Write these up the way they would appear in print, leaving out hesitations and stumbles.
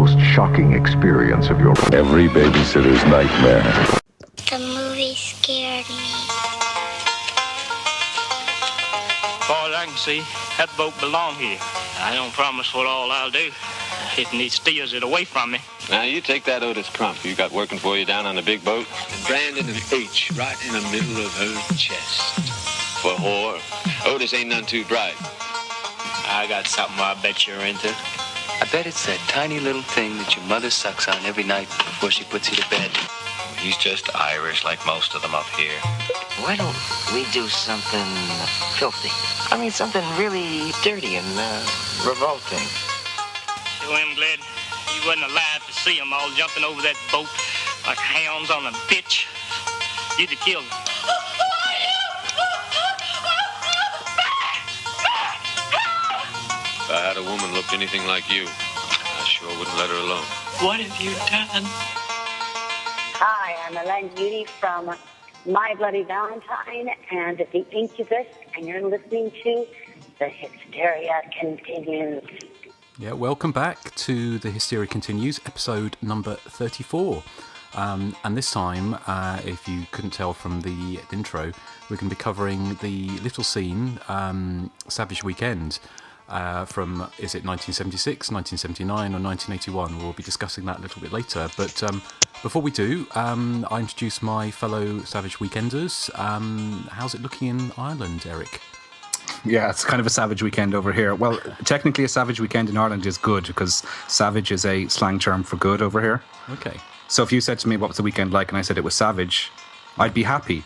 most shocking experience of your life. Every babysitter's nightmare. The movie scared me. As far as I can see, that boat belongs here. I don't promise what all I'll do if he steers it away from me. Now, you take that Otis Crump you got working for you down on the big boat. And Brandon an H right in the middle of her chest. For whore. Otis ain't none too bright. I got something I bet you're into. I bet it's that tiny little thing that your mother sucks on every night before she puts you to bed. He's just Irish like most of them up here. Why don't we do something filthy? I mean, something really dirty and revolting. Sure am glad you wasn't alive to see them all jumping over that boat like hounds on a bitch. You'd have killed them. If I had a woman looked anything like you, I sure wouldn't let her alone. What have you done? Hi, I'm Elaine Beauty from My Bloody Valentine and The Incubus, and you're listening to The Hysteria Continues. Yeah, welcome back to The Hysteria Continues, episode number 34. And this time, if you couldn't tell from the intro, we're going to be covering the little scene, Savage Weekend, from, is it 1976, 1979 or 1981? We'll be discussing that a little bit later. But before we do, I introduce my fellow Savage Weekenders. How's it looking in Ireland, Erik? Yeah, it's kind of a savage weekend over here. Well, technically a savage weekend in Ireland is good because savage is a slang term for good over here. Okay. So if you said to me, what was the weekend like? And I said it was savage, I'd be happy.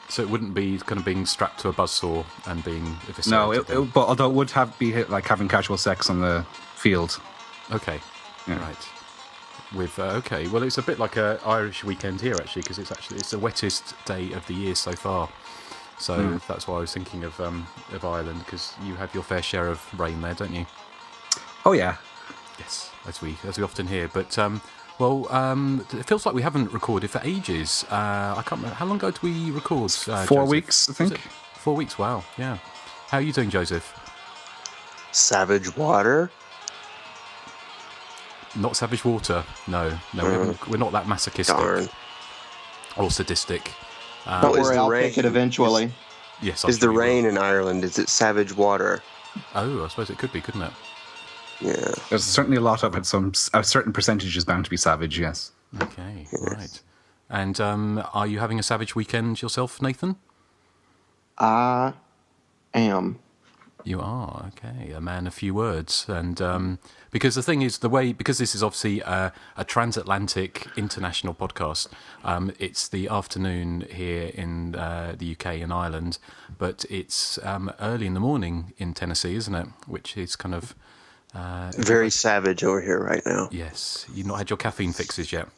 So it wouldn't be kind of being strapped to a buzzsaw and being eviscerated? No, but although it would be like having casual sex on the field. Okay, yeah. Right. With okay, well, it's a bit like a Irish weekend here actually, because it's the wettest day of the year so far. So that's why I was thinking of Ireland, because you have your fair share of rain there, don't you? Oh yeah. Yes, as we often hear. But it feels like we haven't recorded for ages. I can't remember. How long ago did we record? 4 Joseph? weeks, I think. 4 weeks, wow, yeah. How are you doing, Joseph? Savage water? Not savage water, no. We're not that masochistic. Darn. Or sadistic. Don't worry, I'll pick it eventually. Yes, is the rain in Ireland, is it savage water? Oh, I suppose it could be, couldn't it? Yeah. There's certainly a lot of it. A certain percentage is bound to be savage, yes. Okay, yes. Right. And are you having a savage weekend yourself, Nathan? I am. You are, okay. A man of few words. And because the thing is, because this is obviously a transatlantic international podcast, it's the afternoon here in the UK and Ireland, but it's early in the morning in Tennessee, isn't it? Which is kind of... very savage over here right now. Yes. You've not had your caffeine fixes yet?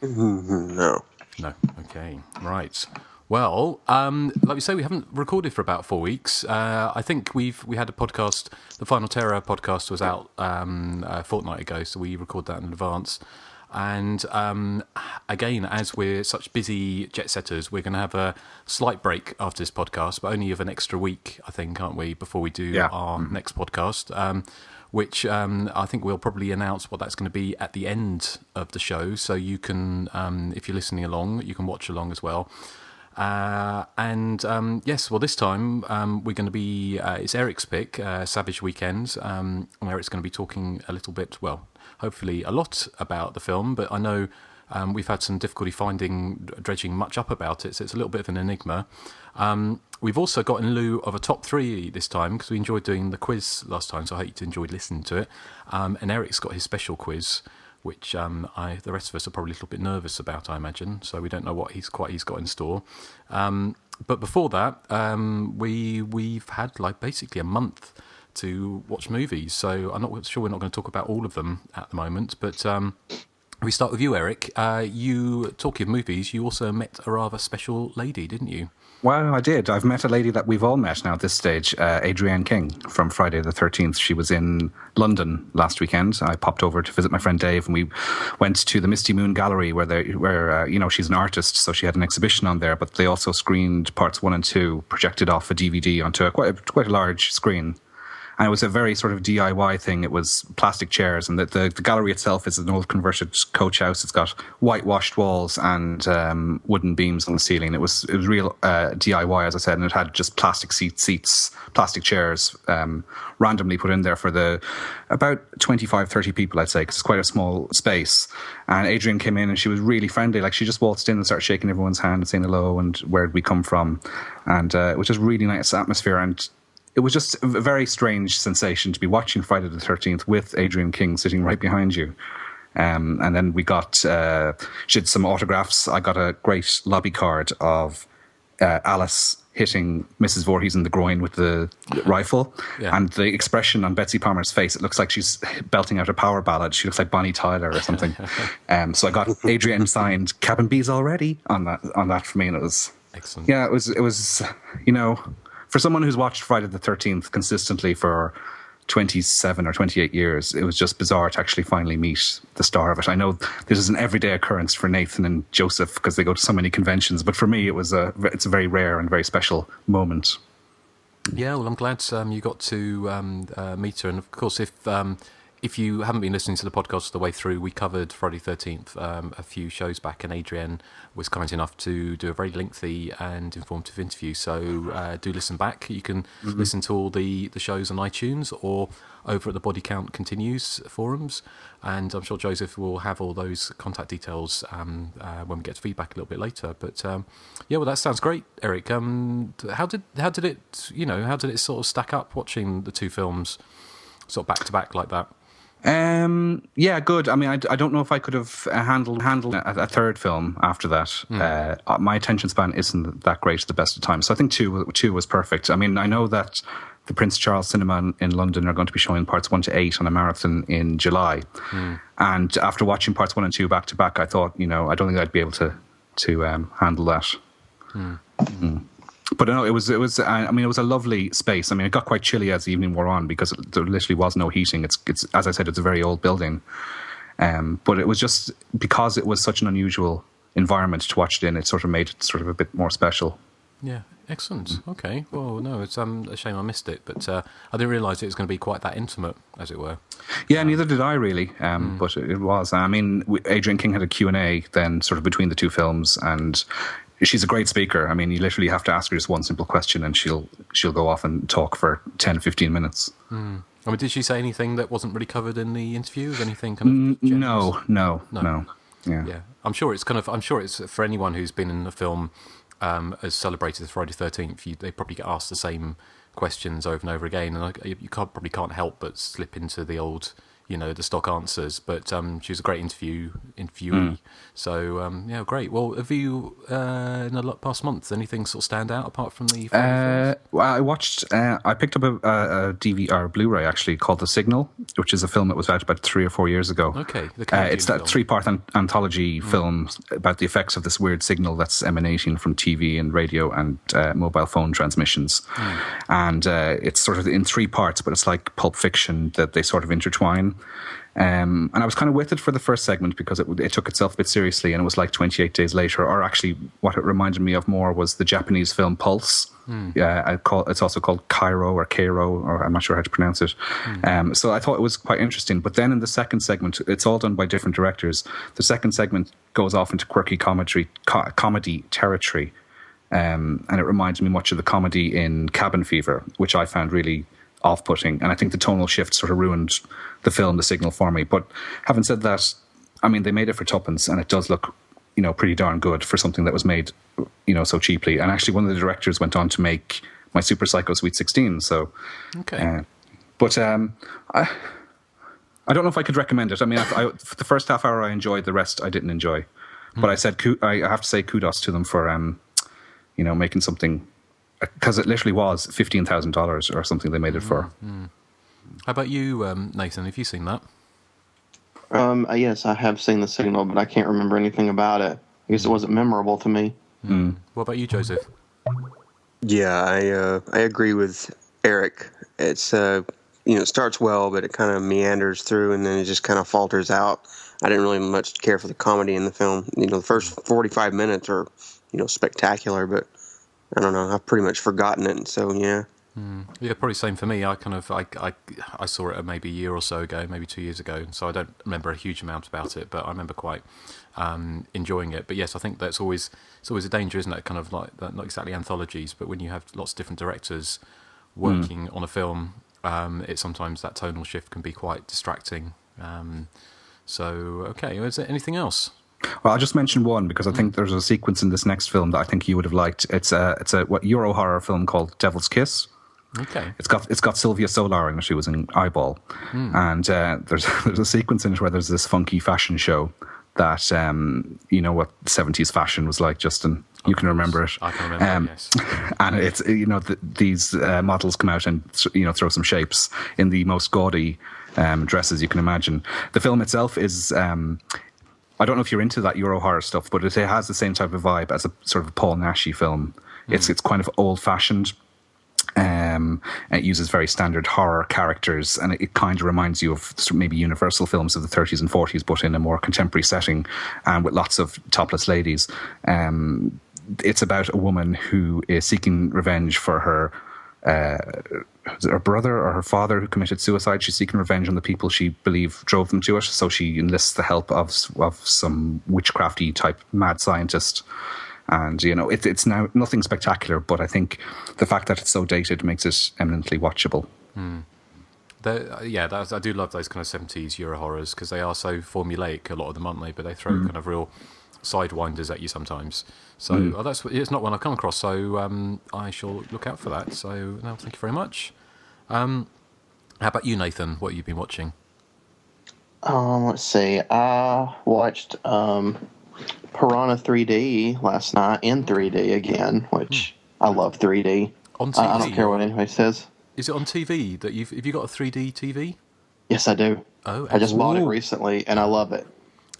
No. No. Okay. Right. Well, like we say, we haven't recorded for about 4 weeks. I think we had a podcast. The Final Terror podcast was out a fortnight ago, so we recorded that in advance. And again, as we're such busy jet setters, we're going to have a slight break after this podcast, but only of an extra week, I think, aren't we, before we do our next podcast, which I think we'll probably announce what that's going to be at the end of the show. So you can, if you're listening along, you can watch along as well. Yes, well, this time we're going to be, it's Erik's pick, Savage Weekends, and Erik's going to be talking a little bit, well, hopefully a lot about the film, but I know we've had some difficulty dredging much up about it, so it's a little bit of an enigma. We've also got, in lieu of a top three this time, because we enjoyed doing the quiz last time, so I hope you enjoyed listening to it, and Erik's got his special quiz, which the rest of us are probably a little bit nervous about, I imagine, so we don't know what he's got in store. But before that, we've had basically a month to watch movies, so I'm not sure we're not going to talk about all of them at the moment, but we start with you, Erik. You, talking of movies, you also met a rather special lady, didn't you? Well, I did. I've met a lady that we've all met now at this stage, Adrienne King from Friday the 13th. She was in London last weekend. I popped over to visit my friend Dave, and we went to the Misty Moon Gallery where she's an artist, so she had an exhibition on there, but they also screened parts 1 and 2, projected off a DVD onto quite a large screen. And it was a very sort of DIY thing. It was plastic chairs, and the gallery itself is an old converted coach house. It's got whitewashed walls and wooden beams on the ceiling. It was real DIY, as I said, and it had just plastic seats, plastic chairs randomly put in there for about 25, 30 people, I'd say, because it's quite a small space. And Adrian came in and she was really friendly. Like, she just waltzed in and started shaking everyone's hand and saying hello and where'd we come from. And it was just really nice atmosphere. And it was just a very strange sensation to be watching Friday the 13th with Adrian King sitting right behind you. And then we got, she did some autographs. I got a great lobby card of Alice hitting Mrs. Voorhees in the groin with the rifle. Yeah. And the expression on Betsy Palmer's face, it looks like she's belting out a power ballad. She looks like Bonnie Tyler or something. So I got Adrian signed Cabin Bees already on that for me, and it was excellent. Yeah, it was for someone who's watched Friday the 13th consistently for 27 or 28 years, it was just bizarre to actually finally meet the star of it. I know this is an everyday occurrence for Nathan and Joseph because they go to so many conventions, but for me it's a very rare and very special moment. Yeah, well, I'm glad you got to meet her. And of course, if you haven't been listening to the podcast the way through, we covered Friday 13th a few shows back, and Adrienne was kind enough to do a very lengthy and informative interview. So do listen back. You can listen to all the shows on iTunes or over at the Body Count Continues forums. And I'm sure Joseph will have all those contact details when we get to feedback a little bit later. But yeah, well, that sounds great, Erik. How did it sort of stack up watching the two films sort of back to back like that? Yeah, good. I mean, I don't know if I could have handled a third film after that. My attention span isn't that great at the best of times, so I think two was perfect. I mean, I know that the Prince Charles Cinema in London are going to be showing parts 1 to 8 on a marathon in July, and after watching parts 1 and 2 back to back, I thought, I don't think I'd be able to handle that. But no, it was. I mean, it was a lovely space. I mean, it got quite chilly as the evening wore on because there literally was no heating. It's as I said, it's a very old building. But it was just because it was such an unusual environment to watch it in. It sort of made it sort of a bit more special. Yeah, excellent. Okay, well, no, it's a shame I missed it, but I didn't realise it was going to be quite that intimate, as it were. Yeah, neither did I really. But it was. I mean, Adrian King had a Q&A then, sort of between the two films, and she's a great speaker. I mean, you literally have to ask her just one simple question and she'll go off and talk for 10, 15 minutes. I mean, did she say anything that wasn't really covered in the interview? Anything kind of No. Yeah. I'm sure it's for anyone who's been in the film as celebrated as Friday the 13th, they probably get asked the same questions over and over again, and you probably can't help but slip into the old, the stock answers. But she was a great interviewee. So yeah, great. Well, have you in the past month anything sort of stand out apart from the films? Well, I picked up a DVD or Blu-ray actually called The Signal, which is a film that was out about 3 or 4 years ago. Okay, it's that 3-part anthology film about the effects of this weird signal that's emanating from TV and radio and mobile phone transmissions. And it's sort of in 3 parts, but it's like Pulp Fiction that they sort of intertwine. And I was kind of with it for the first segment because it took itself a bit seriously, and it was like 28 Days Later, or actually what it reminded me of more was the Japanese film Pulse. It's also called Cairo, or I'm not sure how to pronounce it. So I thought it was quite interesting. But then in the second segment, it's all done by different directors. The second segment goes off into quirky comedy territory. And it reminds me much of the comedy in Cabin Fever, which I found really off-putting, and I think the tonal shift sort of ruined the film The Signal for me. But having said that, I mean, they made it for tuppence, and it does look, pretty darn good for something that was made, so cheaply. And actually, one of the directors went on to make My Super Psycho Sweet 16. So, okay. But I don't know if I could recommend it. I mean, for the first half hour I enjoyed, the rest I didn't enjoy. But I have to say kudos to them for, making something. Because it literally was $15,000 or something they made it for. How about you, Nathan? Have you seen that? Yes, I have seen The Signal, but I can't remember anything about it. I guess it wasn't memorable to me. What about you, Joseph? Yeah, I agree with Erik. It's it starts well, but it kind of meanders through, and then it just kind of falters out. I didn't really much care for the comedy in the film. The first 45 minutes are spectacular, but I don't know. I've pretty much forgotten it, and so yeah. Yeah, probably same for me. I saw it maybe a year or so ago, maybe 2 years ago, so I don't remember a huge amount about it, but I remember quite enjoying it. But yes, I think it's always a danger, isn't it? Kind of like not exactly anthologies, but when you have lots of different directors working on a film, sometimes that tonal shift can be quite distracting. Okay, is there anything else? Well, I'll just mention one because I think there's a sequence in this next film that I think you would have liked. It's a Euro horror film called Devil's Kiss. Okay. It's got Sylvia Solar in it. She was in Eyeball, and there's a sequence in it where there's this funky fashion show that you know what 70s fashion was like, Justin. You can remember it. I can remember. Yes. And it's these models come out and throw some shapes in the most gaudy dresses you can imagine. The film itself is. I don't know if you're into that Euro horror stuff, but it has the same type of vibe as a sort of a Paul Naschy film. It's kind of old fashioned. It uses very standard horror characters, and it kind of reminds you of maybe Universal films of the 30s and 40s, but in a more contemporary setting, and with lots of topless ladies. It's about a woman who is seeking revenge for her brother or her father who committed suicide. She's seeking revenge on the people she believed drove them to it. So she enlists the help of some witchcrafty type mad scientist. And, it's now nothing spectacular, but I think the fact that it's so dated makes it eminently watchable. I do love those kind of 70s Euro horrors because they are so formulaic, a lot of them, aren't they? But they throw kind of real sidewinders at you sometimes. So it's not one I've come across, so I shall look out for that. So, no, thank you very much. How about you, Nathan? What have you been watching? Let's see. I watched Piranha 3D last night in 3D again, which I love 3D. On TV? I don't care what anybody says. Is it on TV? Have you got a 3D TV? Yes, I do. Oh, I just bought it recently, and I love it.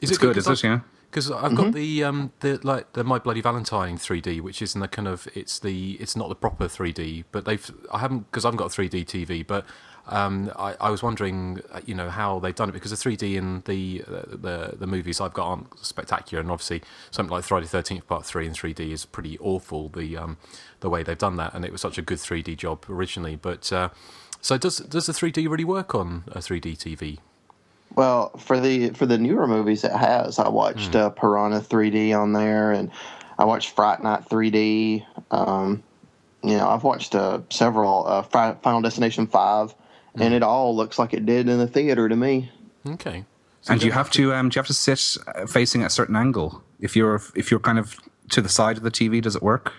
Is it good? Is it? Yeah. Because I've got the My Bloody Valentine 3D, which is in the kind of it's not the proper 3D, but I haven't got a 3D TV, but I was wondering how they've done it, because the 3D in the movies I've got aren't spectacular, and obviously something like Friday the 13th Part 3 in 3D is pretty awful, the way they've done that, and it was such a good 3D job originally. But so does the 3D really work on a 3D TV? Well, for the newer movies, it has. I watched Piranha 3D on there, and I watched Fright Night 3D. I've watched several Final Destination 5, and it all looks like it did in the theater to me. Okay. So and do you have to sit facing at a certain angle? If you're kind of to the side of the TV, does it work?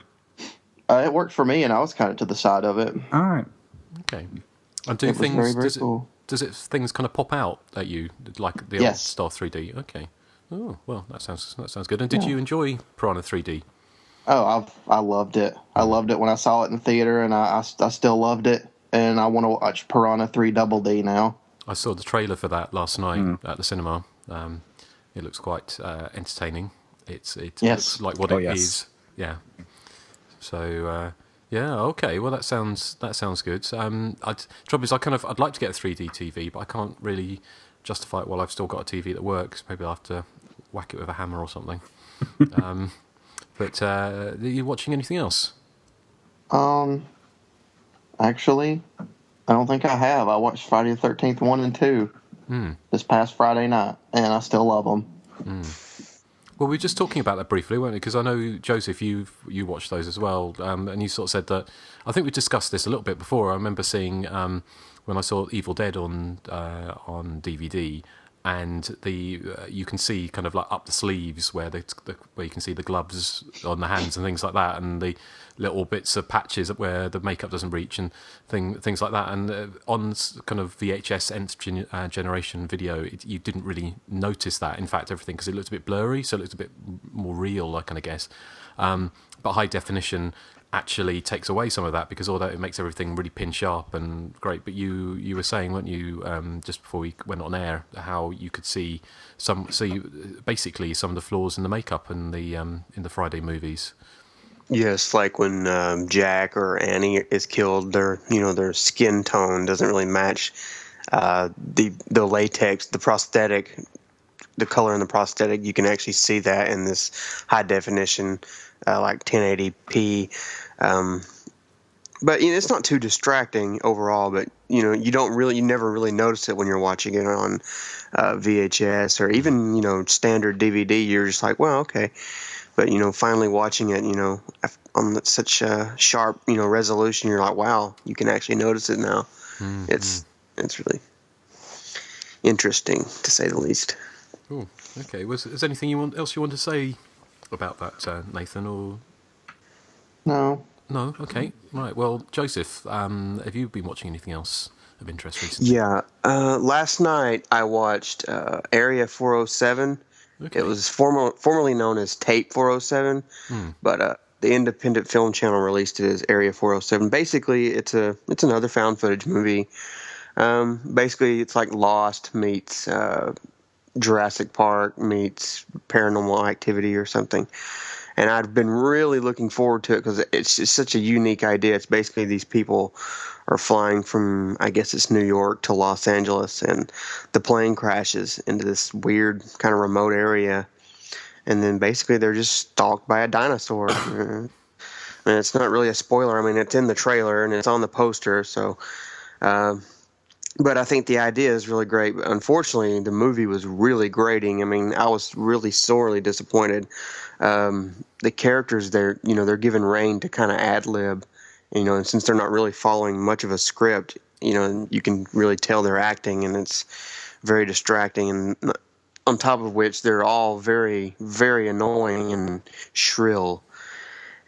It worked for me, and I was kind of to the side of it. All right. Okay. And do it things was very, very cool. Does things kind of pop out at you like the old Star 3D? Okay. Oh well, that sounds good. And did you enjoy Piranha 3D? Oh, I loved it. I loved it when I saw it in the theater, and I still loved it. And I want to watch Piranha 3 Double D now. I saw the trailer for that last night at the cinema. It looks quite entertaining. It looks like what it is. Yeah. So. Yeah. Okay. Well, that sounds good. Trouble is, I'd like to get a 3D TV, but I can't really justify it while I've still got a TV that works. Maybe I'll have to whack it with a hammer or something. But are you watching anything else? Actually, I don't think I have. I watched Friday the 13th 1 and 2 this past Friday night, and I still love them. Well, we were just talking about that briefly, weren't we? Because I know, Joseph, you watched those as well, and you sort of said that. I think we discussed this a little bit before. I remember seeing when I saw Evil Dead on DVD, and you can see kind of like up the sleeves where where you can see the gloves on the hands and things like that, and the little bits of patches where the makeup doesn't reach and things like that. And on kind of VHS Nth generation video, you didn't really notice that. In fact, everything, because it looked a bit blurry, so it looked a bit more real, I kind of guess. But high definition actually takes away some of that, because although it makes everything really pin sharp and great, but you were saying, weren't you, just before we went on air, how you could see basically some of the flaws in the makeup in the Friday movies. Yes, like when Jack or Annie is killed, their skin tone doesn't really match the latex, the prosthetic, the color in the prosthetic. You can actually see that in this high definition, like 1080p But it's not too distracting overall. But you never really notice it when you're watching it on VHS or even standard DVD. You're just like, well, okay. But finally watching it, on such a sharp resolution, you're like, wow, you can actually notice it now. Mm-hmm. It's really interesting, to say the least. Cool. Okay. Is there anything else you want to say about that, Nathan? Or no? No. Okay. Right. Well, Joseph, have you been watching anything else of interest recently? Yeah. Last night I watched Area 407. Okay. It was formerly known as Tape 407, but the Independent Film Channel released it as Area 407. Basically, it's another found footage movie. Basically, it's like Lost meets Jurassic Park meets Paranormal Activity or something. And I've been really looking forward to it because it's just such a unique idea. It's basically these people are flying from, I guess it's New York to Los Angeles, and the plane crashes into this weird kind of remote area. And then basically they're just stalked by a dinosaur. And it's not really a spoiler. I mean, it's in the trailer and it's on the poster. So, but I think the idea is really great. Unfortunately, the movie was really grating. I mean, I was really sorely disappointed. The characters, they're given rein to kind of ad-lib, and since they're not really following much of a script, you can really tell they're acting, and it's very distracting. And on top of which, they're all very, very annoying and shrill.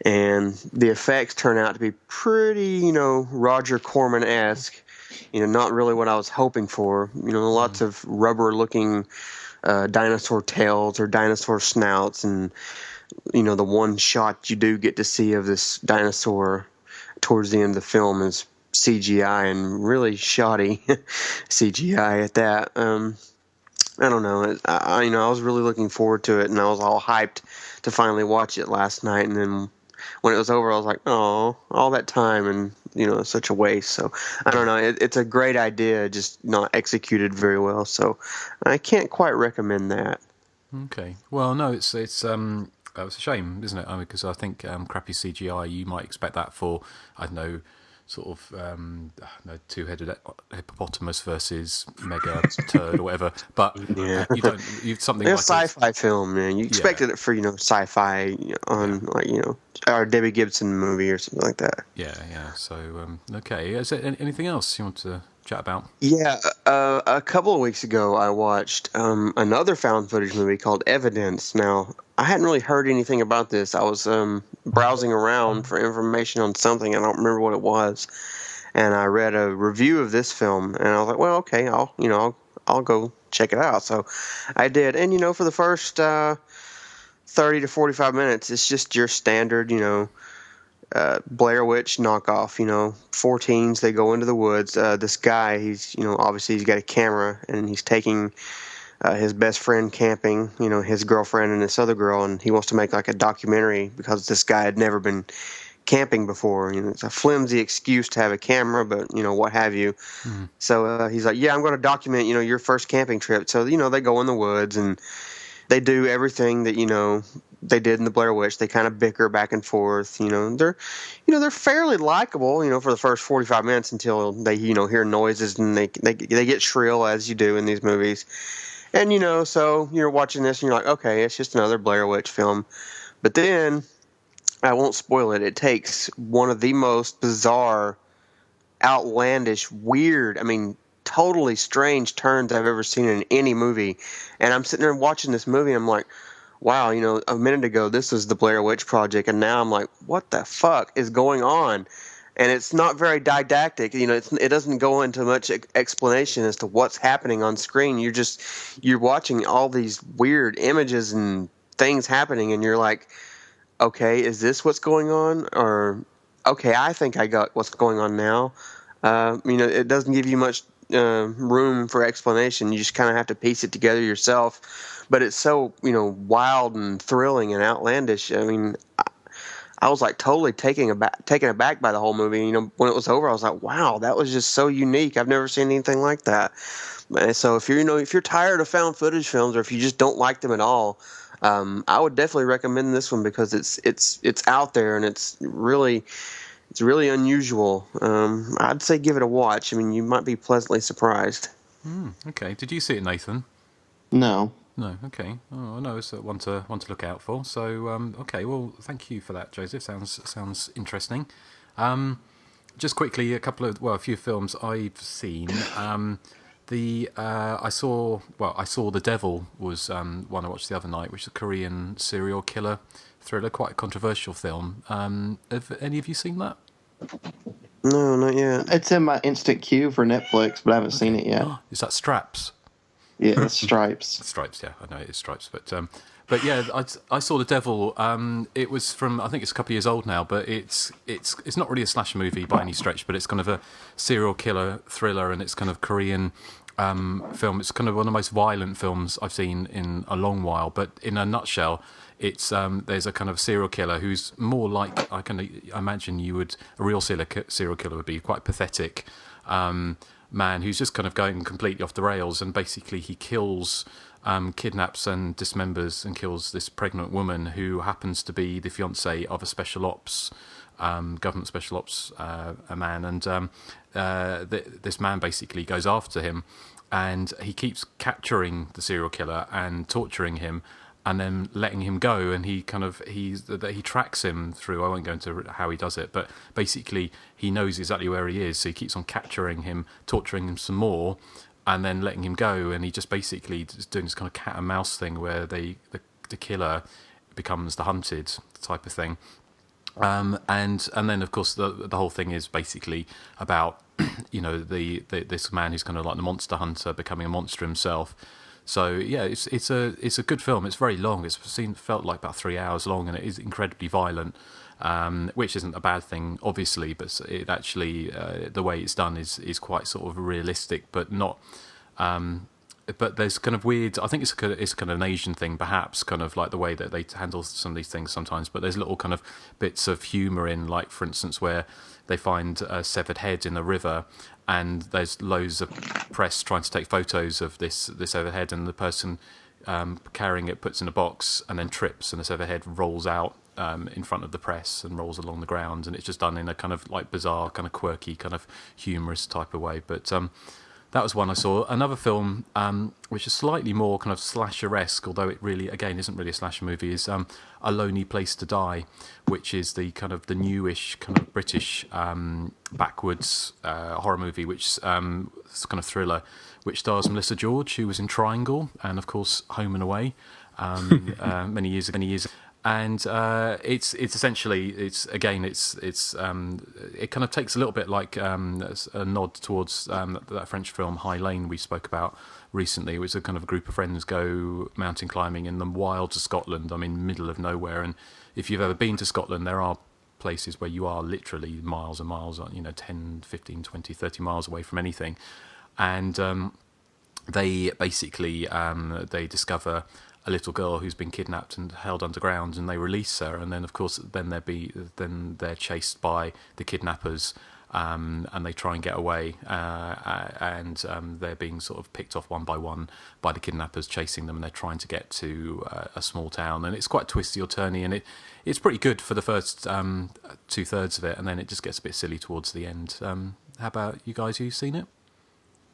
And the effects turn out to be pretty, Roger Corman-esque. Not really what I was hoping for. Lots of rubber-looking dinosaur tails or dinosaur snouts, and the one shot you do get to see of this dinosaur towards the end of the film is CGI, and really shoddy CGI at that. I don't know. I was really looking forward to it, and I was all hyped to finally watch it last night, and then when it was over, I was like, oh, all that time, and it's such a waste. So I don't know. It's a great idea, just not executed very well. So I can't quite recommend that. Okay. Well, no, it's a shame, isn't it? Because I think crappy CGI, you might expect that for, I don't know, sort of two-headed hippopotamus versus mega turd or whatever. But yeah, you've something like a sci-fi film, man. You expected it for sci-fi on or Debbie Gibson movie or something like that. Yeah. So okay, is there anything else you want to chat about? Yeah, a couple of weeks ago I watched another found footage movie called Evidence. Now, I hadn't really heard anything about this. I was browsing around for information on something. I don't remember what it was, and I read a review of this film, and I was like, well, okay, I'll go check it out. So I did, and for the first 30 to 45 minutes, it's just your standard, Blair Witch knockoff. 4 teens, they go into the woods. This guy, he's obviously he's got a camera, and he's taking his best friend camping, his girlfriend and this other girl, and he wants to make like a documentary because this guy had never been camping before. It's a flimsy excuse to have a camera, but what have you. Mm-hmm. So he's like, yeah, I'm going to document your first camping trip. So they go in the woods and they do everything that they did in the Blair Witch. They kind of bicker back and forth. They're fairly likable. For the first 45 minutes until they hear noises and they get shrill, as you do in these movies. And so you're watching this and you're like, okay, it's just another Blair Witch film. But then I won't spoil it. It takes one of the most bizarre, outlandish, weird, totally strange turns I've ever seen in any movie. And I'm sitting there watching this movie and I'm like, wow, a minute ago this was the Blair Witch Project, and now I'm like, what the fuck is going on? And it's not very didactic. It doesn't go into much explanation as to what's happening on screen. You're watching all these weird images and things happening, and you're like, okay, is this what's going on? Or, okay, I think I got what's going on now. It doesn't give you much room for explanation. You just kind of have to piece it together yourself. But it's so, wild and thrilling and outlandish. I was like totally taken aback by the whole movie. When it was over, I was like, wow, that was just so unique. I've never seen anything like that. And so if you're tired of found footage films, or if you just don't like them at all, I would definitely recommend this one because it's out there and it's really It's really unusual. I'd say give it a watch. I mean, you might be pleasantly surprised. Okay. Did you see it, Nathan? No. No. Okay. Oh, no, it's one to look out for. So, okay. Well, thank you for that, Joseph. Sounds interesting. Just quickly, a few films I've seen. I saw The Devil was one I watched the other night, which is a Korean serial killer thriller, quite a controversial film. Have any of you seen that? No, not yet. It's in my instant queue for Netflix, but I haven't seen it yet. Is that Straps? Yeah, it's Stripes. Stripes, yeah, I know it is Stripes, but yeah, I saw The Devil. It was from, I think it's a couple of years old now, but it's not really a slasher movie by any stretch, but it's kind of a serial killer thriller, and it's kind of Korean film. It's kind of one of the most violent films I've seen in a long while. But in a nutshell, it's there's a kind of serial killer who's more like I imagine a real serial killer would be, quite pathetic man who's just kind of going completely off the rails, and basically he kills. Kidnaps and dismembers and kills this pregnant woman who happens to be the fiancée of a special ops, government special ops a man, and this man basically goes after him, and he keeps capturing the serial killer and torturing him, and then letting him go, and he tracks him through. I won't go into how he does it, but basically he knows exactly where he is, so he keeps on capturing him, torturing him some more, and then letting him go, and he just basically is doing this kind of cat and mouse thing where the killer becomes the hunted type of thing, and then of course the whole thing is basically about this man who's kind of like the monster hunter becoming a monster himself. So yeah, it's a good film. It's very long. Felt like about 3 hours long, and it is incredibly violent. Which isn't a bad thing, obviously, but it actually the way it's done is quite sort of realistic, but not. But there's kind of weird. I think it's kind of an Asian thing, perhaps, kind of like the way that they handle some of these things sometimes. But there's little kind of bits of humour in, like for instance, where they find a severed head in the river, and there's loads of press trying to take photos of this severed head, and the person carrying it puts in a box and then trips, and the severed head rolls out in front of the press and rolls along the ground, and it's just done in a kind of like bizarre, kind of quirky, kind of humorous type of way. But that was one I saw. Another film which is slightly more kind of slasher-esque, although it really, again, isn't really a slasher movie, is A Lonely Place to Die, which is the kind of the newish kind of British backwards horror movie, which is kind of thriller, which stars Melissa George, who was in Triangle, and of course Home and Away many years ago. And it's essentially it kind of takes a little bit like a nod towards that French film High Lane we spoke about recently, which is a kind of a group of friends go mountain climbing in the wilds of Scotland. I mean, middle of nowhere. And if you've ever been to Scotland, there are places where you are literally miles and miles, 10, 15, 20, 30 miles away from anything. And they basically they discover a little girl who's been kidnapped and held underground, and they release her, and then of course they're chased by the kidnappers, and they try and get away, and they're being sort of picked off one by one by the kidnappers chasing them, and they're trying to get to a small town, and it's quite twisty or turny, and it's pretty good for the first 2/3 of it, and then it just gets a bit silly towards the end. How about you guys? Who've seen it?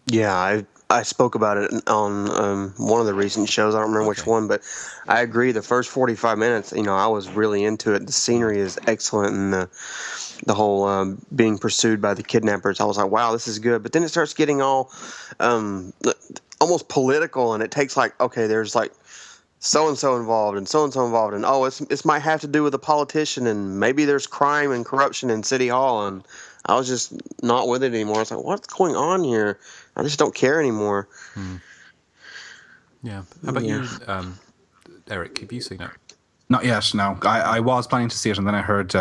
Yeah, I spoke about it on one of the recent shows. I don't remember which one, but I agree. The first 45 minutes, I was really into it. The scenery is excellent, and the whole being pursued by the kidnappers, I was like, wow, this is good. But then it starts getting all almost political, and it takes like, okay, there's like so-and-so involved and so-and-so involved, and this might have to do with a politician, and maybe there's crime and corruption in City Hall, and I was just not with it anymore. I was like, what's going on here? I just don't care anymore. Yeah. How about you, Erik? Have you seen it? Not yet, no. I was planning to see it, and then I heard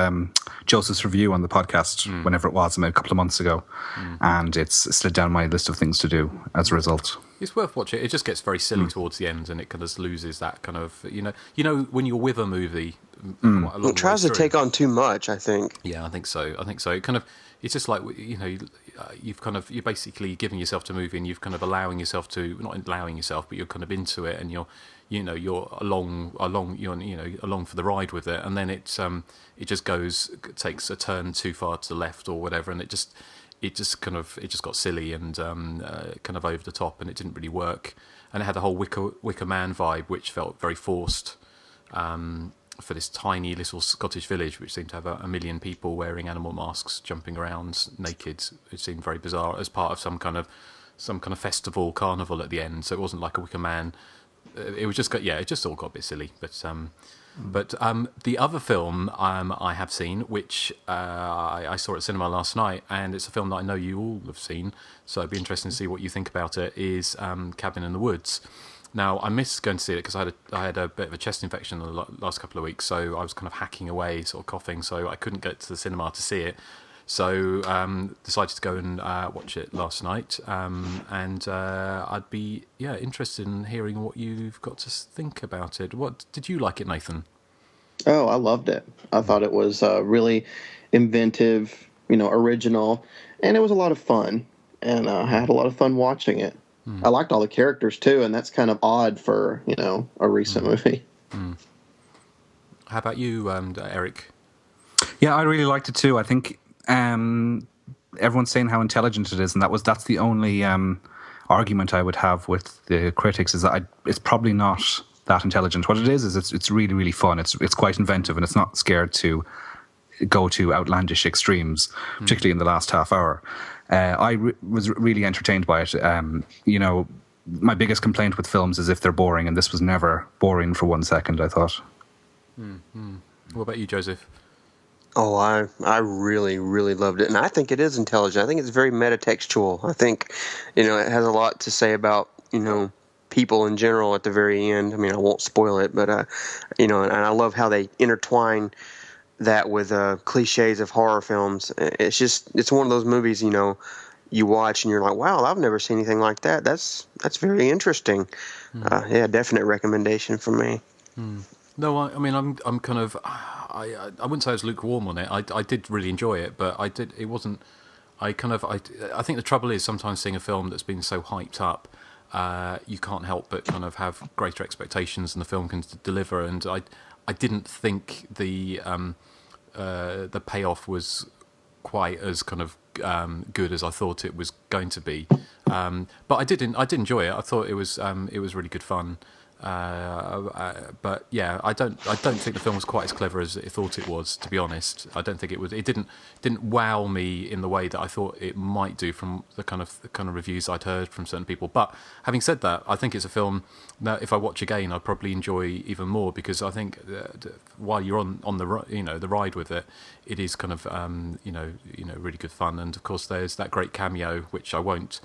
Joseph's review on the podcast, whenever it was, a couple of months ago, and it's slid down my list of things to do as a result. It's worth watching. It just gets very silly towards the end, and it kind of loses that kind of, when you're with a movie. It tries to take on too much, I think. Yeah, I think so. It kind of, it's just like, you're basically giving yourself to a movie, and you've kind of allowing yourself to, not allowing yourself, but you're kind of into it, and you're along for the ride with it, and then it just takes a turn too far to the left or whatever, and it just got silly and kind of over the top, and it didn't really work. And it had the whole Wicker Man vibe, which felt very forced for this tiny little Scottish village, which seemed to have a million people wearing animal masks, jumping around naked. It seemed very bizarre as part of some kind of festival, carnival at the end. So it wasn't like a Wicker Man. It was just it just all got a bit silly. But the other film I have seen, which I saw at cinema last night, and it's a film that I know you all have seen, so it'd be interesting to see what you think about it, is Cabin in the Woods. Now, I missed going to see it because I had a bit of a chest infection the last couple of weeks, so I was kind of hacking away, sort of coughing, so I couldn't get to the cinema to see it. So decided to go and watch it last night, and I'd be interested in hearing what you've got to think about it. What did you like it, Nathan? Oh, I loved it. I thought it was really inventive, original, and it was a lot of fun, and I had a lot of fun watching it. I liked all the characters too, and that's kind of odd for a recent movie. How about you, Erik? Yeah, I really liked it too. I think everyone's saying how intelligent it is, and that's the only argument I would have with the critics, is that it's probably not that intelligent. What it is it's really, really fun. It's quite inventive, and it's not scared to go to outlandish extremes, particularly in the last half hour. I was really entertained by it. My biggest complaint with films is if they're boring, and this was never boring for 1 second, I thought. What about you, Joseph? Oh, I really, really loved it. And I think it is intelligent. I think it's very metatextual. I think, it has a lot to say about, people in general at the very end. I mean, I won't spoil it, but, and I love how they intertwine that with cliches of horror films. It's one of those movies, you watch and you're like, wow, I've never seen anything like that. That's very interesting. Definite recommendation from me. No, I mean, I'm kind of, I wouldn't say I was lukewarm on it. I did really enjoy it, but I think the trouble is sometimes seeing a film that's been so hyped up, you can't help but kind of have greater expectations than the film can deliver. And I didn't think the payoff was quite as kind of good as I thought it was going to be. But I did enjoy it. I thought it was really good fun. But yeah, I don't think the film was quite as clever as it thought it was, to be honest. I don't think it was. It didn't wow me in the way that I thought it might do from the kind of reviews I'd heard from certain people. But having said that, I think it's a film that if I watch again, I'd probably enjoy even more, because I think while you're on the the ride with it, it is kind of really good fun. And of course, there's that great cameo, which I won't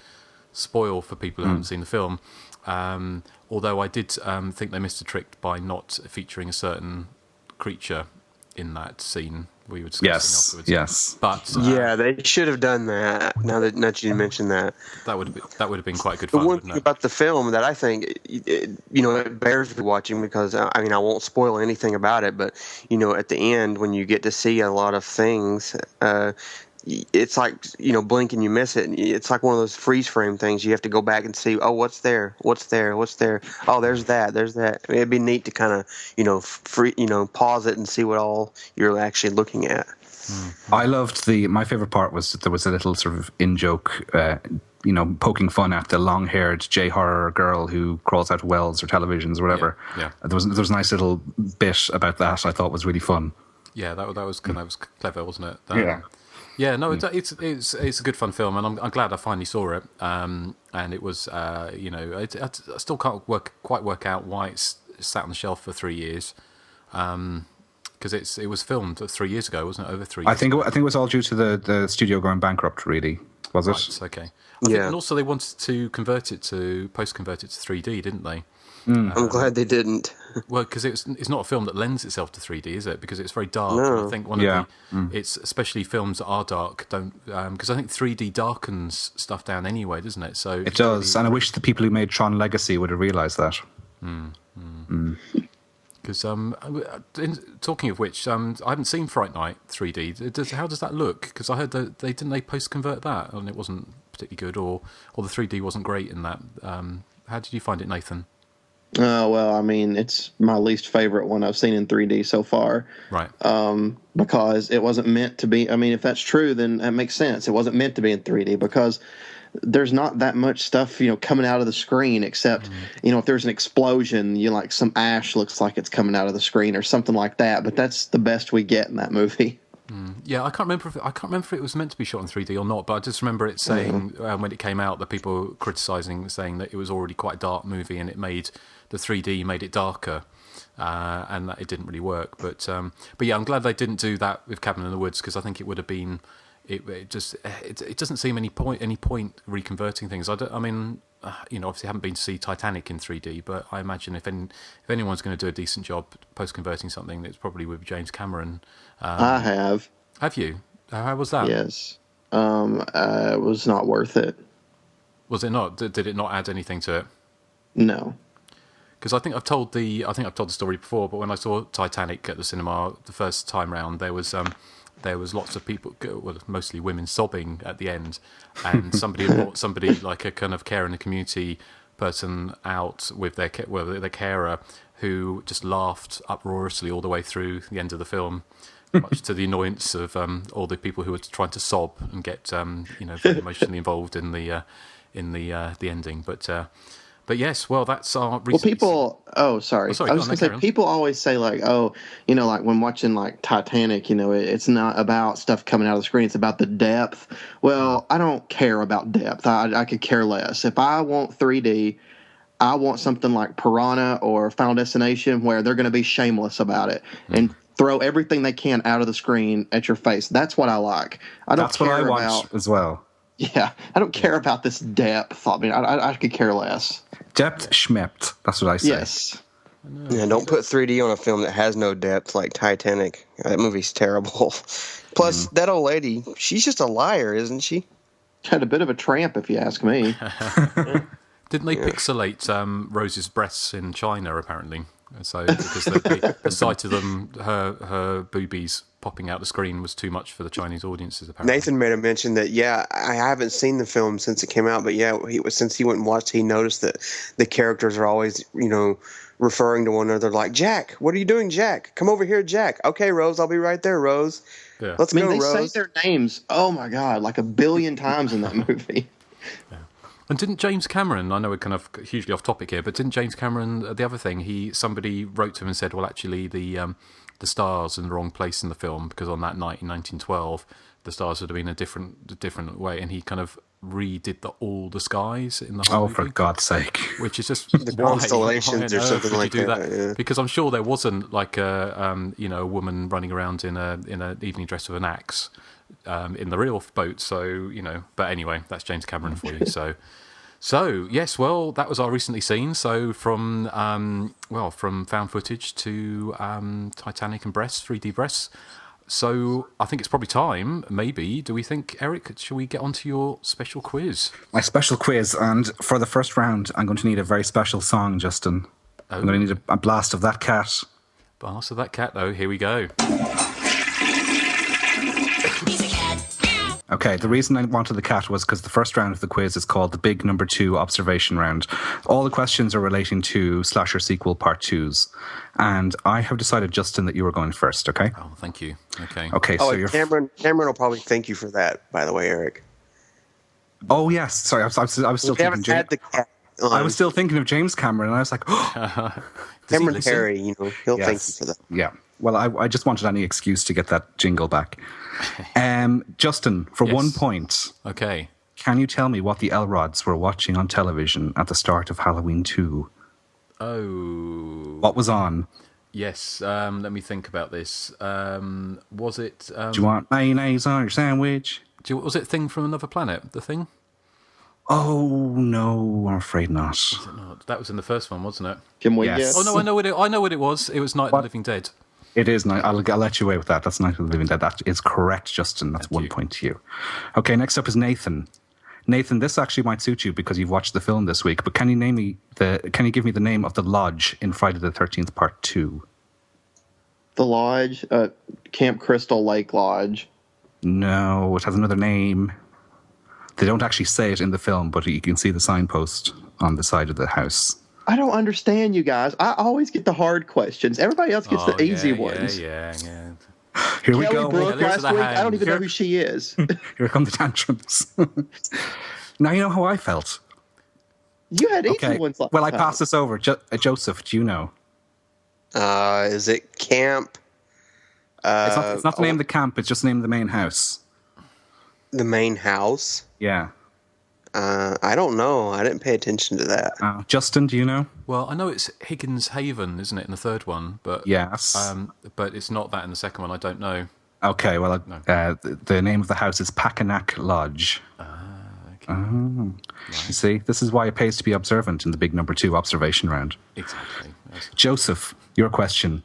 spoil for people who haven't seen the film. Although I did think they missed a trick by not featuring a certain creature in that scene we were discussing afterwards. Yes. But they should have done that. Now that you mentioned that, that would have been quite good fun. The one thing about the film that I think it bears watching, because I mean I won't spoil anything about it, but at the end when you get to see a lot of things. It's like, blink and you miss it. It's like one of those freeze frame things. You have to go back and see, oh, what's there? What's there? What's there? Oh, there's that. There's that. I mean, it'd be neat to kind of, pause it and see what all you're actually looking at. I loved my favorite part was that there was a little sort of in-joke, poking fun at the long-haired J-horror girl who crawls out of wells or televisions or whatever. Yeah. There was a nice little bit about that I thought was really fun. Yeah, that was clever, wasn't it? Yeah. Yeah, no, it's a good fun film, and I'm glad I finally saw it. And it was, I still can't quite work out why it's sat on the shelf for 3 years, because it was filmed 3 years ago, wasn't it? Over 3 years. I think it was all due to the studio going bankrupt. Really, was it? Right, okay. I think, and also they wanted to convert it to 3D, didn't they? I'm glad they didn't. Well, because it's not a film that lends itself to 3D, is it? Because it's very dark. No. And I think it's especially films that are dark don't, because I think 3D darkens stuff down anyway, doesn't it? So it does, and I wish the people who made Tron Legacy would have realised that. Because talking of which, I haven't seen Fright Night 3D. How does that look? Because I heard that they post convert that, and it wasn't particularly good, or the 3D wasn't great in that. How did you find it, Nathan? Well, I mean, it's my least favorite one I've seen in 3D so far. Right. Because it wasn't meant to be. I mean, if that's true, then that makes sense. It wasn't meant to be in 3D because there's not that much stuff, coming out of the screen except, if there's an explosion, like some ash looks like it's coming out of the screen or something like that. But that's the best we get in that movie. Yeah, I can't remember if it was meant to be shot in 3D or not, but I just remember it saying when it came out that people were criticising, saying that it was already quite a dark movie and the 3D made it darker, and that it didn't really work. But yeah, I'm glad they didn't do that with Cabin in the Woods, because I think it would have been. It doesn't seem any point reconverting things. Obviously I haven't been to see Titanic in 3D, but I imagine if anyone's going to do a decent job post converting something, it's probably with James Cameron. I have. Have you? How was that? Yes. It was not worth it. Was it not? Did it not add anything to it? No. Because I think I've told the story before, but when I saw Titanic at the cinema the first time round, there was lots of people, well, mostly women, sobbing at the end, and somebody had brought somebody like a kind of care in the community person out with their carer, who just laughed uproariously all the way through the end of the film, much to the annoyance of all the people who were trying to sob and get very emotionally involved in the ending. But yes, well, that's our recent... Well, people... Oh, sorry. I was going to say, people always say, like, like when watching, like, Titanic, it's not about stuff coming out of the screen. It's about the depth. Well, I don't care about depth. I could care less. If I want 3D, I want something like Piranha or Final Destination where they're going to be shameless about it and throw everything they can out of the screen at your face. That's what I like. That's what I watch as well. Yeah, I don't care about this depth. I mean, I could care less. Depth schmept. That's what I say. Yes. Yeah, don't put 3D on a film that has no depth like Titanic. That movie's terrible. Plus, that old lady, she's just a liar, isn't she? Had a bit of a tramp, if you ask me. Didn't they pixelate Rose's breasts in China, apparently? So because the sight of them, her boobies popping out the screen was too much for the Chinese audiences, apparently. Nathan made a mention that, I haven't seen the film since it came out, but since he went and watched, he noticed that the characters are always, referring to one another like, Jack, what are you doing, Jack? Come over here, Jack. Okay, Rose, I'll be right there, Rose. Yeah. Let's go, they Rose. say their names, oh my God, like 1 billion times in that movie. Yeah. And didn't James Cameron, I know we're kind of hugely off topic here, but didn't James Cameron, the other thing, somebody wrote to him and said, well, actually, the stars in the wrong place in the film, because on that night in 1912, the stars would have been a different way, and he kind of redid all the skies in the whole movie. For God's sake. Which is just the constellations or something like that. Yeah. Because I'm sure there wasn't like a woman running around in an evening dress with an axe in the real boat. So but anyway, that's James Cameron for you. So yes, well, that was our recently seen. So from found footage to Titanic and breasts, 3D breasts. So I think it's probably time, maybe. Do we think, Erik, shall we get on to your special quiz? My special quiz, and for the first round, I'm going to need a very special song, Justin. Oh. I'm going to need a blast of that cat. Blast of that cat, though. Here we go. Okay, the reason I wanted the cat was because the first round of the quiz is called the Big Number 2 Observation Round. All the questions are relating to Slasher Sequel Part 2s. And I have decided, Justin, that you were going first, okay? Oh, thank you. Okay. Okay, so you're... Cameron will probably thank you for that, by the way, Erik. Oh, yes. Sorry, I was still thinking... had the cat on. I was still thinking of James Cameron, and I was like, oh! Cameron Harry, he'll thank you for that. Yeah. Well, I just wanted any excuse to get that jingle back. Justin, for 1 point. Okay. Can you tell me what the Elrods were watching on television at the start of Halloween 2? Oh. What was on? Yes, let me think about this. Was it... Do you want mayonnaise on your sandwich? Was it Thing from Another Planet, The Thing? Oh, no, I'm afraid not. Was it not? That was in the first one, wasn't it? Can we guess? Oh, no, I know what it was. It was Night of the Living Dead. It is. I'll let you away with that. That's Night of the Living Dead. That is correct, Justin. That's 1 point to you. Okay, next up is Nathan. Nathan, this actually might suit you because you've watched the film this week, but can you give me the name of the lodge in Friday the 13th Part 2? The lodge, Camp Crystal Lake Lodge. No, it has another name. They don't actually say it in the film, but you can see the signpost on the side of the house. I don't understand you guys. I always get the hard questions. Everybody else gets the easy ones. Yeah. Here we Kelly go. Brook last week, I don't even know who she is. Here come the tantrums. Now you know how I felt. You had easy ones last Well, I time. pass this over. Joseph, do you know? Is it Camp? It's not the name of the camp. It's just the name of the main house. The main house? Yeah. I don't know. I didn't pay attention to that. Justin, do you know? Well, I know it's Higgins Haven, isn't it, in the third one? But yes. But it's not that in the second one. I don't know. Okay, well, the name of the house is Packanack Lodge. Okay. Oh. Nice. You see, this is why it pays to be observant in the big number 2 observation round. Exactly. Yes. Joseph, your question.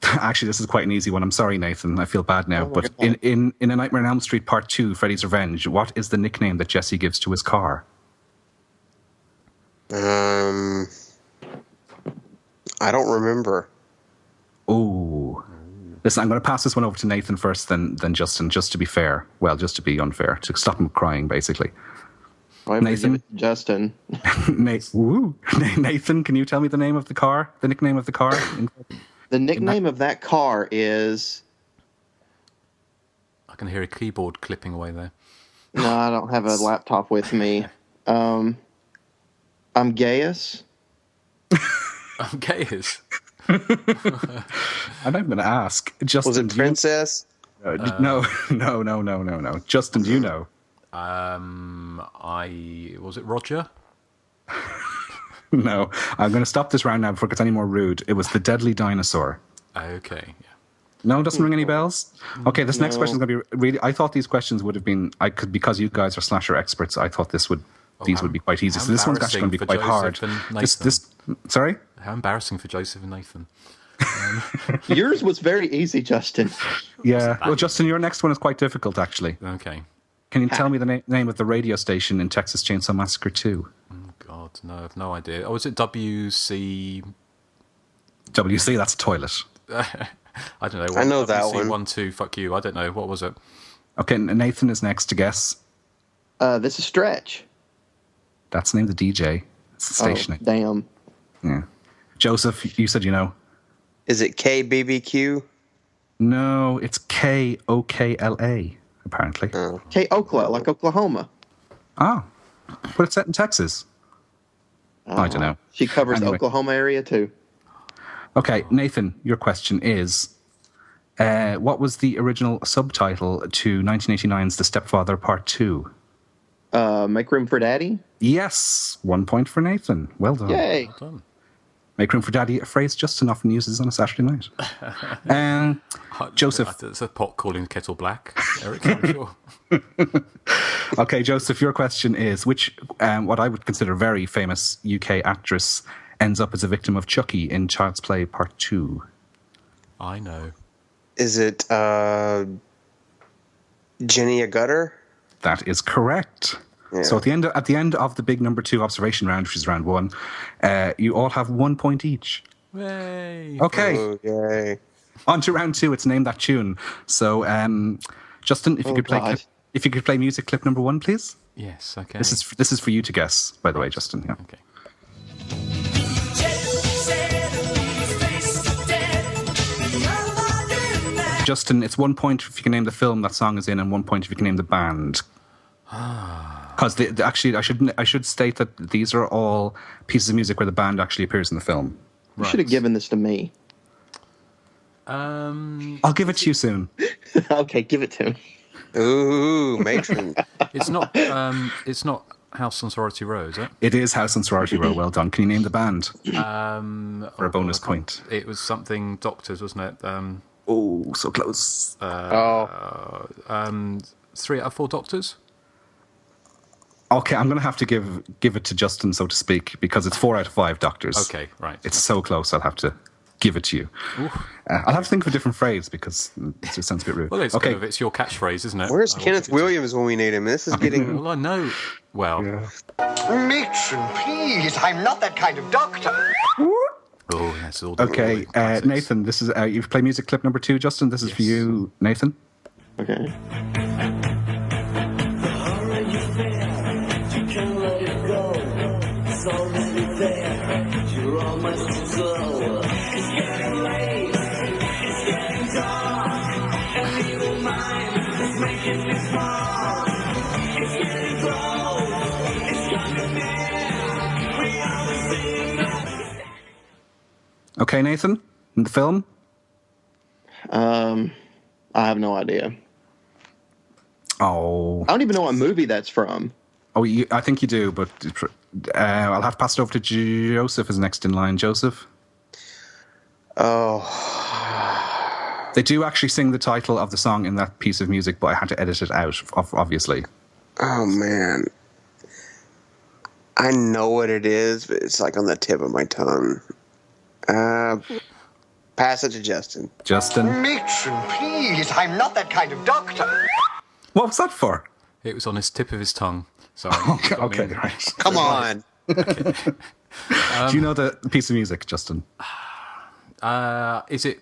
Actually, this is quite an easy one. I'm sorry, Nathan. I feel bad now. But in A Nightmare on Elm Street Part 2, Freddy's Revenge, what is the nickname that Jesse gives to his car? I don't remember. Ooh. Listen, I'm going to pass this one over to Nathan first, then Justin, just to be fair. Well, just to be unfair, to stop him crying, basically. Nathan? Justin. Nathan, can you tell me the name of the car? The nickname of the car? The nickname of that car is... I can hear a keyboard clipping away there. No, I don't have a laptop with me. I'm Gaius. I'm Gaius. I'm not going to ask. Justin, was it Princess? No. Justin, do you know? Was it Roger? No. I'm going to stop this round now before it gets any more rude. It was the Deadly Dinosaur. Okay. Yeah. No, doesn't ring any bells? Okay, this next question is going to be really... I thought these questions would have been... because you guys are slasher experts, I thought these would be quite easy. So this one's actually going to be quite hard. Sorry? How embarrassing for Joseph and Nathan. Yours was very easy, Justin. Yeah. Well, Justin, your next one is quite difficult, actually. Okay. Can you tell me the name of the radio station in Texas Chainsaw Massacre 2? Oh, God, no, I have no idea. Oh, is it WC? WC, that's a toilet. I don't know. I know that WC one. 1-2, fuck you. I don't know. What was it? Okay, Nathan is next to guess. This is Stretch. That's the name of the DJ. It's the station. Oh, damn. Yeah. Joseph, you said you know. Is it KBBQ? No, it's KOKLA, apparently. Oh. K-Okla, like Oklahoma. Oh. But it's set in Texas. I don't know. She covers the Oklahoma area, too. Okay, Nathan, your question is, what was the original subtitle to 1989's The Stepfather Part 2? Make Room for Daddy? Yes. 1 point for Nathan. Well done. Yay. Well done. Make Room for Daddy, a phrase Justin often uses on a Saturday night. Joseph. It's a pot calling the kettle black, Eric, I'm sure. Okay, Joseph, your question is, which, what I would consider a very famous UK actress ends up as a victim of Chucky in Child's Play Part 2? I know. Is it Jenny Agutter? That is correct. Yeah. So at the end of the big number 2 observation round, which is round 1, you all have 1 point each. Yay. Okay. Oh, yay. On to round 2. It's Name That Tune. So, Justin, if you could play music clip number 1, please. Yes. Okay. This is for you to guess, by the way, Justin. Yeah. Okay. Justin, it's 1 point if you can name the film that song is in, and 1 point if you can name the band. Because actually, I should state that these are all pieces of music where the band actually appears in the film. You should have given this to me. I'll give it to you soon. Okay, give it to me. Ooh, matron. It's not House on Sorority Row, is it? It is House on Sorority Row. Well done. Can you name the band? For a bonus point. It was something Doctors, wasn't it? Oh, so close. 3 out of 4 Doctors. Okay, I'm going to have to give it to Justin, so to speak, because it's 4 out of 5 Doctors. Okay, right. It's so close, I'll have to give it to you. I'll have to think of a different phrase because it just sounds a bit rude. Well, it's your catchphrase, isn't it? Where's Kenneth Williams when we need him? This is getting... Well, I know. Well... Yeah. Matron, please, I'm not that kind of doctor. Oh, yes. All the Okay, classics. Nathan, this is you've played music clip number 2, Justin. This is for you, Nathan. Okay. Okay, Nathan, in the film? I have no idea. Oh. I don't even know what movie that's from. Oh, I think you do, but I'll have to pass it over to Joseph is next in line. Joseph? Oh. They do actually sing the title of the song in that piece of music, but I had to edit it out, obviously. Oh, man. I know what it is, but it's like on the tip of my tongue. Pass it to Justin. Justin? Matron, please, I'm not that kind of doctor. What was that for? It was on his tip of his tongue. Sorry. Okay, right. Come on. Okay. Do you know the piece of music, Justin? Is it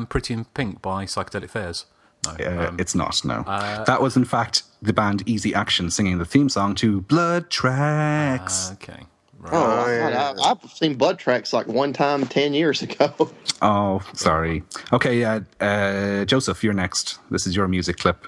Pretty in Pink by Psychedelic Fairs? No. It's not, no. That was, in fact, the band Easy Action singing the theme song to Blood Tracks. Okay. Right. Oh, I've seen Blood Tracks like one time 10 years ago. Oh, sorry. Okay, Joseph, you're next. This is your music clip.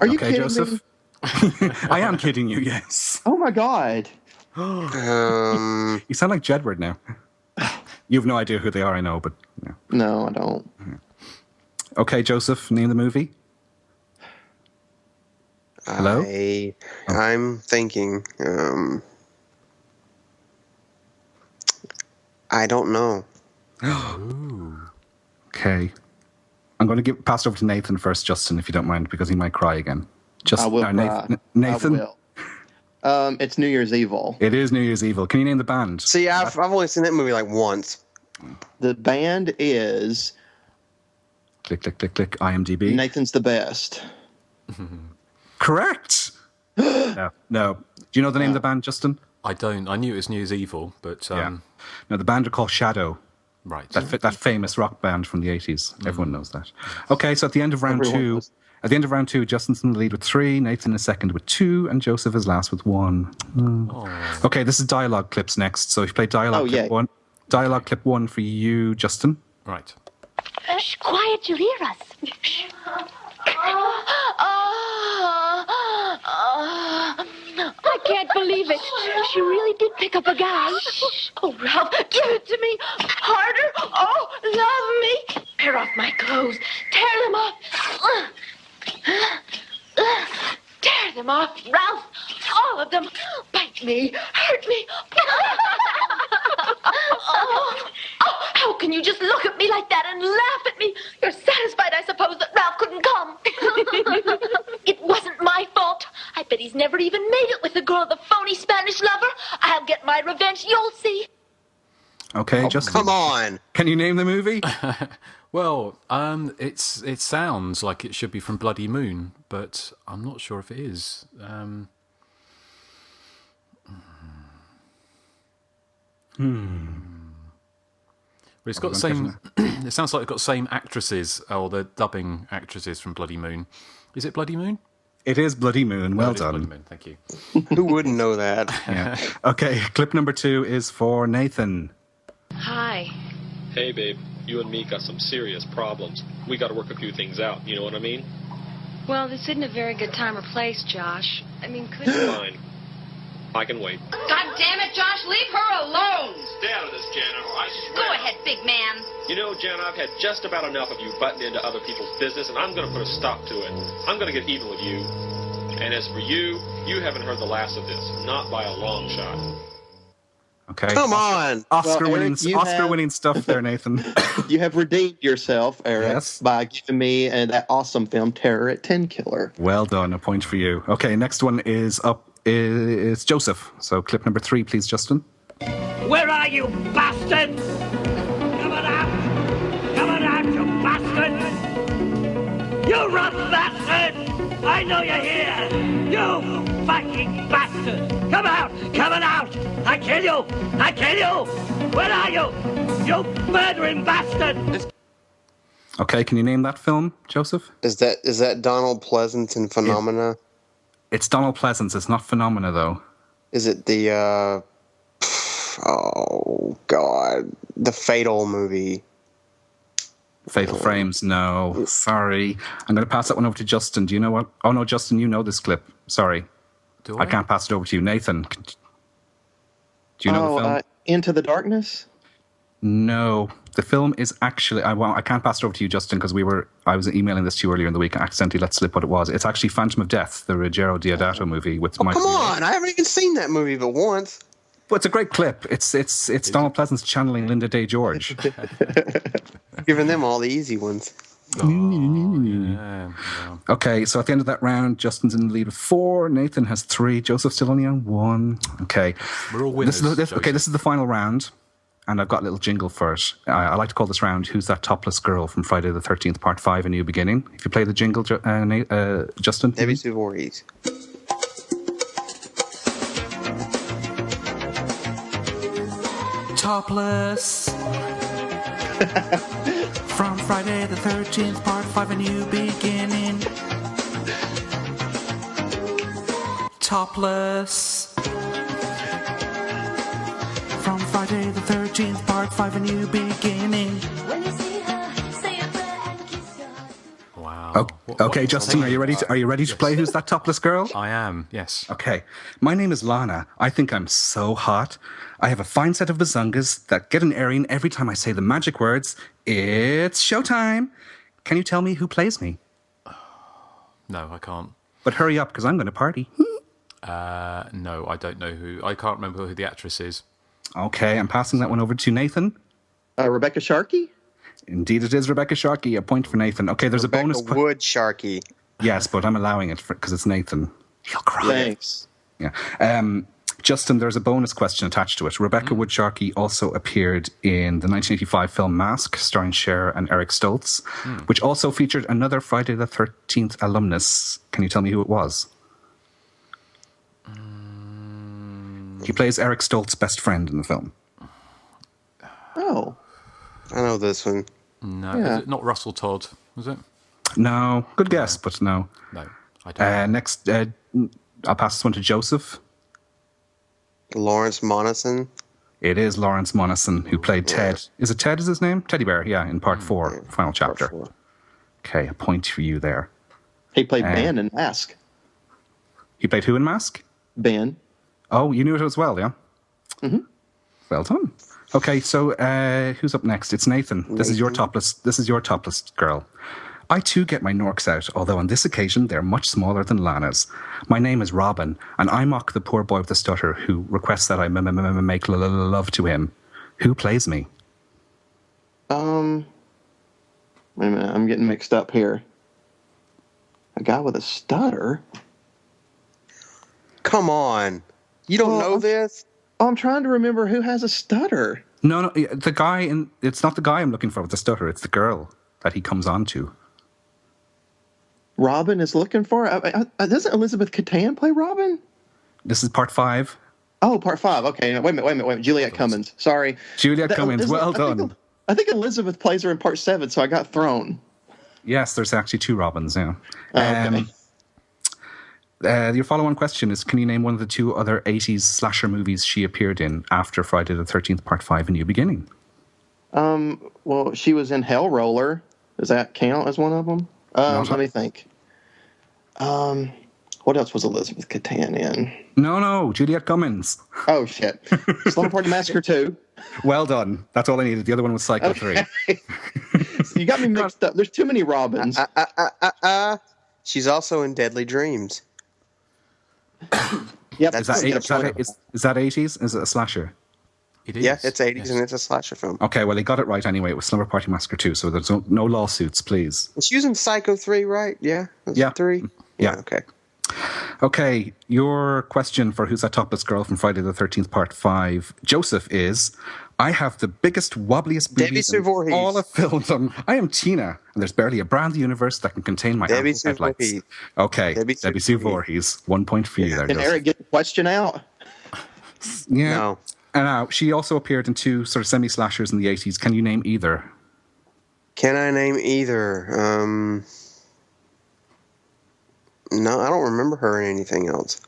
Are you kidding Joseph? Me? I am kidding you, yes. Oh my God. You sound like Jedward now. You have no idea who they are, I know, but... No, I don't. Okay, Joseph, name the movie. Hello? I'm thinking. I don't know. Okay. I'm going to pass it over to Nathan first, Justin, if you don't mind, because he might cry again. I will Nathan? I will. It's New Year's Evil. It is New Year's Evil. Can you name the band? See, I've only seen that movie like once. The band is... Click, click, click, click. IMDb. Nathan's the Best. Correct! No. Do you know the name of the band, Justin? I don't. I knew it was New Year's Evil, but... No, the band are called Shadow. Right. That famous rock band from the 80s. Everyone knows that. Okay, so at the end of round two... At the end of round 2, Justin's in the lead with 3, Nathan is second with 2, and Joseph is last with 1. Okay, this is dialogue clips next. So if you play dialogue clip 1. Dialogue clip 1 for you, Justin. Right. Shh, quiet, you'll hear us. Shh. I can't believe it. She really did pick up a guy. Oh, Ralph, give it to me. Harder. Oh, love me. Tear off my clothes. Tear them off. Tear them off, Ralph. All of them. Bite me. Hurt me. How can you just look at me like that and laugh at me? You're satisfied, I suppose, that Ralph couldn't come. It wasn't my fault. I bet he's never even made it with the girl, the phony Spanish lover. I'll get my revenge, you'll see. Okay, Justin. Come on. Can you name the movie? Well, it sounds like it should be from Bloody Moon, but I'm not sure if it is. But it's got the same. It sounds like it's got the same actresses, or the dubbing actresses from Bloody Moon. Is it Bloody Moon? It is Bloody Moon. Well done. Bloody Moon. Thank you. Who wouldn't know that? Yeah. Okay, clip number 2 is for Nathan. Hi. Hey, babe. You and me got some serious problems. We got to work a few things out. You know what I mean? Well, this isn't a very good time or place, Josh. I mean, could you... Fine. I can wait. God damn it, Josh, leave her alone! Stay out of this, Janet, or I swear. Go ahead, big man. You know, Jan, I've had just about enough of you butting into other people's business, and I'm going to put a stop to it. I'm going to get even with you. And as for you, you haven't heard the last of this. Not by a long shot. Okay. Come on. Oscar-winning stuff there, Nathan. You have redeemed yourself, Eric, Yes. by giving me that awesome film, Terror at 10 Killer. Well done. A point for you. Okay, next one is Joseph. So clip number 3, please, Justin. Where are you, bastards? Come on out! Come on out, you bastards! You rough bastard! I know you're here! You fucking bastard! Come out! Come on out! I kill you! I kill you! Where are you? You murdering bastard! Okay, can you name that film, Joseph? Is that Donald Pleasance in Phenomena? It's Donald Pleasance. It's not Phenomena, though. Is it the oh God, the Fatal movie? Fatal Frames? No, sorry. I'm going to pass that one over to Justin. Do you know what? Oh no, Justin, you know this clip. Sorry, I can't pass it over to you. Nathan, do you know the film? Into the Darkness? No, the film is actually. I can't pass it over to you, Justin, because I was emailing this to you earlier in the week and accidentally let slip what it was. It's actually Phantom of Death, the Ruggero Deodato movie with Michael. Come on, I haven't even seen that movie but once. But it's a great clip. It's Donald Pleasance channeling Linda Day George. Giving them all the easy ones. Yeah. Okay, so at the end of that round, Justin's in the lead with 4. Nathan has 3. Joseph still only on 1. Okay. We're all winners. This is the final round, and I've got a little jingle for it. I like to call this round "Who's That Topless Girl" from Friday the 13th, Part 5: A New Beginning. If you play the jingle, Justin. Debbie Voorhees. Topless. From Friday the 13th, Part 5: A New Beginning. Topless. From Friday the 13th, Part 5: A New Beginning. Wow. Okay, Justin, are you ready to play Who's That Topless Girl? I am, yes. Okay. My name is Lana. I think I'm so hot. I have a fine set of bazungas that get an airing every time I say the magic words. It's showtime. Can you tell me who plays me? No, I can't. But hurry up, because I'm going to party. No, I don't know who. I can't remember who the actress is. Okay, I'm passing that one over to Nathan. Rebecca Sharkey? Indeed, it is Rebecca Sharkey. A point for Nathan. Okay, there's Rebecca a bonus. Wood Sharkey. Yes, but I'm allowing it because it's Nathan. He'll cry. Thanks. Yeah. Justin, there's a bonus question attached to it. Rebecca Wood Sharkey also appeared in the 1985 film Mask, starring Cher and Erik Stoltz, which also featured another Friday the 13th alumnus. Can you tell me who it was? He plays Erik Stoltz's best friend in the film. Oh. I know this one. No, Yeah. is it not Russell Todd, was it? No. Good guess, but no. No, I don't. Next, I'll pass this one to Joseph. Lawrence Monason. It is Lawrence Monason who played Ted. Is it Ted is his name? Teddy Bear, yeah, in Part 4, final chapter. Part 4. Okay, a point for you there. He played Ben in Mask. He played who in Mask? Ben. Oh, you knew it as well, yeah? Mm-hmm. Well done. Okay, so who's up next? It's Nathan. This is your topless girl. I too get my Norks out, although on this occasion they're much smaller than Lana's. My name is Robin, and I mock the poor boy with the stutter who requests that I make love to him. Who plays me? Wait a minute, I'm getting mixed up here. A guy with a stutter? Come on. You don't know this? Oh, I'm trying to remember who has a stutter. No, the guy it's not the guy I'm looking for with the stutter, it's the girl that he comes on to. Robin is looking for? Doesn't Elizabeth Catan play Robin? This is Part 5. Oh, Part 5. Okay, wait a minute. Juliette Cummins. Sorry. Juliette Cummins, well done. I think Elizabeth plays her in Part 7, so I got thrown. Yes, there's actually 2 Robins, yeah. Okay. Your follow-on question is, can you name one of the 2 other 80s slasher movies she appeared in after Friday the 13th, Part 5, A New Beginning? Well, she was in Hellroller. Does that count as one of them? Let me think. What else was Elizabeth Catan in? No, Juliette Cummins. Oh, shit. Slumber Party Massacre 2. Well done. That's all I needed. The other one was Psycho 3. You got me mixed up. There's too many Robins. She's also in Deadly Dreams. Yep. Is that 80s? Is it a slasher? It is. Yeah, it's 80s and it's a slasher film. Okay, well, he got it right anyway. It was Slumber Party Massacre 2, so there's no lawsuits, please. It's using Psycho 3, right? Yeah? Yeah. 3? Yeah. Okay. Okay, your question for Who's That Topless Girl from Friday the 13th, Part 5, Joseph, is, I have the biggest, wobbliest boobies in all of film. I am Tina, and there's barely a bra in the universe that can contain my Debbie ample headlights. Voorhees. Okay, Debbie Sue Voorhees. 1 point for you there, Can Joseph. Erik get the question out? Yeah. No. And she also appeared in 2 sort of semi-slashers in the 80s. Can you name either? Can I name either? No, I don't remember her in anything else.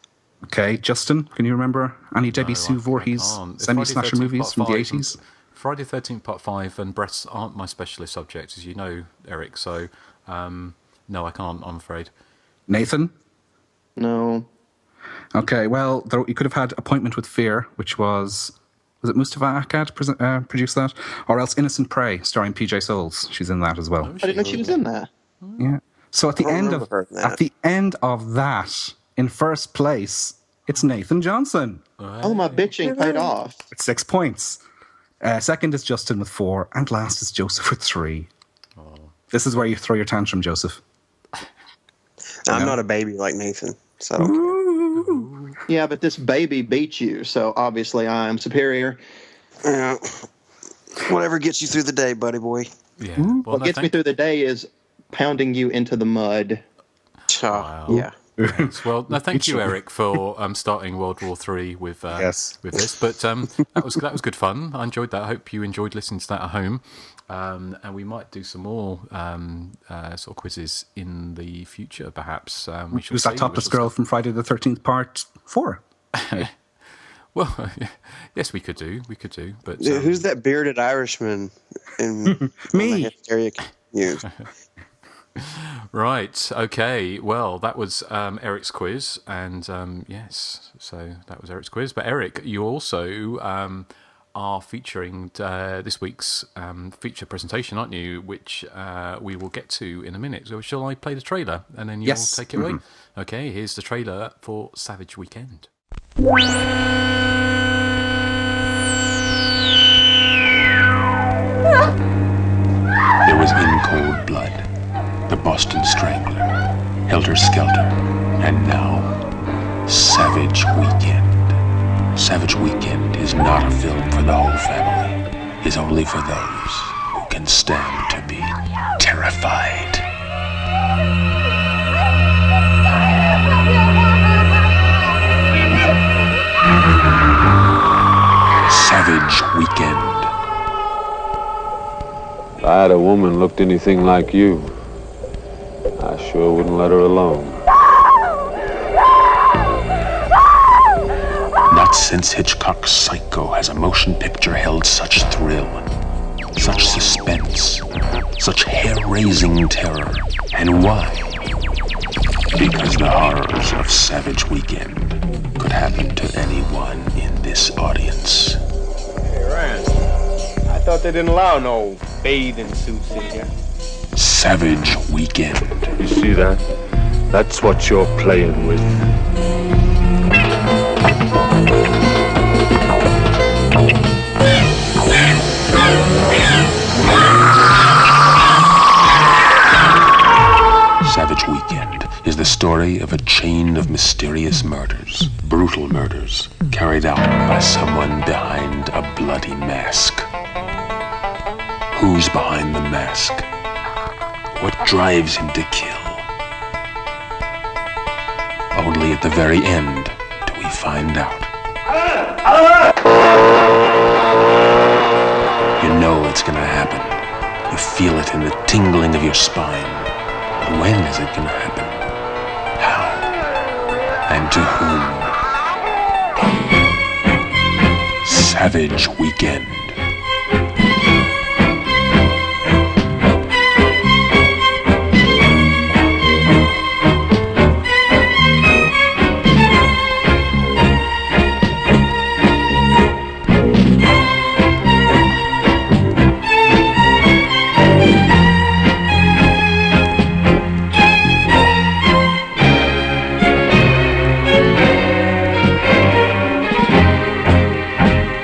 Okay, Justin, can you remember any Debbie Sue Voorhees semi-slasher movies from the 80s? Friday the 13th Part 5 and breasts aren't my specialist subject, as you know, Erik, so no, I can't, I'm afraid. Nathan? No. Okay, well, you could have had Appointment with Fear, which was it Mustafa Akkad produced that? Or else Innocent Prey, starring PJ Souls. She's in that as well. I didn't know she was in that. Yeah. So at the end of that, in first place, it's Nathan Johnson. Oh, my bitching paid off. It's 6 points. Second is Justin with 4, and last is Joseph with 3. Oh. This is where you throw your tantrum, Joseph. I'm not a baby like Nathan, so. Yeah, but this baby beat you, so obviously I am superior. Yeah. Whatever gets you through the day, buddy boy. Yeah. What gets me through the day is pounding you into the mud. Wow. Yeah. Well, no, thank you, Erik, for starting World War III with this. But that was good fun. I enjoyed that. I hope you enjoyed listening to that at home. And we might do some more sort of quizzes in the future, perhaps. Who's That Topless Girl from Friday the 13th, Part 4? Well, yes, we could do. But who's that bearded Irishman in me? Hysteria news? Right. Okay. Well, that was Erik's quiz, and yes, so that was Erik's quiz. But Erik, you also are featuring this week's feature presentation, aren't you? Which we will get to in a minute. So, shall I play the trailer and then you'll take it away? Okay. Here's the trailer for Savage Weekend. There was In Cold Blood, The Boston Strangler, Helter Skelter, and now, Savage Weekend. Savage Weekend is not a film for the whole family. It's only for those who can stand to be terrified. Savage Weekend. If I had a woman looked anything like you, I sure wouldn't let her alone. Not since Hitchcock's Psycho has a motion picture held such thrill, such suspense, such hair-raising terror. And why? Because the horrors of Savage Weekend could happen to anyone in this audience. Hey, Ryan, I thought they didn't allow no bathing suits in here. Savage Weekend. You see that? That's what you're playing with. Savage Weekend is the story of a chain of mysterious murders, brutal murders, carried out by someone behind a bloody mask. Who's behind the mask? What drives him to kill? Only at the very end do we find out. You know it's gonna happen. You feel it in the tingling of your spine. But when is it gonna happen? How? And to whom? Savage Weekend.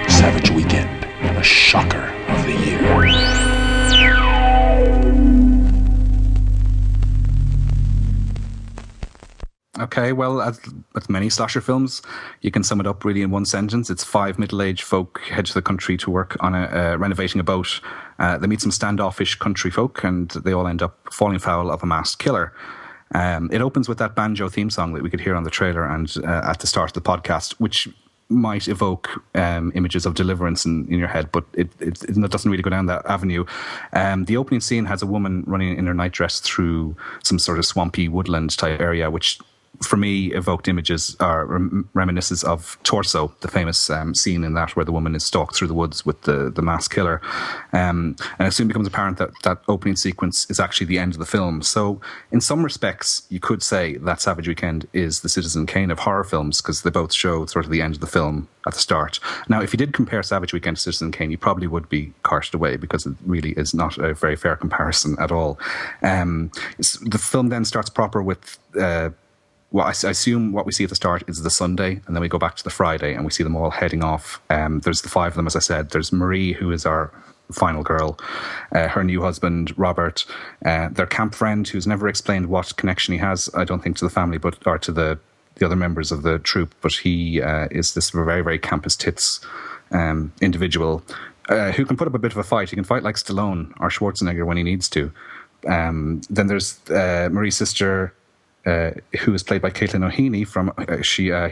Savage Weekend. shocker of the year. Okay, well, as many slasher films, you can sum it up really in one sentence. It's 5 middle-aged folk head to the country to work on renovating a boat. They meet some standoffish country folk, and they all end up falling foul of a masked killer. It opens with that banjo theme song that we could hear on the trailer and at the start of the podcast, which might evoke images of Deliverance in your head, but it doesn't really go down that avenue. The opening scene has a woman running in her nightdress through some sort of swampy woodland type area, which for me evoked images or reminiscences of Torso, the famous scene in that where the woman is stalked through the woods with the masked killer. And it soon becomes apparent that opening sequence is actually the end of the film. So in some respects, you could say that Savage Weekend is the Citizen Kane of horror films, because they both show sort of the end of the film at the start. Now, if you did compare Savage Weekend to Citizen Kane, you probably would be carted away, because it really is not a very fair comparison at all. The film then starts proper with... well, I assume what we see at the start is the Sunday, and then we go back to the Friday, and we see them all heading off. There's the 5 of them, as I said. There's Marie, who is our final girl, her new husband, Robert, their camp friend, who's never explained what connection he has, I don't think, to the family, or to the other members of the troupe, but he is this very, very campus tits individual who can put up a bit of a fight. He can fight like Stallone or Schwarzenegger when he needs to. Then there's Marie's sister, who is played by Caitlin O'Heaney from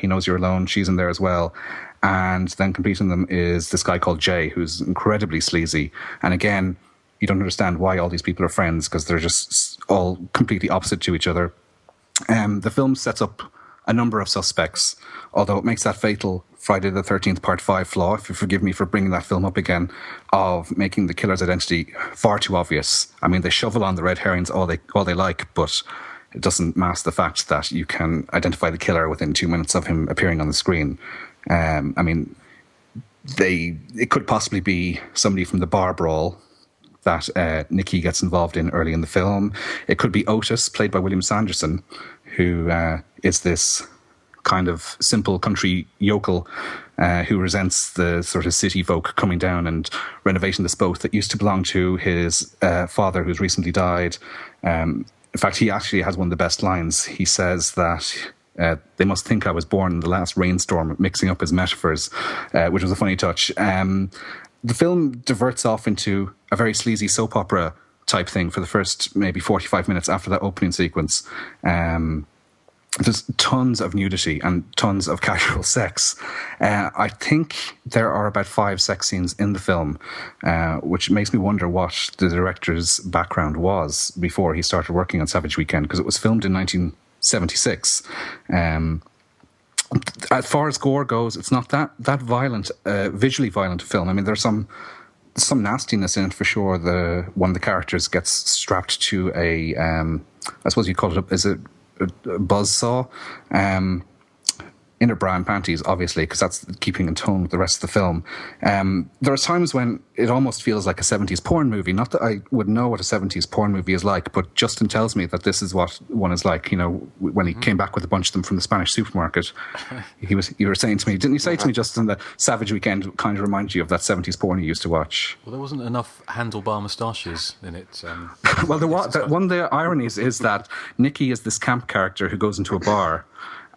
He Knows You're Alone. She's in there as well. And then completing them is this guy called Jay, who's incredibly sleazy. And again, you don't understand why all these people are friends, because they're just all completely opposite to each other. The film sets up a number of suspects, although it makes that fatal Friday the 13th Part 5 flaw, if you forgive me for bringing that film up again, of making the killer's identity far too obvious. I mean, they shovel on the red herrings all they like, but it doesn't mask the fact that you can identify the killer within 2 minutes of him appearing on the screen. I mean, it could possibly be somebody from the bar brawl that Nikki gets involved in early in the film. It could be Otis, played by William Sanderson, who is this kind of simple country yokel who resents the sort of city folk coming down and renovating this boat that used to belong to his father, who's recently died. In fact, he actually has one of the best lines. He says that they must think I was born in the last rainstorm, mixing up his metaphors, which was a funny touch. The film diverts off into a very sleazy soap opera type thing for the first maybe 45 minutes after that opening sequence. There's tons of nudity and tons of casual sex. I think there are about 5 sex scenes in the film, which makes me wonder what the director's background was before he started working on Savage Weekend, because it was filmed in 1976. As far as gore goes, it's not that violent, visually violent film. I mean, there's some nastiness in it for sure. One of the characters gets strapped to a, I suppose you call it, is it a buzzsaw, in her bra and panties, obviously, because that's keeping in tone with the rest of the film. There are times when it almost feels like a 70s porn movie. Not that I would know what a 70s porn movie is like, but Justin tells me that this is what one is like. You know, when he came back with a bunch of them from the Spanish supermarket, you were saying to me, didn't you say to me, Justin, that Savage Weekend kind of reminds you of that 70s porn you used to watch? Well, there wasn't enough handlebar moustaches in it. Well, one of the ironies is that Nicky is this camp character who goes into a bar,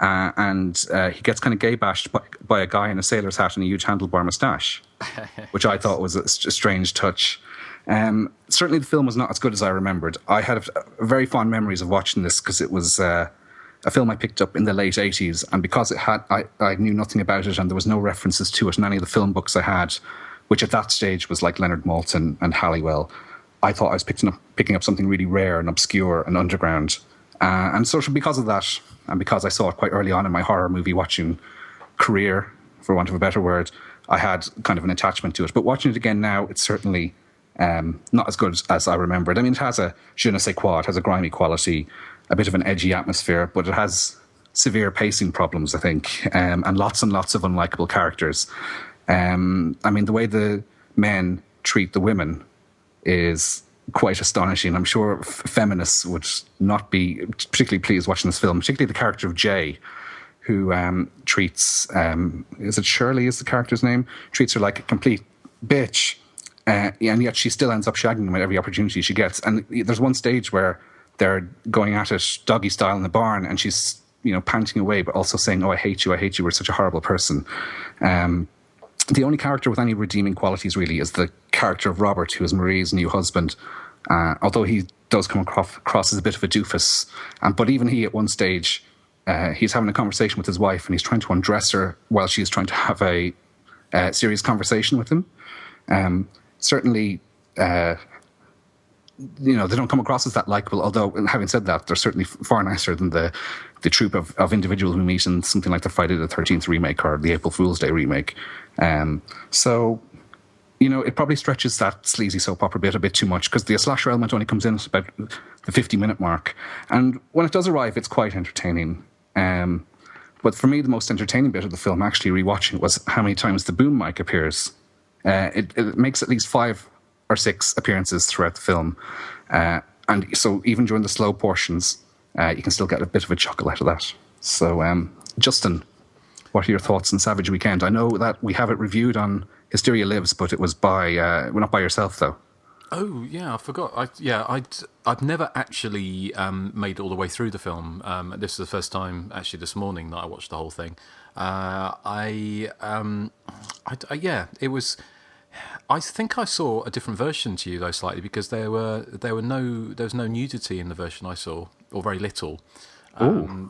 and he gets kind of gay bashed by a guy in a sailor's hat and a huge handlebar moustache, which I thought was a strange touch. Certainly the film was not as good as I remembered. I had very fond memories of watching this because it was a film I picked up in the late 80s, and because I knew nothing about it and there was no references to it in any of the film books I had, which at that stage was like Leonard Maltin and Halliwell, I thought I was picking up something really rare and obscure and underground. And so because of that, and because I saw it quite early on in my horror movie watching career, for want of a better word, I had kind of an attachment to it. But watching it again now, it's certainly not as good as I remembered. I mean, it has a je ne sais quoi, it has a grimy quality, a bit of an edgy atmosphere, but it has severe pacing problems, I think, and lots of unlikable characters. I mean, the way the men treat the women is quite astonishing. I'm sure feminists would not be particularly pleased watching this film, particularly the character of Jay, who treats, is it Shirley is the character's name? Treats her like a complete bitch. and yet she still ends up shagging him at every opportunity she gets. And there's one stage where they're going at it doggy style in the barn, and she's, panting away, but also saying, "Oh, I hate you, we're such a horrible person." The only character with any redeeming qualities really is the character of Robert, who is Marie's new husband, although he does come across as a bit of a doofus. But even he, at one stage, he's having a conversation with his wife, and he's trying to undress her while she's trying to have a serious conversation with him. Certainly, they don't come across as that likable, although, having said that, they're certainly far nicer than the troupe of individuals we meet in something like the Friday the 13th remake or the April Fool's Day remake. So, it probably stretches that sleazy soap opera bit a bit too much, because the slasher element only comes in at about the 50-minute mark. And when it does arrive, it's quite entertaining. But for me, the most entertaining bit of the film, actually rewatching it, was how many times the boom mic appears. It makes at least 5 or 6 appearances throughout the film. And so even during the slow portions, you can still get a bit of a chuckle out of that. So, Justin, what are your thoughts on Savage Weekend? I know that we have it reviewed on Hysteria Lives, but it was well, not by yourself, though. Oh, yeah, I forgot. I've never actually made it all the way through the film. This is the first time, actually, this morning that I watched the whole thing. It was... I think I saw a different version to you, though, slightly, because there was no nudity in the version I saw, or very little.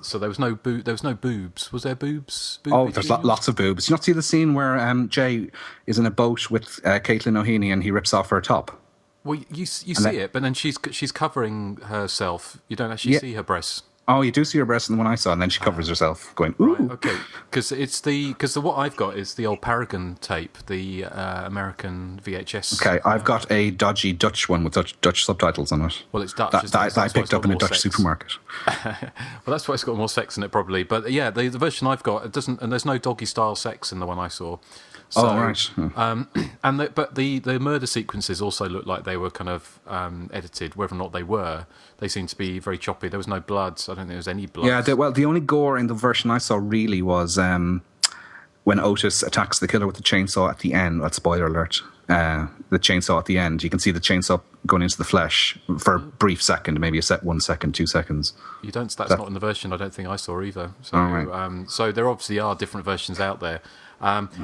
So there was no boobs. Was there boobs? There's lots of boobs. Did you not see the scene where Jay is in a boat with Caitlin O'Heaney and he rips off her top? Well, you see it, but then she's covering herself. You don't actually see her breasts. Oh, you do see her breasts in the one I saw, and then she covers herself, going, "Ooh." Right, okay, because what I've got is the old Paragon tape, the American VHS. Okay, I've got a dodgy Dutch one with Dutch subtitles on it. Well, it's Dutch. That I picked up in a Dutch supermarket. Well, that's why it's got more sex in it, probably. But yeah, the version I've got, it doesn't, and there's no doggy style sex in the one I saw. So, right. But the murder sequences also looked like they were kind of edited. Whether or not they were, they seemed to be very choppy. There was no blood. So I don't think there was any blood. Yeah, the only gore in the version I saw really was when Otis attacks the killer with the chainsaw at the end. That's spoiler alert. The chainsaw at the end. You can see the chainsaw going into the flesh for a brief second, maybe 1 second, 2 seconds. You don't. That's not in the version I don't think I saw either. So, right. So there obviously are different versions out there.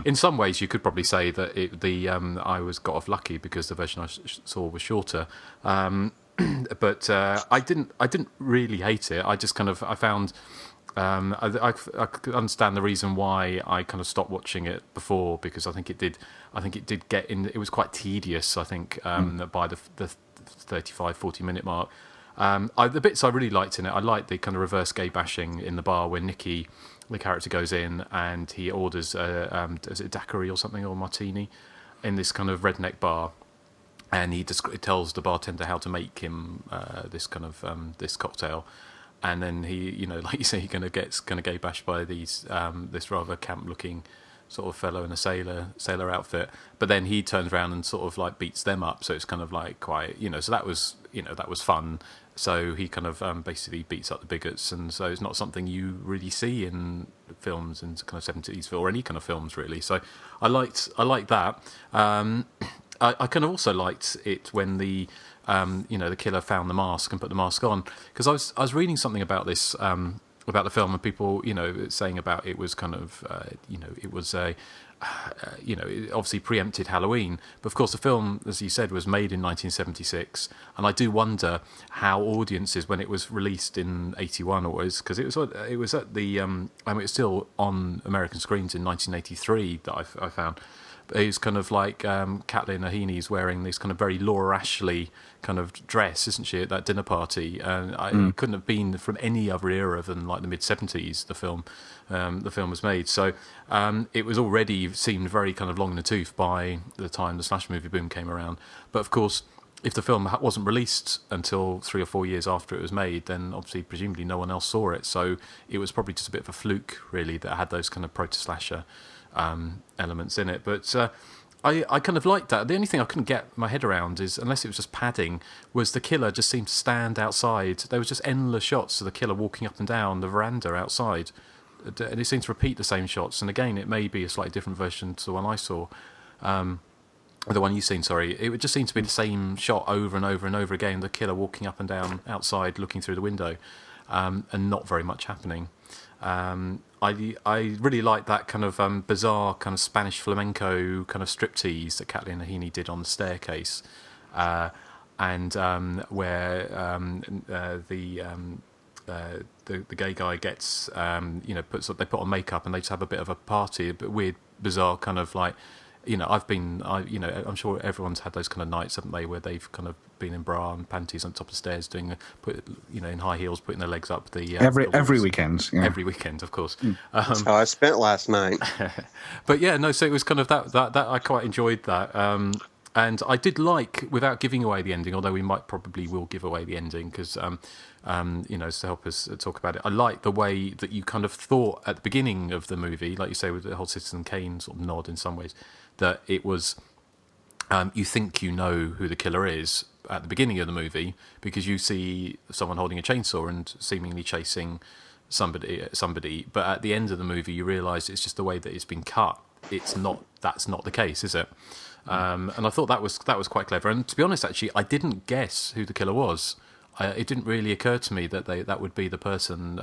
In some ways, you could probably say that I got off lucky because the version I saw was shorter. But I didn't really hate it. I just I found I could understand the reason why I kind of stopped watching it before, because I think it did get in. It was quite tedious. I think by the 35-40 minute mark. The bits I really liked in it, I liked the kind of reverse gay bashing in the bar when Nikki, the character, goes in and he orders is it a daiquiri or something, or martini, in this kind of redneck bar, and he tells the bartender how to make him this kind of this cocktail, and then he, like you say, he's gonna get gay bashed by these this rather camp looking sort of fellow in a sailor outfit, but then he turns around and sort of like beats them up, so it's kind of like quite, so that was fun. So he kind of basically beats up the bigots, and so it's not something you really see in films in kind of 70s or any kind of films really. So I liked that. I kind of also liked it when the the killer found the mask and put the mask on, because I was reading something about this about the film, and people saying about it was kind of it was a it obviously preempted Halloween, but of course the film, as you said, was made in 1976, and I do wonder how audiences, when it was released in 81, because it was at the it was still on American screens in 1983 that I found. It was kind of like Caitlin O'Heaney's wearing this kind of very Laura Ashley kind of dress, isn't she, at that dinner party? And it couldn't have been from any other era than like the mid-70s. The film was made, so it was already seemed very kind of long in the tooth by the time the slasher movie boom came around. But of course, if the film wasn't released until 3 or 4 years after it was made, then obviously presumably no one else saw it. So it was probably just a bit of a fluke, really, that had those kind of proto-slasher elements in it. But I kind of liked that. The only thing I couldn't get my head around is, unless it was just padding, was the killer just seemed to stand outside. There was just endless shots of the killer walking up and down the veranda outside, and it seemed to repeat the same shots. And again, it may be a slightly different version to the one I saw. The one you've seen, sorry. It would just seem to be the same shot over and over and over again. The killer walking up and down outside, looking through the window, and not very much happening. I really like that kind of bizarre kind of Spanish flamenco kind of striptease that Kathleen Heaney did on the staircase, and where the gay guy gets they put on makeup and they just have a bit of a party, a bit weird, bizarre kind of like. I'm sure everyone's had those kind of nights, haven't they, where they've kind of been in bra and panties on top of the stairs, in high heels, putting their legs up every weekend. Yeah. Every weekend, of course. That's how I spent last night. But yeah, no. So it was kind of that I quite enjoyed that, and I did like, without giving away the ending, although we will give away the ending because. To help us talk about it, I like the way that you kind of thought at the beginning of the movie, like you say with the whole Citizen Kane sort of nod in some ways, that it was you think you know who the killer is at the beginning of the movie because you see someone holding a chainsaw and seemingly chasing somebody, but at the end of the movie you realise it's just the way that it's been cut. That's not the case, is it? And I thought that was quite clever. And to be honest, actually, I didn't guess who the killer was. It didn't really occur to me that that would be the person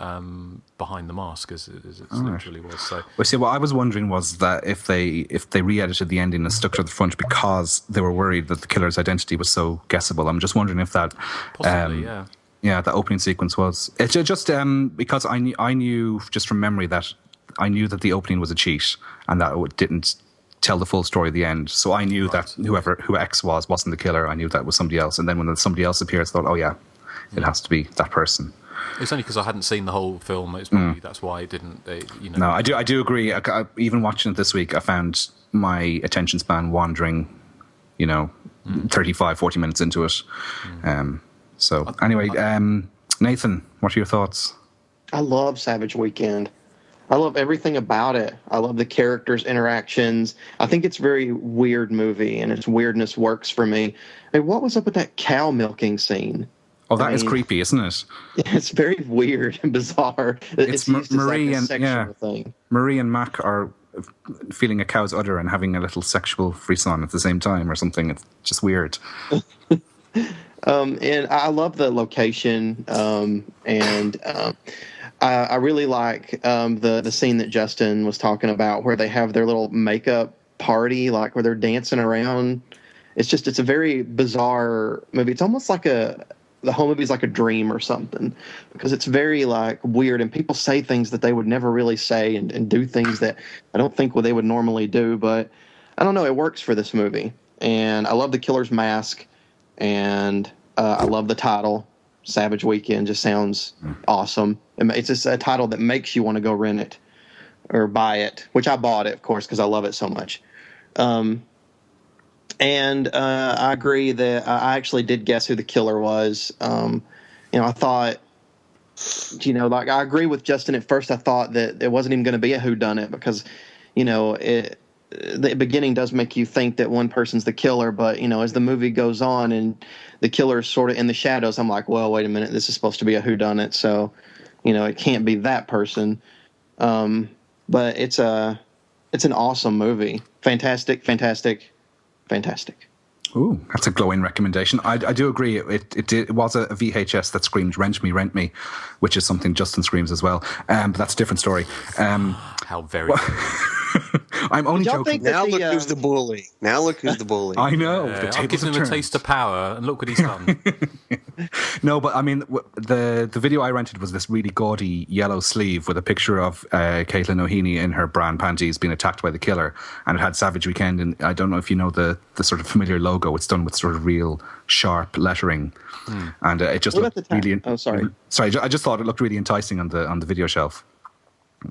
behind the mask, as it literally was. So, well, see, what I was wondering was that if they re-edited the ending and stuck to the front because they were worried that the killer's identity was so guessable. I'm just wondering if that possibly, that opening sequence was. It's just because I knew just from memory that I knew that the opening was a cheat and that it didn't tell the full story at the end. So I knew that who X wasn't the killer. I knew that was somebody else. And then when somebody else appears, I thought, oh yeah. It has to be that person. It's only because I hadn't seen the whole film. It's probably that's why it didn't. No, I do agree. Even watching it this week, I found my attention span wandering. 35, 40 minutes into it. So anyway, Nathan, what are your thoughts? I love Savage Weekend. I love everything about it. I love the characters' interactions. I think it's a very weird movie, and its weirdness works for me. Hey, what was up with that cow milking scene? Oh, that is creepy, isn't it? It's very weird and bizarre. It's Marie like and thing. Marie and Mac are feeling a cow's udder and having a little sexual frisson at the same time, or something. It's just weird. And I love the location, and I really like the scene that Justin was talking about, where they have their little makeup party, like where they're dancing around. It's a very bizarre movie. It's almost like the whole movie is like a dream or something, because it's very like weird, and people say things that they would never really say and do things that I don't think they would normally do. But I don't know, it works for this movie. And I love the killer's mask, and I love the title. Savage Weekend just sounds awesome. It's just a title that makes you want to go rent it or buy it, which I bought it, of course, because I love it so much. And I agree that I actually did guess who the killer was. I thought, I agree with Justin. At first, I thought that it wasn't even going to be a whodunit because, the beginning does make you think that one person's the killer. But, as the movie goes on and the killer is sort of in the shadows, I'm like, well, wait a minute. This is supposed to be a whodunit. So, it can't be that person. But it's an awesome movie. Fantastic. Ooh, that's a glowing recommendation. I do agree. It was a VHS that screamed "Rent Me," which is something Justin screams as well. But that's a different story. How very. I'm only joking. Now look who's the bully. I know. I've given him a taste of power, and look what he's done. No, but I mean, the video I rented was this really gaudy yellow sleeve with a picture of Caitlin O'Heaney in her bra and panties being attacked by the killer, and it had Savage Weekend. And I don't know if you know the sort of familiar logo. It's done with sort of real sharp lettering, and it just looked really. Oh, sorry. Sorry, I just thought it looked really enticing on the video shelf.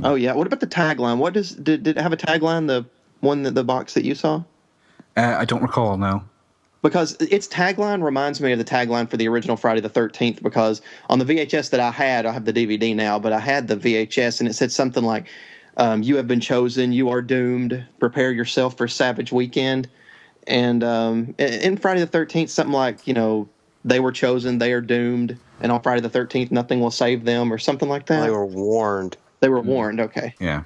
Oh yeah. What about the tagline? Did it have a tagline? The box that you saw? I don't recall now. Because its tagline reminds me of the tagline for the original Friday the 13th. Because on the VHS that I have the DVD now, but I had the VHS, and it said something like, "You have been chosen. You are doomed. Prepare yourself for Savage Weekend." And in Friday the 13th, something like, they were chosen, they are doomed, and on Friday the 13th, nothing will save them, or something like that. They were warned. They were warned, okay. Yeah.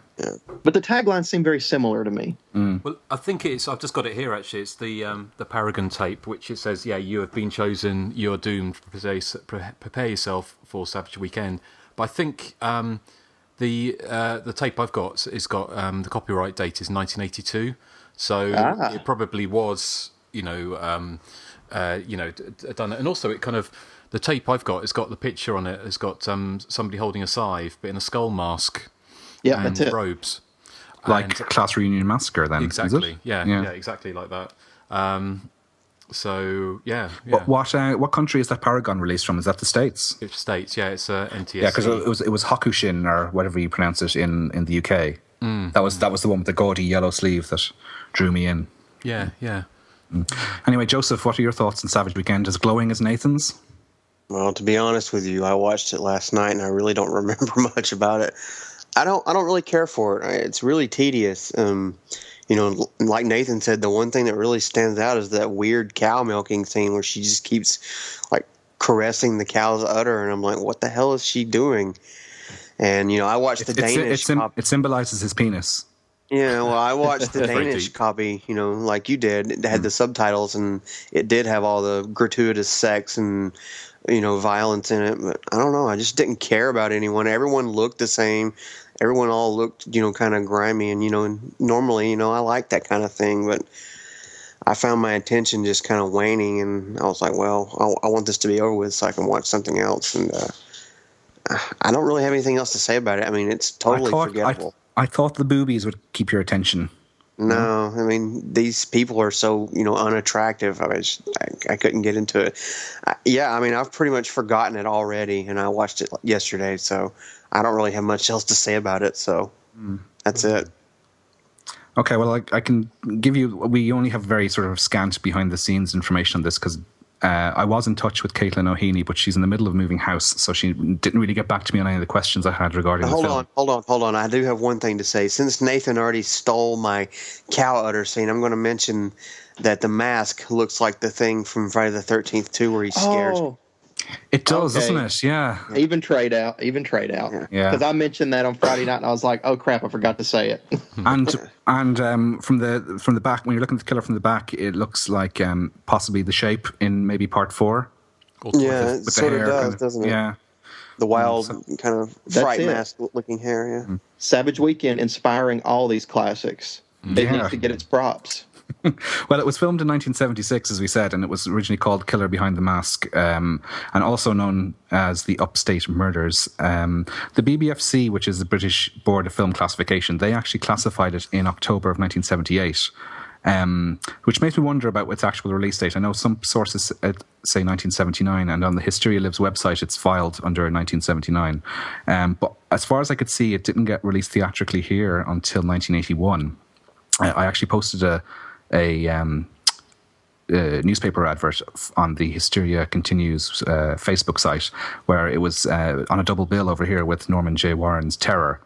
But the taglines seem very similar to me. Well, I think I've just got it here, actually. It's the Paragon tape, which it says, you have been chosen, you're doomed, prepare yourself for Savage Weekend. But I think the tape I've got the copyright date is 1982. So it probably was, done it. And also it kind of, the tape I've got has got the picture on it. It's got somebody holding a scythe, but in a skull mask and robes. Like Class Reunion Massacre, then. Exactly. Is it? Yeah, exactly like that. So yeah. What country is that Paragon released from? Is that the States? It's States. Yeah, it's NTSC. Yeah, because it was Hakushin, or whatever you pronounce it in the UK. That was the one with the gaudy yellow sleeve that drew me in. Yeah. Anyway, Joseph, what are your thoughts on Savage Weekend? As glowing as Nathan's? Well, to be honest with you, I watched it last night and I really don't remember much about it. I don't really care for it. It's really tedious. Like Nathan said, the one thing that really stands out is that weird cow milking scene where she just keeps like caressing the cow's udder, and I'm like, what the hell is she doing? And I watched the Danish copy. It symbolizes his penis. Yeah, well, I watched the Danish copy, like you did. It had the subtitles, and it did have all the gratuitous sex and violence in it. But I don't know. I just didn't care about anyone. Everyone looked the same. Everyone all looked, kind of grimy. And, normally, I like that kind of thing. But I found my attention just kind of waning. And I was like, well, I want this to be over with so I can watch something else. And I don't really have anything else to say about it. I mean, it's totally forgettable. I thought the boobies would keep your attention. No, I mean, these people are so, unattractive. I couldn't get into it. I've pretty much forgotten it already, and I watched it yesterday, so I don't really have much else to say about it, so that's it. Okay, well, I can give you, we only have very sort of scant behind-the-scenes information on this, because I was in touch with Caitlin O'Heaney, but she's in the middle of moving house, so she didn't really get back to me on any of the questions I had regarding the film. Hold on. I do have one thing to say. Since Nathan already stole my cow udder scene, I'm going to mention that the mask looks like the thing from Friday the 13th, too, where he's scared. Oh. It does, doesn't it? Yeah. Even trade out. Yeah. Because I mentioned that on Friday night, and I was like, "Oh crap, I forgot to say it." and from the back, when you're looking at the killer from the back, it looks like possibly the Shape in maybe part 4. Yeah, it sort of does, doesn't it? Yeah. The wild kind of fright mask looking hair. Yeah. Savage Weekend inspiring all these classics. It needs to get its props. Well, it was filmed in 1976, as we said, and it was originally called Killer Behind the Mask, and also known as the Upstate Murders. The BBFC, which is the British Board of Film Classification, they actually classified it in October of 1978, which makes me wonder about its actual release date. I know some sources say 1979, and on the Hysteria Lives website, it's filed under 1979. But as far as I could see, it didn't get released theatrically here until 1981. I actually posted a newspaper advert on the Hysteria Continues Facebook site, where it was on a double bill over here with Norman J. Warren's Terror,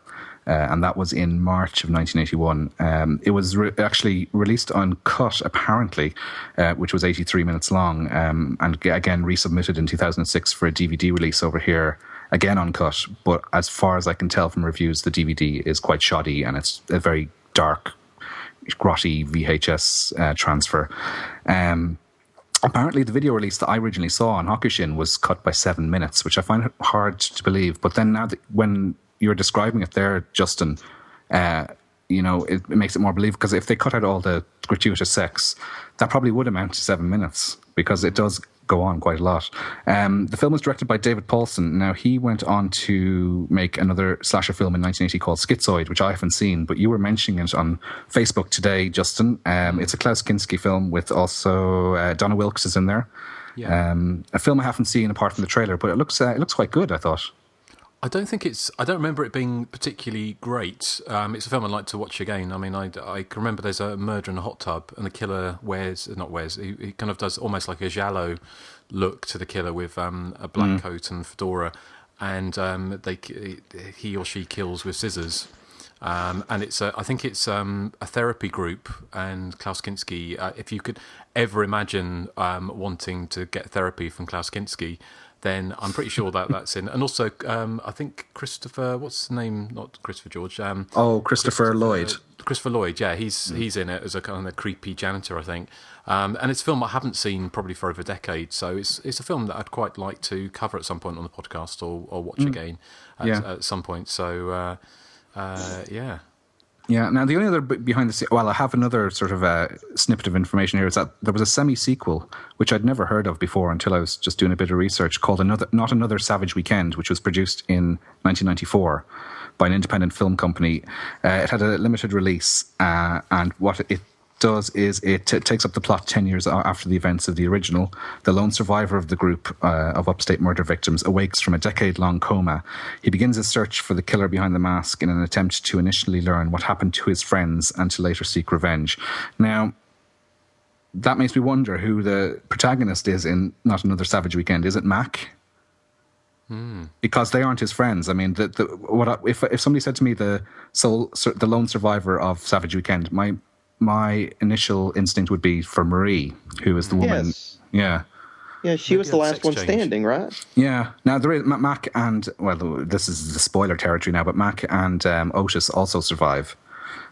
and that was in March of 1981. It was actually released uncut, apparently, which was 83 minutes long, and again resubmitted in 2006 for a DVD release over here, again uncut. But as far as I can tell from reviews, the DVD is quite shoddy, and it's a very dark, grotty VHS transfer. Apparently the video release that I originally saw on Hakushin was cut by 7 minutes, which I find hard to believe. But then now that when you're describing it there, Justin, it makes it more believable, because if they cut out all the gratuitous sex, that probably would amount to 7 minutes, because it does go on quite a lot. The film was directed by David Paulson. Now, he went on to make another slasher film in 1980 called Schizoid, which I haven't seen, but you were mentioning it on Facebook today, Justin. It's a Klaus Kinski film with also Donna Wilkes is in there. Yeah. A film I haven't seen apart from the trailer, but it looks quite good, I thought. I don't remember it being particularly great. It's a film I'd like to watch again. I mean, I can remember there's a murder in a hot tub, and the killer he kind of does almost like a giallo look to the killer with a black coat and fedora, and he or she kills with scissors. And I think it's a therapy group, and Klaus Kinski, if you could ever imagine wanting to get therapy from Klaus Kinski, then I'm pretty sure that's in. And also, I think Christopher, what's his name? Not Christopher George. Christopher Lloyd. Christopher Lloyd, yeah, he's in it as a kind of creepy janitor, I think. And it's a film I haven't seen probably for over a decade, so it's a film that I'd quite like to cover at some point on the podcast or watch again at some point. So, yeah. Yeah, now the only other behind the scenes, I have another sort of snippet of information here, is that there was a semi-sequel, which I'd never heard of before until I was just doing a bit of research, called Not Another Savage Weekend, which was produced in 1994 by an independent film company. It had a limited release, and what it does is it takes up the plot 10 years after the events of the original. The lone survivor of the group of upstate murder victims awakes from a decade-long coma. He begins his search for the killer behind the mask in an attempt to initially learn what happened to his friends and to later seek revenge. Now, that makes me wonder who the protagonist is in Not Another Savage Weekend. Is it Mac? Because they aren't his friends. I mean, if somebody said to me the lone survivor of Savage Weekend, my initial instinct would be for Marie, who is the woman. Yes. Yeah. Yeah, she was the last one standing, right? Yeah. Now, there is Mac and, well, this is the spoiler territory now, but Mac and Otis also survive.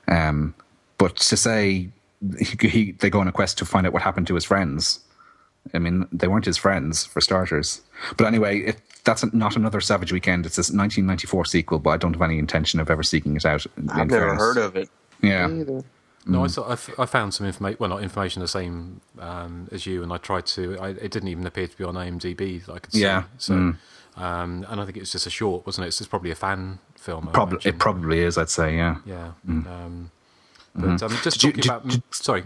But to say they go on a quest to find out what happened to his friends, I mean, they weren't his friends, for starters. But anyway, that's not Another Savage Weekend. It's this 1994 sequel, but I don't have any intention of ever seeking it out. I've never heard of it. Yeah. No, I found some information. Well, not information the same as you, and I tried to. It didn't even appear to be on IMDb that I could see. Yeah. So, and I think it's just a short, wasn't it? It's just probably a fan film. It probably is. I'd say. Yeah. Yeah. But just talking about. Sorry.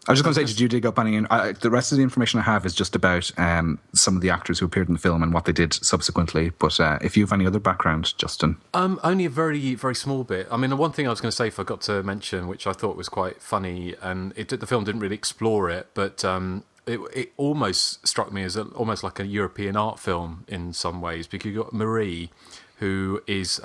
I was just going to say, did you dig up any? The rest of the information I have is just about some of the actors who appeared in the film and what they did subsequently. But if you have any other background, Justin? Only a very, very small bit. I mean, the one thing I was going to say, I forgot to mention, which I thought was quite funny, and the film didn't really explore it, but it almost struck me as almost like a European art film in some ways, because you've got Marie, who is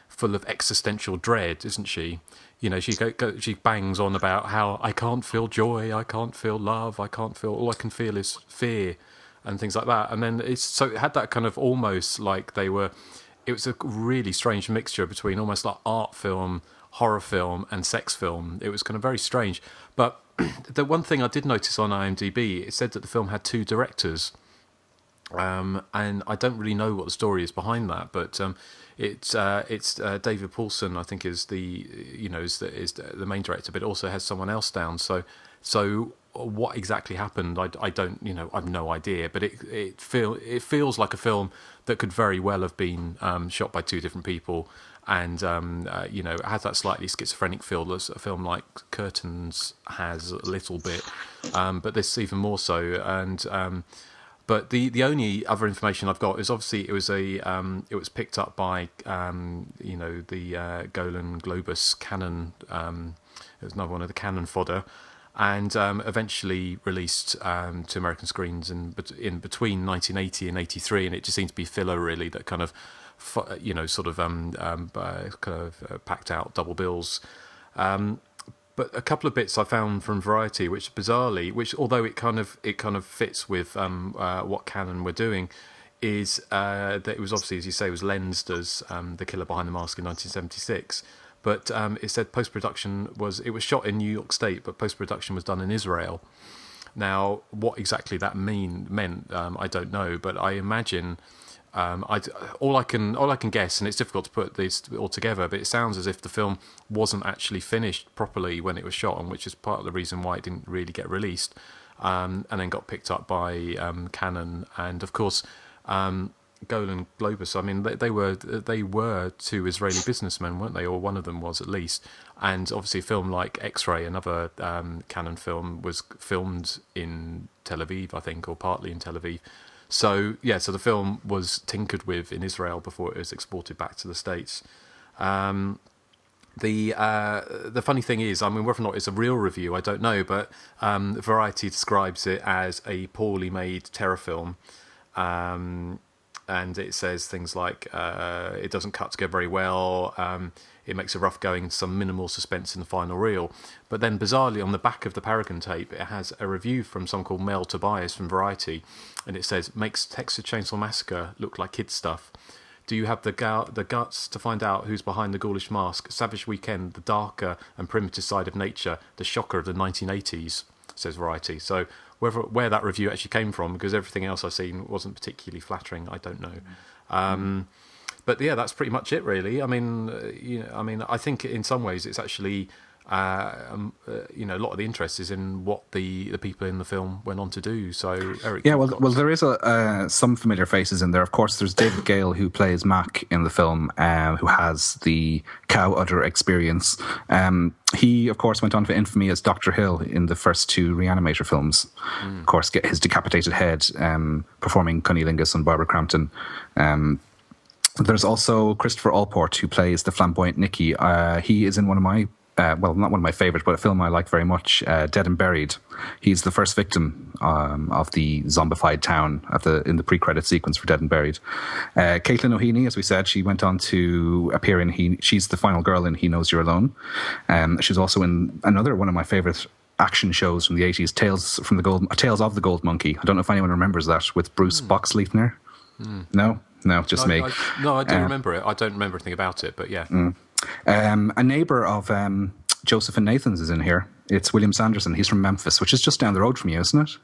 full of existential dread, isn't she? You know, she bangs on about how I can't feel joy, I can't feel love, all I can feel is fear, and things like that. And then it had that kind of almost like it was a really strange mixture between almost like art film, horror film, and sex film. It was kind of very strange. But the one thing I did notice on IMDb, it said that the film had 2 directors. And I don't really know what the story is behind that, but it's David Paulson, I think, is the main director, but it also has someone else down. So what exactly happened, I don't, I've no idea. But it feels like a film that could very well have been shot by 2 different people, and it has that slightly schizophrenic feel as a film like Curtains has a little bit, but this even more so. And but the only other information I've got is obviously it was picked up by the Golan Globus Canon. It was another one of the Canon fodder, and eventually released to American screens in between 1980 and 83, and it just seemed to be filler, really, that kind of packed out double bills. But a couple of bits I found from Variety, which bizarrely, although it kind of fits with what Canon were doing, is that it was obviously, as you say, it was lensed as The Killer Behind the Mask in 1976. But it said post-production was shot in New York State, but post-production was done in Israel. Now, what exactly that meant, I don't know, but I imagine. All I can guess, and it's difficult to put these all together, but it sounds as if the film wasn't actually finished properly when it was shot, and which is part of the reason why it didn't really get released, and then got picked up by Canon, and of course Golan Globus. I mean, they were 2 Israeli businessmen, weren't they? Or one of them was, at least. And obviously, a film like X-Ray, another Canon film, was filmed in Tel Aviv, I think, or partly in Tel Aviv. So the film was tinkered with in Israel before it was exported back to the States. The funny thing is, I mean, whether or not it's a real review, I don't know, but Variety describes it as a poorly made terror film. and it says things like it doesn't cut together very well. It makes a rough going, some minimal suspense in the final reel. But then, bizarrely, on the back of the Paragon tape, it has a review from someone called Mel Tobias from Variety, and it says, makes Texas Chainsaw Massacre look like kids' stuff. Do you have the guts to find out who's behind the ghoulish mask? Savage Weekend, the darker and primitive side of nature, the shocker of the 1980s, says Variety. So where that review actually came from, because everything else I've seen wasn't particularly flattering, I don't know. But yeah, that's pretty much it, really. I mean, I think in some ways it's actually, a lot of the interest is in what the people in the film went on to do. So, Erik. Yeah, well, there is some familiar faces in there. Of course, there's David Gale, who plays Mac in the film, who has the cow udder experience. He, of course, went on for infamy as Dr. Hill in the first 2 Reanimator films. Of course, get his decapitated head, performing Cunnilingus and Barbara Crampton. There's also Christopher Allport, who plays the flamboyant Nicky. He is in one of my, not one of my favourites, but a film I like very much, Dead and Buried. He's the first victim of the zombified town in the pre-credit sequence for Dead and Buried. Caitlin O'Heaney, as we said, she went on to appear in she's the final girl in He Knows You're Alone. She's also in another one of my favourite action shows from the 80s, Tales of the Gold Monkey. I don't know if anyone remembers that, with Bruce Boxleitner. No, just me. I don't remember it. I don't remember anything about it, but yeah. A neighbour of Joseph and Nathan's is in here. It's William Sanderson. He's from Memphis, which is just down the road from you, isn't it?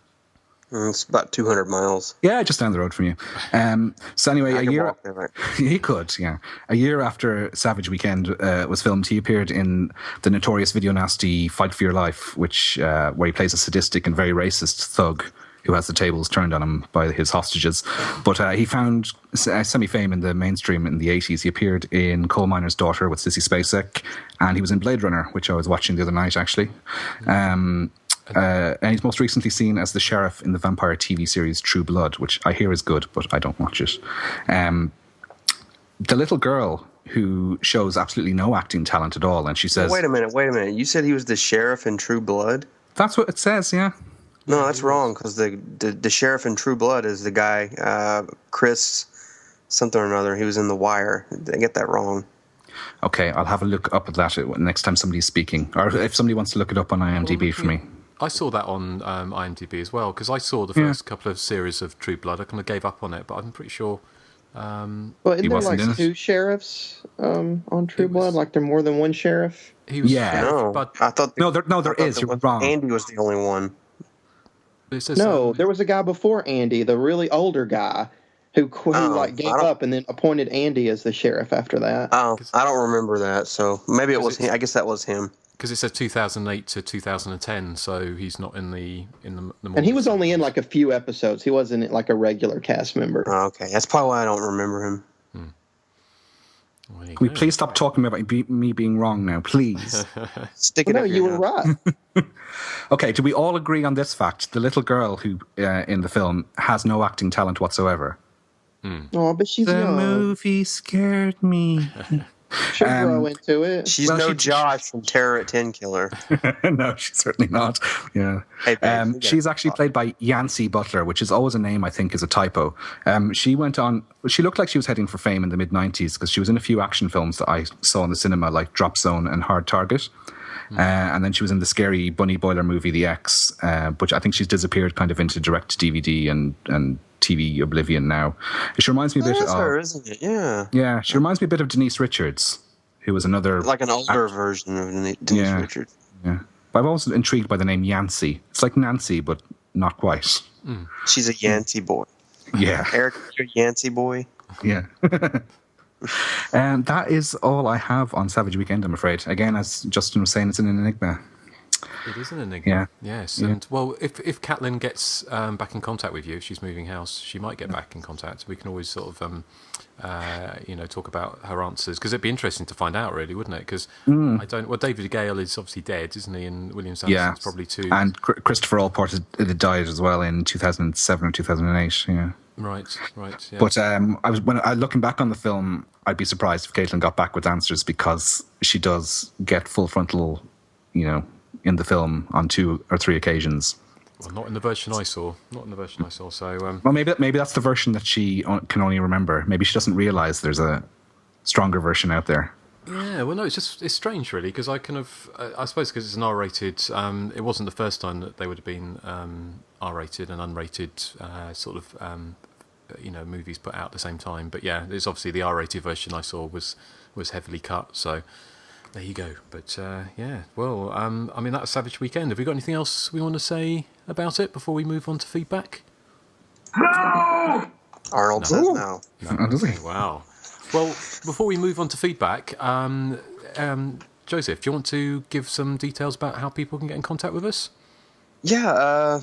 It's about 200 miles. Yeah, just down the road from you. So anyway, he could, yeah. A year after Savage Weekend was filmed, he appeared in the notorious video nasty Fight for Your Life, which where he plays a sadistic and very racist thug who has the tables turned on him by his hostages. But he found semi-fame in the mainstream in the 80s. He appeared in Coal Miner's Daughter with Sissy Spacek, and he was in Blade Runner, which I was watching the other night, actually. And he's most recently seen as the sheriff in the vampire TV series True Blood, which I hear is good, but I don't watch it. The little girl who shows absolutely no acting talent at all, and she says... Wait a minute. You said he was the sheriff in True Blood? That's what it says, yeah. No, that's wrong, because the sheriff in True Blood is the guy, Chris something or another. He was in The Wire. I get that wrong. Okay, I'll have a look up at that next time somebody's speaking. Or if somebody wants to look it up on IMDb for me. I saw that on IMDb as well, because I saw the first couple of series of True Blood. I kind of gave up on it, but I'm pretty sure... well, isn't there like 2 sheriffs on True Blood? Like there more than one sheriff? He was No, but I thought... there is. You're wrong. Andy was the only one. No, there was a guy before Andy, the really older guy, who gave up and then appointed Andy as the sheriff after that. Oh, I don't remember that, so maybe it was him. I guess that was him. Because it says 2008 to 2010, so he's not in the and he was only in like a few episodes. He wasn't like a regular cast member. Oh, okay, that's probably why I don't remember him. Can we please stop talking about me being wrong now, please? Stick it up you were right. Okay, do we all agree on this fact? The little girl who in the film has no acting talent whatsoever. Oh, but she's young. The movie scared me. She'll grow into it. She's Josh from Terror at 10 Killer. No, she's certainly not. Yeah. Hey, babe, she's actually played by Yancy Butler, which is always a name I think is a typo. She went on... She looked like she was heading for fame in the mid-90s because she was in a few action films that I saw in the cinema, like Drop Zone and Hard Target. And then she was in the scary Bunny Boiler movie, The X, which I think she's disappeared kind of into direct-to-DVD and TV oblivion now. She reminds me a bit of... That's her, isn't it? Yeah. Yeah, she reminds me a bit of Denise Richards, who was another... Like an older version of Denise Richards. Yeah. But I'm always intrigued by the name Yancy. It's like Nancy, but not quite. She's a Yancy boy. Yeah. Erik, you're a Yancy boy? Yeah. And that is all I have on Savage Weekend, I'm afraid. Again, as Justin was saying, it's an enigma. It is an enigma. Yeah. Yes. Yeah. And, well, if Catelyn gets back in contact with you, if she's moving house, she might get back in contact. We can always sort of, talk about her answers, because it'd be interesting to find out, really, wouldn't it? Because David Gale is obviously dead, isn't he? And William Sanderson's probably too. And Christopher Allport had died as well in 2007 or 2008. Yeah. Right. Yeah. But looking back on the film, I'd be surprised if Caitlin got back with answers, because she does get full frontal, in the film on 2 or 3 occasions. Well, not in the version I saw. So, well, maybe that's the version that she can only remember. Maybe she doesn't realize there's a stronger version out there. Yeah, well, no, it's strange, really, because I suppose because it's an R-rated, it wasn't the first time that they would have been R-rated and unrated movies put out at the same time. But yeah, there's obviously the R-rated version I saw was heavily cut, so there you go. But yeah, well, I mean, that's Savage Weekend. Have we got anything else we want to say about it before we move on to feedback? No! Arnold says no. No, does he? Wow. Well, before we move on to feedback, Joseph, do you want to give some details about how people can get in contact with us? Yeah,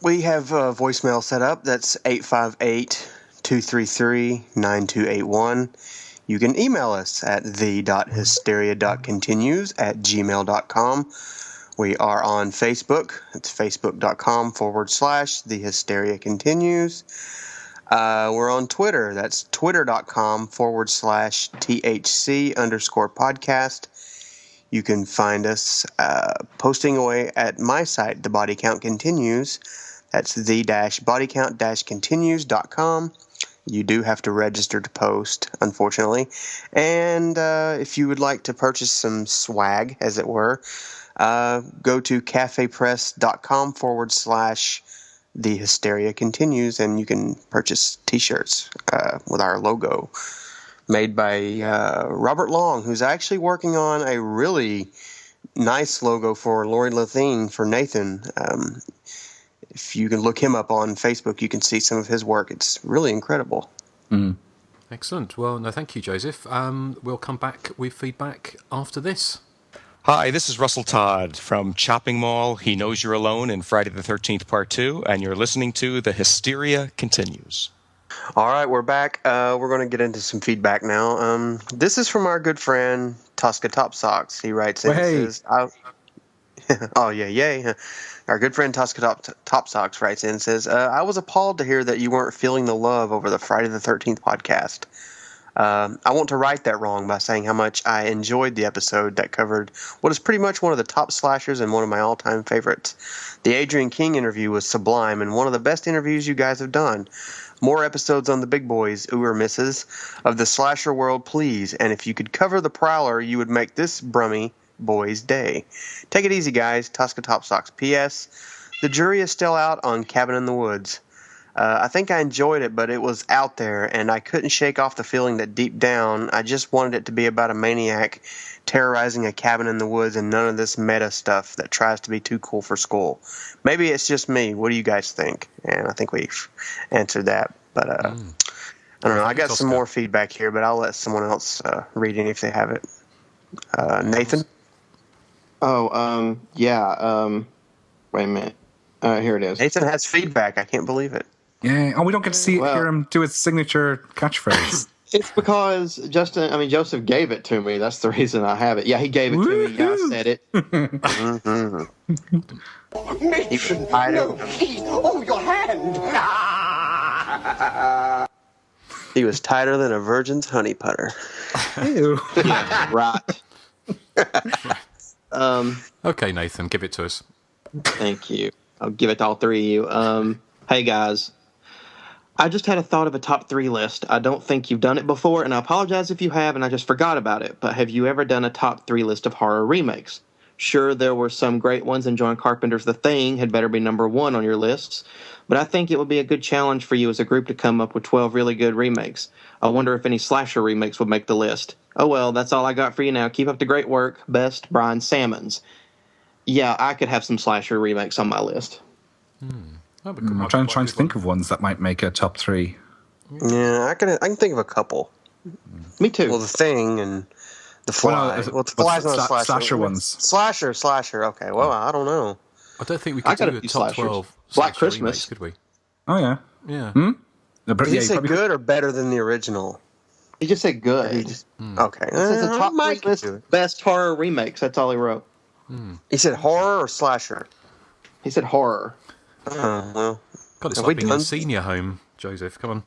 we have a voicemail set up. That's 858-233-9281. You can email us at the.hysteria.continues@gmail.com. We are on Facebook. It's facebook.com/The Hysteria Continues. We're on Twitter. That's twitter.com/THC_podcast. You can find us posting away at my site, The Body Count Continues. That's the-bodycount-continues.com. You do have to register to post, unfortunately. And if you would like to purchase some swag, as it were, go to cafepress.com/The Hysteria Continues, and you can purchase t-shirts with our logo made by Robert Long, who's actually working on a really nice logo for Lori Lathine for Nathan. If you can look him up on Facebook, you can see some of his work. It's really incredible. Mm. Excellent. Well, no, thank you, Joseph. We'll come back with feedback after this. Hi, this is Russell Todd from Chopping Mall, He Knows You're Alone, and Friday the 13th Part 2, and you're listening to The Hysteria Continues. All right, we're back. We're going to get into some feedback now. This is from our good friend, Tosca Top Socks. He writes in, says, oh, yeah, yay. Our good friend Tosca Top Socks writes in and says, I was appalled to hear that you weren't feeling the love over the Friday the 13th podcast. I want to right that wrong by saying how much I enjoyed the episode that covered what is pretty much one of the top slashers and one of my all-time favorites. The Adrian King interview was sublime and one of the best interviews you guys have done. More episodes on the big boys, or misses, of the slasher world, please. And if you could cover the Prowler, you would make this Brummy boy's day. Take it easy, guys. Tosca Top Socks. P.S. The jury is still out on Cabin in the Woods. I think I enjoyed it, but it was out there, and I couldn't shake off the feeling that deep down, I just wanted it to be about a maniac terrorizing a cabin in the woods and none of this meta stuff that tries to be too cool for school. Maybe it's just me. What do you guys think? And I think we've answered that. But I don't know. I got some more feedback here, but I'll let someone else read it if they have it. Nathan? Oh, yeah. Wait a minute. Here it is. Nathan has feedback. I can't believe it. Yeah. Oh, we don't get to hear him do his signature catchphase. It's because Joseph gave it to me. That's the reason I have it. Yeah, he gave it to me. Yeah, I said it. He shouldn't hide it. Oh, your hand! He was tighter than a virgin's honey putter. Ew. Yeah, right. Okay, Nathan, give it to us. Thank you. I'll give it to all three of you. Hey, guys. I just had a thought of a top 3 list. I don't think you've done it before, and I apologize if you have, and I just forgot about it. But have you ever done a top 3 list of horror remakes? Sure, there were some great ones, and John Carpenter's The Thing had better be number 1 on your lists. But I think it would be a good challenge for you as a group to come up with 12 really good remakes. I wonder if any slasher remakes would make the list. Oh well, that's all I got for you now. Keep up the great work. Best, Brian Sammons. Yeah, I could have some slasher remakes on my list. I'm trying to think of ones that might make a top 3. Yeah, I can think of a couple. Me too. Well, The Thing and The Fly. The Fly's not a slasher. Slasher ones. Slasher. Okay, well, I don't know. I don't think we could do a top 12 Black Christmas, remakes, could we? Oh, yeah. Yeah. Did he say good or better than the original? He just said good. Okay. It's a top 3 list of best horror remakes. That's all he wrote. He said horror or slasher? He said horror. Oh, well. God, it's like being in a senior home, Joseph. Come on.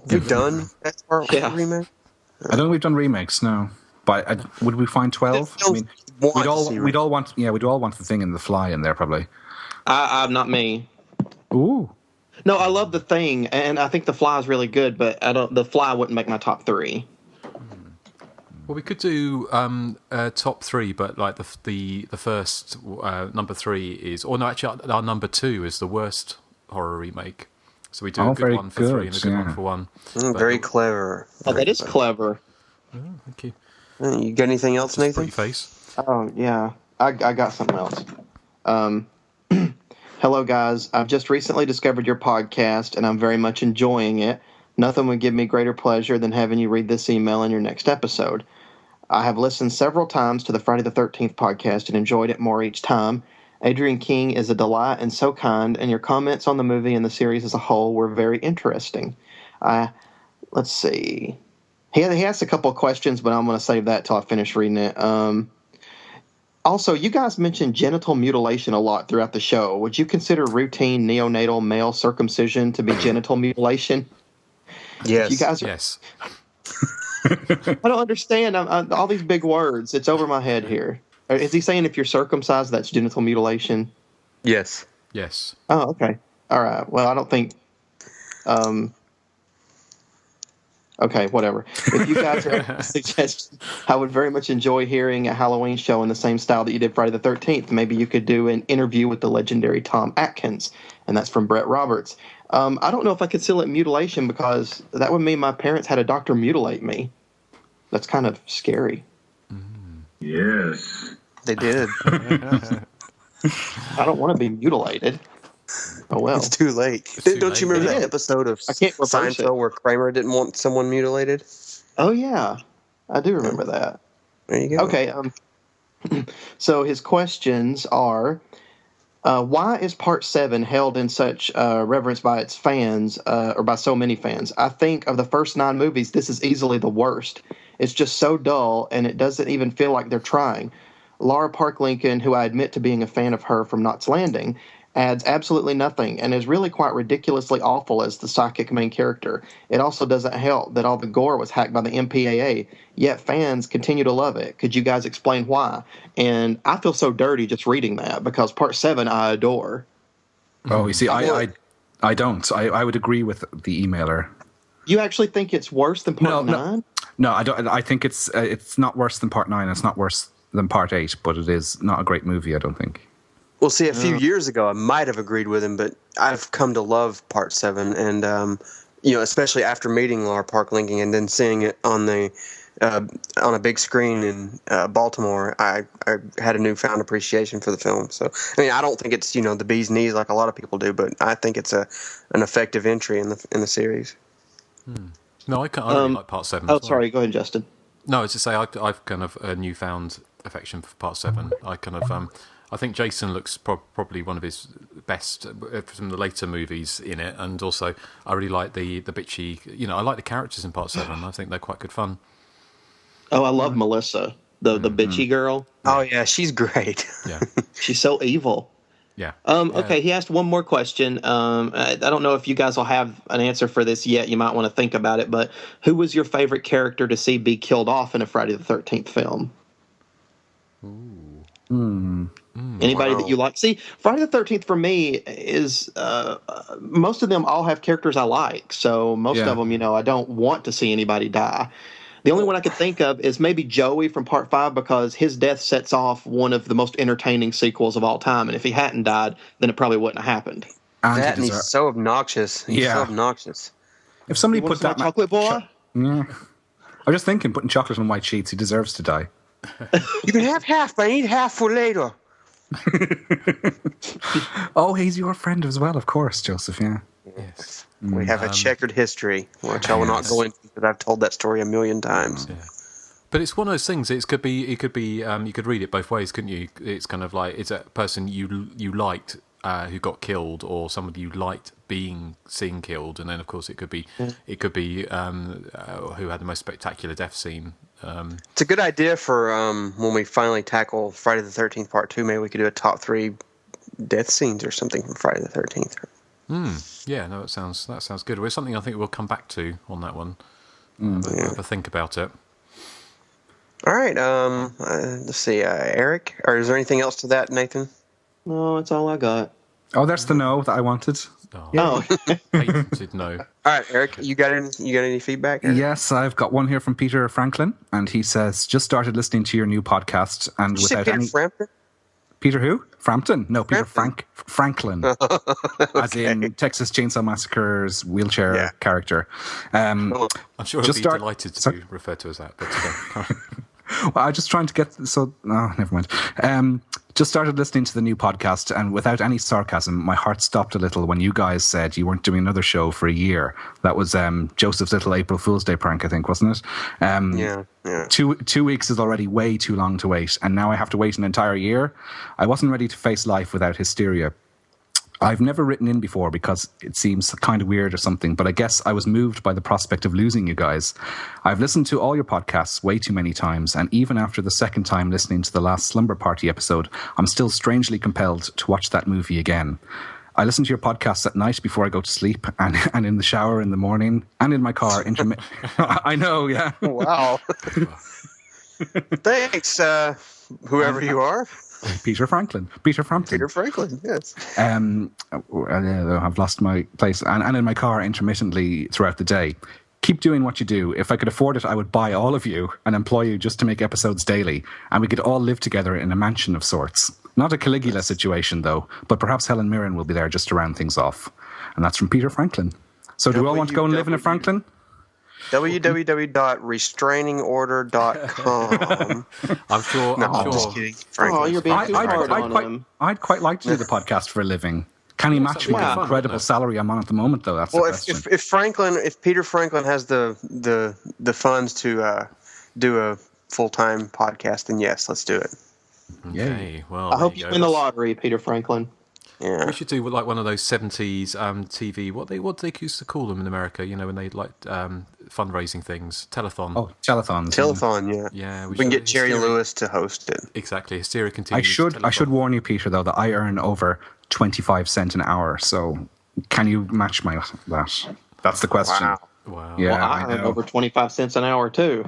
We've done best horror remake? I don't think we've done remakes, no. But would we find 12? I mean, we'd all want The Thing and The Fly in there, probably. I'm not me. Ooh. No, I love The Thing, and I think The Fly is really good, but The Fly wouldn't make my top 3. Well, we could do top 3, but like the first number 3 is, or no, actually our number 2 is the worst horror remake. So we do a good one for 3 and a good one for 1. Very clever. Oh, that is clever. Oh, thank you. You got anything else, Nathan? Pretty face. Oh yeah, I got something else. Hello guys, I've just recently discovered your podcast, and I'm very much enjoying it. Nothing would give me greater pleasure than having you read this email in your next episode. I have listened several times to the Friday the 13th podcast and enjoyed it more each time. Adrian King is a delight and so kind, and your comments on the movie and the series as a whole were very interesting. Let's see. He asked a couple of questions, but I'm going to save that till I finish reading it. Also, you guys mentioned genital mutilation a lot throughout the show. Would you consider routine neonatal male circumcision to be genital mutilation? Yes. You guys yes. I don't understand. All these big words. It's over my head here. Is he saying if you're circumcised, that's genital mutilation? Yes. Yes. Oh, okay. All right. Well, I don't think... Okay, whatever. If you guys have a suggestion, I would very much enjoy hearing a Halloween show in the same style that you did Friday the 13th. Maybe you could do an interview with the legendary Tom Atkins, and that's from Brett Roberts. I don't know if I could seal it mutilation because that would mean my parents had a doctor mutilate me. That's kind of scary. Yes. They did. I don't want to be mutilated. Oh, well. It's too late. Don't you remember that episode of Seinfeld where Kramer didn't want someone mutilated? Oh, yeah. I do remember that. There you go. Okay. So his questions are, why is Part 7 held in such reverence by its fans, or by so many fans? I think of the first 9 movies, this is easily the worst. It's just so dull, and it doesn't even feel like they're trying. Laura Park Lincoln, who I admit to being a fan of her from Knots Landing, adds absolutely nothing and is really quite ridiculously awful as the psychic main character. It also doesn't help that all the gore was hacked by the MPAA, yet fans continue to love it. Could you guys explain why? And I feel so dirty just reading that because Part 7 I adore. Oh, you see, I don't. I would agree with the emailer. You actually think it's worse than Part 9? No, I don't. I think it's not worse than Part 9. It's not worse than Part 8, but it is not a great movie, I don't think. Well, see, a few years ago, I might have agreed with him, but I've come to love Part 7, and especially after meeting Laura Park Lincoln and then seeing it on a big screen in Baltimore, I had a newfound appreciation for the film. So, I mean, I don't think it's the bee's knees like a lot of people do, but I think it's an effective entry in the series. No, I really like Part 7. Oh, sorry, go ahead, Justin. No, as I say, I've kind of a newfound affection for Part 7. I kind of I think Jason looks probably one of his best from the later movies in it, and also I really like the bitchy. I like the characters in Part 7. I think they're quite good fun. Oh, I love Melissa, the bitchy girl. Oh yeah, she's great. Yeah, she's so evil. Yeah. Okay, he asked one more question. I don't know if you guys will have an answer for this yet. You might want to think about it. But who was your favorite character to see be killed off in a Friday the 13th film? Ooh. Anybody that you like? See, Friday the 13th for me is most of them all have characters I like. So most of them, I don't want to see anybody die. The only one I could think of is maybe Joey from Part 5 because his death sets off one of the most entertaining sequels of all time. And if he hadn't died, then it probably wouldn't have happened. And he's so obnoxious. He's so obnoxious. If somebody put that chocolate boy? Yeah. I was just thinking, putting chocolate on white sheets, he deserves to die. You can have half, but I need half for later. Oh, he's your friend as well, of course, Joseph, yeah. Yes. We have a checkered history, which I will not go into, but I've told that story 1,000,000 times. Yeah. But it's one of those things. You could read it both ways, couldn't you? It's kind of like it's a person you liked who got killed, or somebody you liked seen killed, and then of course it could be who had the most spectacular death scene. It's a good idea for when we finally tackle Friday the 13th Part 2. Maybe we could do a top 3 death scenes or something from Friday the 13th. Yeah, no, that sounds good. Well, it's something I think we'll come back to on that one. Have a think about it. All right. Let's see, Erik. Or is there anything else to that, Nathan? No, that's all I got. Oh, there's the no that I wanted. No. Patented no. All right, Eric, you got any feedback? Eric? Yes, I've got one here from Peter Franklin, and he says, just started listening to your new podcast, and Did you without say Peter any... Frampton? Peter who? Frampton? No, Peter Franklin. Okay. As in Texas Chainsaw Massacre's wheelchair character. I'm sure he'll just be delighted to be referred to as that. But well, I'm just trying to get... never mind. Just started listening to the new podcast, and without any sarcasm, my heart stopped a little when you guys said you weren't doing another show for a year. That was Joseph's little April Fool's Day prank, I think, wasn't it? Yeah. 2 weeks is already way too long to wait, and now I have to wait an entire year. I wasn't ready to face life without Hysteria. I've never written in before because it seems kind of weird or something, but I guess I was moved by the prospect of losing you guys. I've listened to all your podcasts way too many times, and even after the second time listening to the last Slumber Party episode, I'm still strangely compelled to watch that movie again. I listen to your podcasts at night before I go to sleep, and in the shower in the morning, and in my car. I know, yeah. Wow. Thanks, whoever you are. Peter Franklin. Peter Frampton. Peter Franklin, yes. I've lost my place. And in my car intermittently throughout the day. Keep doing what you do. If I could afford it, I would buy all of you and employ you just to make episodes daily. And we could all live together in a mansion of sorts. Not a Caligula situation, though. But perhaps Helen Mirren will be there just to round things off. And that's from Peter Franklin. So do we all want to go and live in a Franklin? www.restrainingorder.com. I'm sure. I'm just kidding. Frankly. Oh, you're being too hard on him. I'd quite like to do the podcast for a living. Can he match me the incredible salary I'm on at the moment, though? That's the question. If Peter Franklin has the funds to do a full-time podcast, then yes, let's do it. Okay, well, I hope you win the lottery, Peter Franklin. Yeah. We should do like one of those 70s TV. What they used to call them in America, when they like fundraising things, telethon. Oh, telethons. Telethon, yeah. Yeah, we can get Jerry Lewis to host it. Exactly. Hysteria continues. I should warn you, Peter, though, that I earn over 25 cents an hour. So can you match that? That's the question. Wow. Yeah, well, I earn over 25 cents an hour too.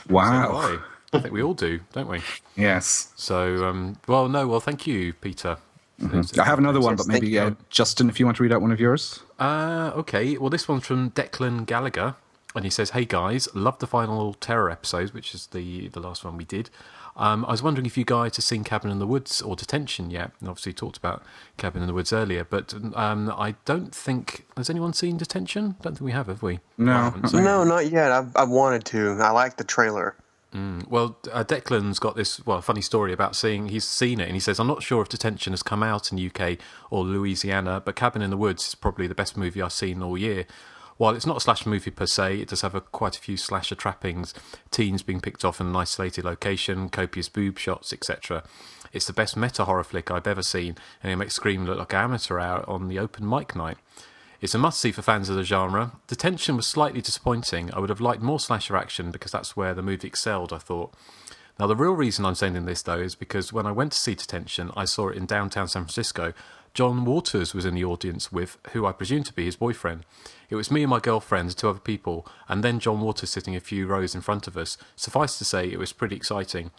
Wow. So I think we all do, don't we? Yes. So, thank you, Peter. Mm-hmm. I have another one, but maybe Justin, if you want to read out one of yours. Okay. Well, this one's from Declan Gallagher, and he says, "Hey guys, love the final Terror episode, which is the last one we did. I was wondering if you guys have seen Cabin in the Woods or Detention yet. And obviously, talked about Cabin in the Woods earlier, but I don't think has anyone seen Detention. Don't think we have we? No, no, not yet. I wanted to. I like the trailer." Well, Declan's got this funny story about he's seen it, and he says, "I'm not sure if Detention has come out in UK or Louisiana, but Cabin in the Woods is probably the best movie I've seen all year. While it's not a slasher movie per se, it does have quite a few slasher trappings, teens being picked off in an isolated location, copious boob shots, etc. It's the best meta-horror flick I've ever seen, and it makes Scream look like an amateur hour on the open mic night. It's a must-see for fans of the genre. Detention was slightly disappointing. I would have liked more slasher action because that's where the movie excelled, I thought. Now, the real reason I'm saying this, though, is because when I went to see Detention, I saw it in downtown San Francisco. John Waters was in the audience with who I presume to be his boyfriend. It was me and my girlfriend and two other people, and then John Waters sitting a few rows in front of us. Suffice to say, it was pretty exciting.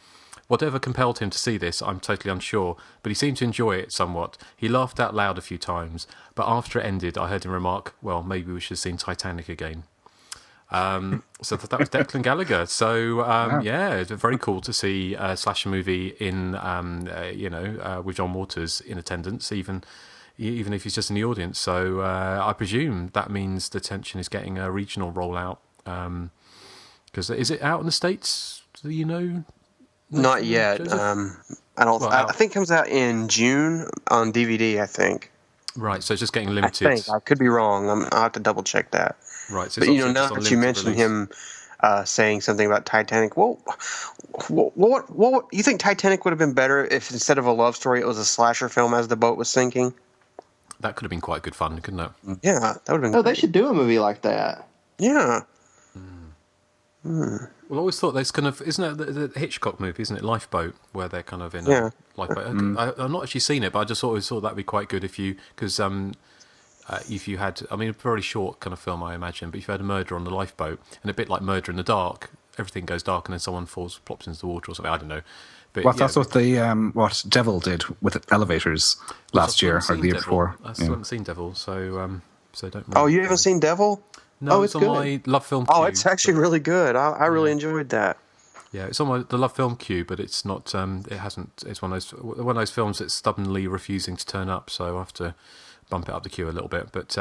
Whatever compelled him to see this, I'm totally unsure, but he seemed to enjoy it somewhat. He laughed out loud a few times, but after it ended, I heard him remark, "Well, maybe we should have seen Titanic again." So that was Declan Gallagher. So it's very cool to see a slasher movie in with John Waters in attendance, even if he's just in the audience. So I presume that means Detention is getting a regional rollout. Because is it out in the States? Do you know? Not yet. I think it comes out in June on DVD. I think. Right. So it's just getting limited. I could be wrong. I'll have to double check that. Right. So but now that you mentioned him saying something about Titanic, what you think Titanic would have been better if instead of a love story, it was a slasher film as the boat was sinking? That could have been quite good fun, couldn't it? Yeah, that would have been. Oh, they should do a movie like that. Yeah. Well, I always thought there's kind of isn't it the Hitchcock movie, isn't it, Lifeboat, where they're kind of in a lifeboat. I've not actually seen it, but I just always thought that'd be quite good if you had, a very short kind of film, I imagine, but if you had a murder on the lifeboat, and a bit like Murder in the Dark, everything goes dark and then someone plops into the water or something, I don't know. But, well, that's what the what Devil did with elevators last year or the year before. I still haven't seen Devil, so don't. Really Oh, you haven't seen Devil? No, it's on good. my Love Film Oh, queue, it's actually really good. I really enjoyed that. Yeah, it's on the Love Film queue, but it's not. It hasn't. It's one of those films that's stubbornly refusing to turn up. So I have to bump it up the queue a little bit. But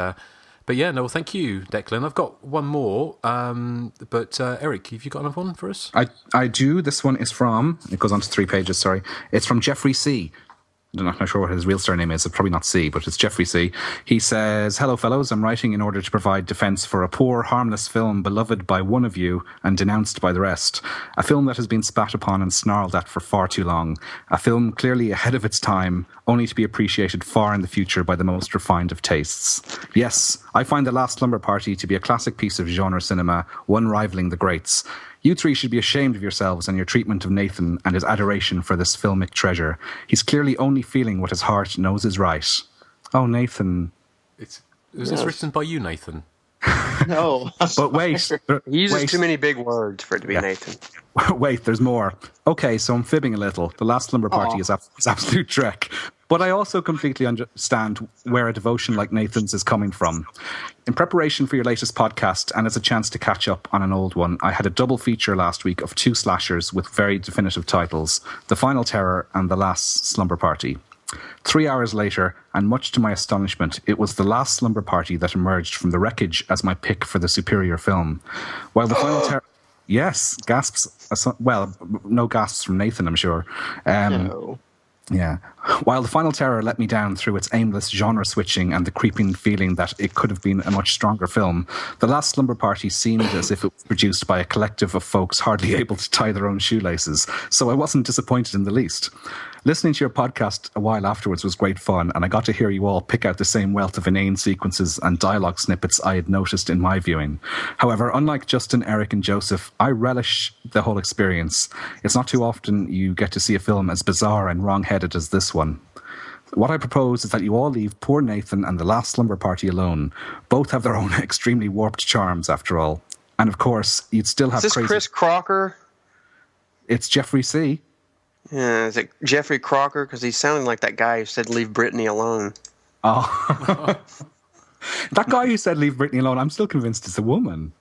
yeah, no. Well, thank you, Declan. I've got one more. But Erik, have you got another one for us? I do. This one is from. It goes on to 3 pages. Sorry, it's from Jeffrey C. I'm not sure what his real surname is. It's probably not C, but it's Jeffrey C. He says, "Hello, fellows. I'm writing in order to provide defence for a poor, harmless film beloved by one of you and denounced by the rest. A film that has been spat upon and snarled at for far too long. A film clearly ahead of its time, only to be appreciated far in the future by the most refined of tastes. Yes, I find The Last Slumber Party to be a classic piece of genre cinema, one rivaling the greats. You three should be ashamed of yourselves and your treatment of Nathan and his adoration for this filmic treasure. He's clearly only feeling what his heart knows is right." Oh, Nathan. Was this written by you, Nathan? No. But wait. He uses too many big words for it to be Nathan. Wait, there's more. Okay, so I'm fibbing a little. The Last Slumber Party is absolute dreck. But I also completely understand where a devotion like Nathan's is coming from. In preparation for your latest podcast, and as a chance to catch up on an old one, I had a double feature last week of 2 slashers with very definitive titles, The Final Terror and The Last Slumber Party. 3 hours later, and much to my astonishment, it was The Last Slumber Party that emerged from the wreckage as my pick for the superior film. While The Final Terror... Yes, gasps. Well, no gasps from Nathan, I'm sure. No. Yeah. While The Final Terror let me down through its aimless genre switching and the creeping feeling that it could have been a much stronger film, The Last Slumber Party seemed as if it was produced by a collective of folks hardly able to tie their own shoelaces, so I wasn't disappointed in the least. Listening to your podcast a while afterwards was great fun, and I got to hear you all pick out the same wealth of inane sequences and dialogue snippets I had noticed in my viewing. However, unlike Justin, Erik, and Joseph, I relish the whole experience. It's not too often you get to see a film as bizarre and wrong-headed as this one. What I propose is that you all leave poor Nathan and The Last Slumber Party alone. Both have their own extremely warped charms, after all. And of course, you'd still have Is this Chris Crocker? It's Jeffrey C. Yeah, is it Jeffrey Crocker? Because he's sounding like that guy who said leave Britney alone. Oh. That guy who said leave Britney alone, I'm still convinced it's a woman.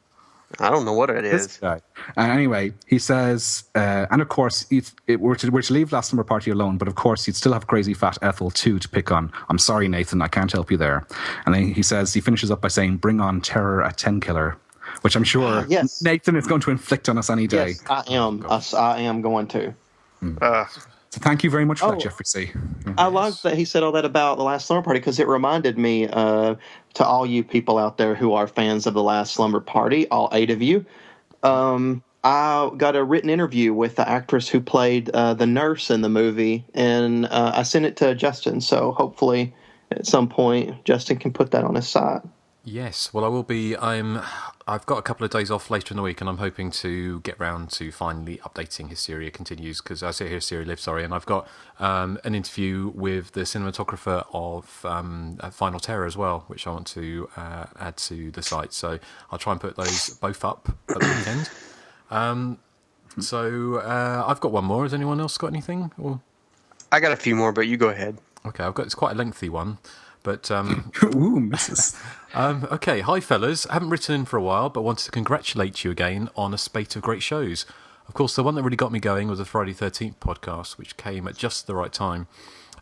I don't know what it is. This guy. Anyway, he says, and of course, we're to leave Last Summer Party alone, but of course, you'd still have Crazy Fat Ethel too to pick on. I'm sorry, Nathan, I can't help you there. And then he finishes up by saying, bring on Terror at 10 Killer, which I'm sure Nathan is going to inflict on us any day. Yes, I am. I am going to. So thank you very much for that, Jeffrey C. I like that he said all that about The Last Slumber Party because it reminded me to all you people out there who are fans of The Last Slumber Party, all 8 of you. I got a written interview with the actress who played the nurse in the movie, and I sent it to Justin. So hopefully at some point Justin can put that on his site. Yes, well, I will be. I've got a couple of days off later in the week, and I'm hoping to get round to finally updating Hysteria Continues, because I say Hysteria Lives, sorry, and I've got an interview with the cinematographer of Final Terror as well, which I want to add to the site. So I'll try and put those both up at the weekend. So I've got one more. Has anyone else got anything? Or? I got a few more, but you go ahead. Okay, it's quite a lengthy one. But ooh, missus. Okay, hi fellas. I haven't written in for a while, but wanted to congratulate you again on a spate of great shows. Of course, the one that really got me going was the Friday 13th podcast, which came at just the right time.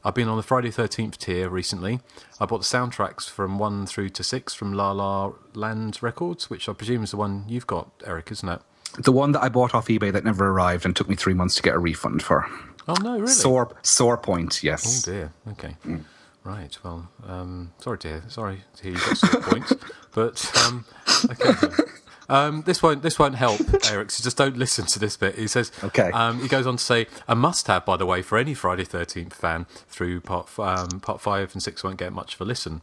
I've been on the Friday 13th tier recently. I bought the soundtracks from 1 through to 6 from La La Land Records, which I presume is the one you've got, Erik, isn't it? The one that I bought off eBay that never arrived and took me 3 months to get a refund for. Oh no, really? Sore point, yes. Oh dear. Okay. Right. Well, sorry to hear you got sore points, but okay. This won't help, Erik. So just don't listen to this bit. He says. Okay. He goes on to say, a must-have, by the way, for any Friday 13th fan. Through part 5 and 6 won't get much of a listen.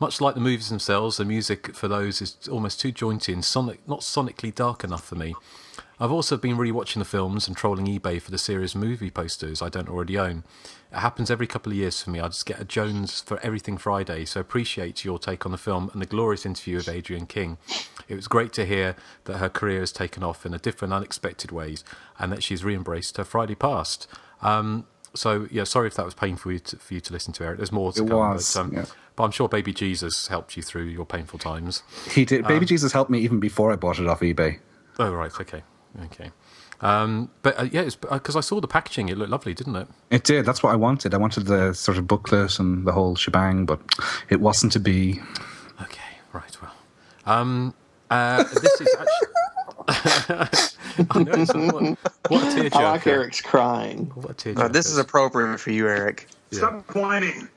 Much like the movies themselves, the music for those is almost too jaunty and not sonically dark enough for me. I've also been rewatching the films and trolling eBay for the series movie posters I don't already own. It happens every couple of years for me. I just get a Jones for everything Friday, so appreciate your take on the film and the glorious interview with Adrienne King. It was great to hear that her career has taken off in a different, unexpected ways and that she's re-embraced her Friday past. So yeah, sorry if that was painful for you to listen to, Eric. There's more to It come, was, but I'm sure Baby Jesus helped you through your painful times. He did. Baby Jesus helped me even before I bought it off eBay. Oh right, okay. But yeah, it's because I saw the packaging. It looked lovely, didn't it? It did. That's what I wanted. I wanted the sort of booklet and the whole shebang, but it wasn't to be. Okay, right. Well, this is actually. I know, what a tearjerker. I like Eric's crying. What a tearjerker. This is appropriate for you, Eric. Yeah. Stop whining.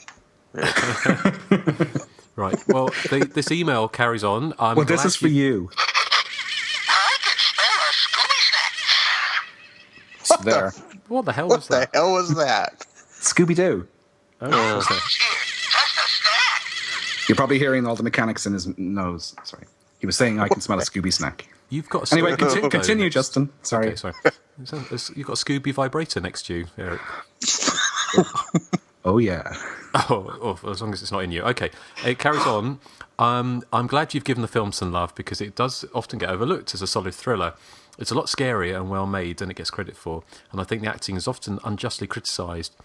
Right. Well, this email carries on. This is for you. There. What the hell was that? What the hell was that? Scooby-Doo. Oh, okay. You're probably hearing all the mechanics in his nose. Sorry. He was saying I can smell a Scooby snack. You've got a anyway, continue, Justin. Sorry. Okay, sorry. You've got a Scooby vibrator next to you, Eric. Oh, yeah. Oh, as long as it's not in you. Okay, it carries on. I'm glad you've given the film some love because it does often get overlooked as a solid thriller. It's a lot scarier and well made than it gets credit for, and I think the acting is often unjustly criticised.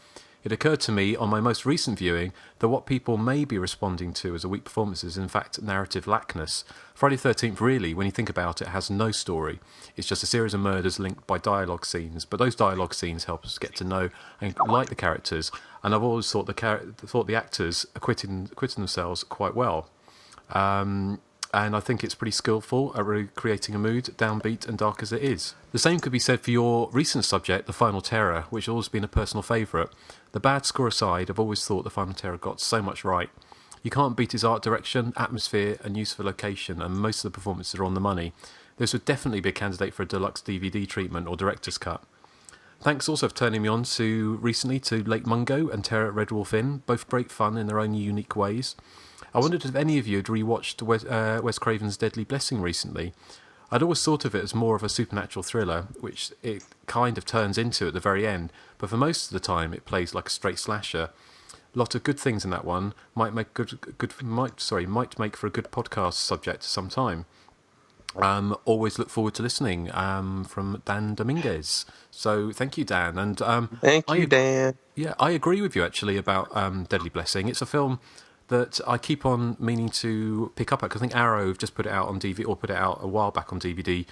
It occurred to me on my most recent viewing that what people may be responding to as a weak performance is in fact narrative lackness. Friday the 13th really, when you think about it, has no story. It's just a series of murders linked by dialogue scenes, but those dialogue scenes help us get to know and like the characters, and I've always thought the actors acquitted themselves quite well. And I think it's pretty skillful at recreating a mood, downbeat and dark as it is. The same could be said for your recent subject, The Final Terror, which has always been a personal favourite. The bad score aside, I've always thought The Final Terror got so much right. You can't beat his art direction, atmosphere and use for location, and most of the performances are on the money. This would definitely be a candidate for a deluxe DVD treatment or director's cut. Thanks also for turning me on recently to Lake Mungo and Terror at Red Wolf Inn, both great fun in their own unique ways. I wondered if any of you had rewatched Wes Craven's Deadly Blessing recently. I'd always thought of it as more of a supernatural thriller, which it kind of turns into at the very end, but for most of the time it plays like a straight slasher. A lot of good things in that one might make for a good podcast subject some time. Always look forward to listening. From Dan Dominguez. So thank you, Dan. And thank you, Dan. Yeah, I agree with you actually about Deadly Blessing. It's a film that I keep on meaning to pick up at, because I think Arrow have just put it out on DVD, or put it out a while back on DVD,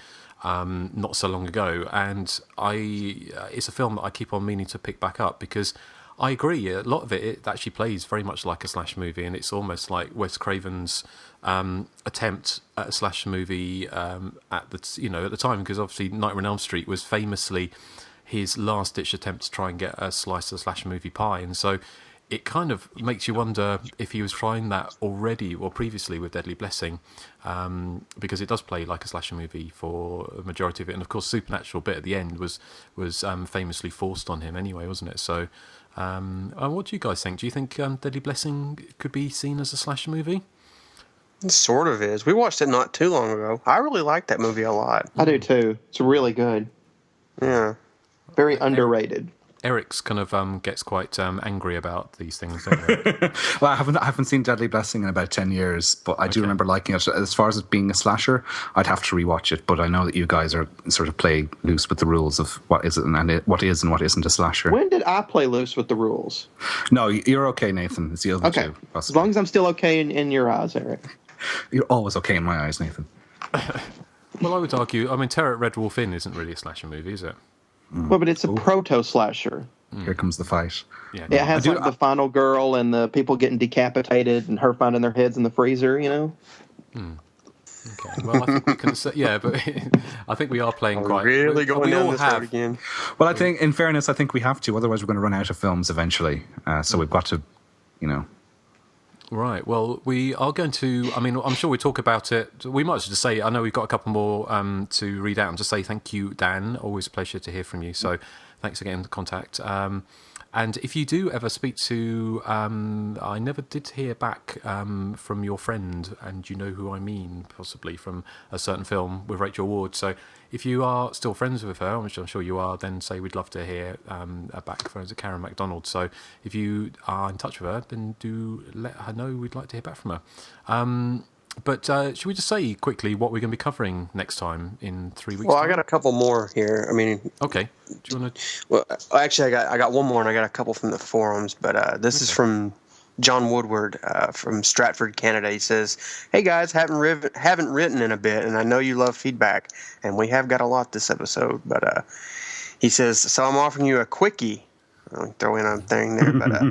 not so long ago, and it's a film that I keep on meaning to pick back up, because I agree, a lot of it actually plays very much like a slash movie, and it's almost like Wes Craven's attempt at a slash movie at the time, because obviously Nightmare on Elm Street was famously his last-ditch attempt to try and get a slice of slash movie pie, and so it kind of makes you wonder if he was trying that already or previously with Deadly Blessing, because it does play like a slasher movie for a majority of it, and of course supernatural bit at the end was famously forced on him anyway, wasn't it? So what do you guys think? Do you think Deadly Blessing could be seen as a slasher movie? It sort of is. We watched it not too long ago. I really like that movie a lot. I do too. It's really good. Yeah. Very underrated. Eric's kind of gets quite angry about these things, don't they? Well, I haven't seen Deadly Blessing in about 10 years, but I do remember liking it. As far as it being a slasher, I'd have to rewatch it, but I know that you guys are sort of play loose with the rules of what is it and what is and what isn't a slasher. When did I play loose with the rules? No, you're okay, Nathan. It's the other two. As long as I'm still okay in your eyes, Eric. You're always okay in my eyes, Nathan. Well, I would argue, I mean, Terror at Red Wolf Inn isn't really a slasher movie, is it? Well, but it's a proto-slasher. Here comes the fight. Yeah, it has like the final girl and the people getting decapitated and her finding their heads in the freezer, you know? Okay, well, I think we can say, yeah, but I think we are playing quite... Really going down this road again. Well, I think, in fairness, I think we have to, otherwise we're going to run out of films eventually. So we've got to, Right, well, we are going to, I mean, I'm sure we talk about it. We might just say, I know we've got a couple more to read out, and just say thank you, Dan. Always a pleasure to hear from you. So thanks again for contact. And if you do ever speak to, I never did hear back from your friend, and you know who I mean, possibly from a certain film with Rachel Ward. So if you are still friends with her, which I'm sure you are, then say we'd love to hear back from Karen MacDonald. So if you are in touch with her, then do let her know we'd like to hear back from her. But should we just say quickly what we're going to be covering next time in 3 weeks? Well, time? I got a couple more here. I mean, okay. Do you want to? Well, actually, I got one more, and I got a couple from the forums. But this is from John Woodward from Stratford, Canada. He says, "Hey guys, haven't written in a bit, and I know you love feedback, and we have got a lot this episode. But he says, so I'm offering you a quickie." I'll throw in a thing there, but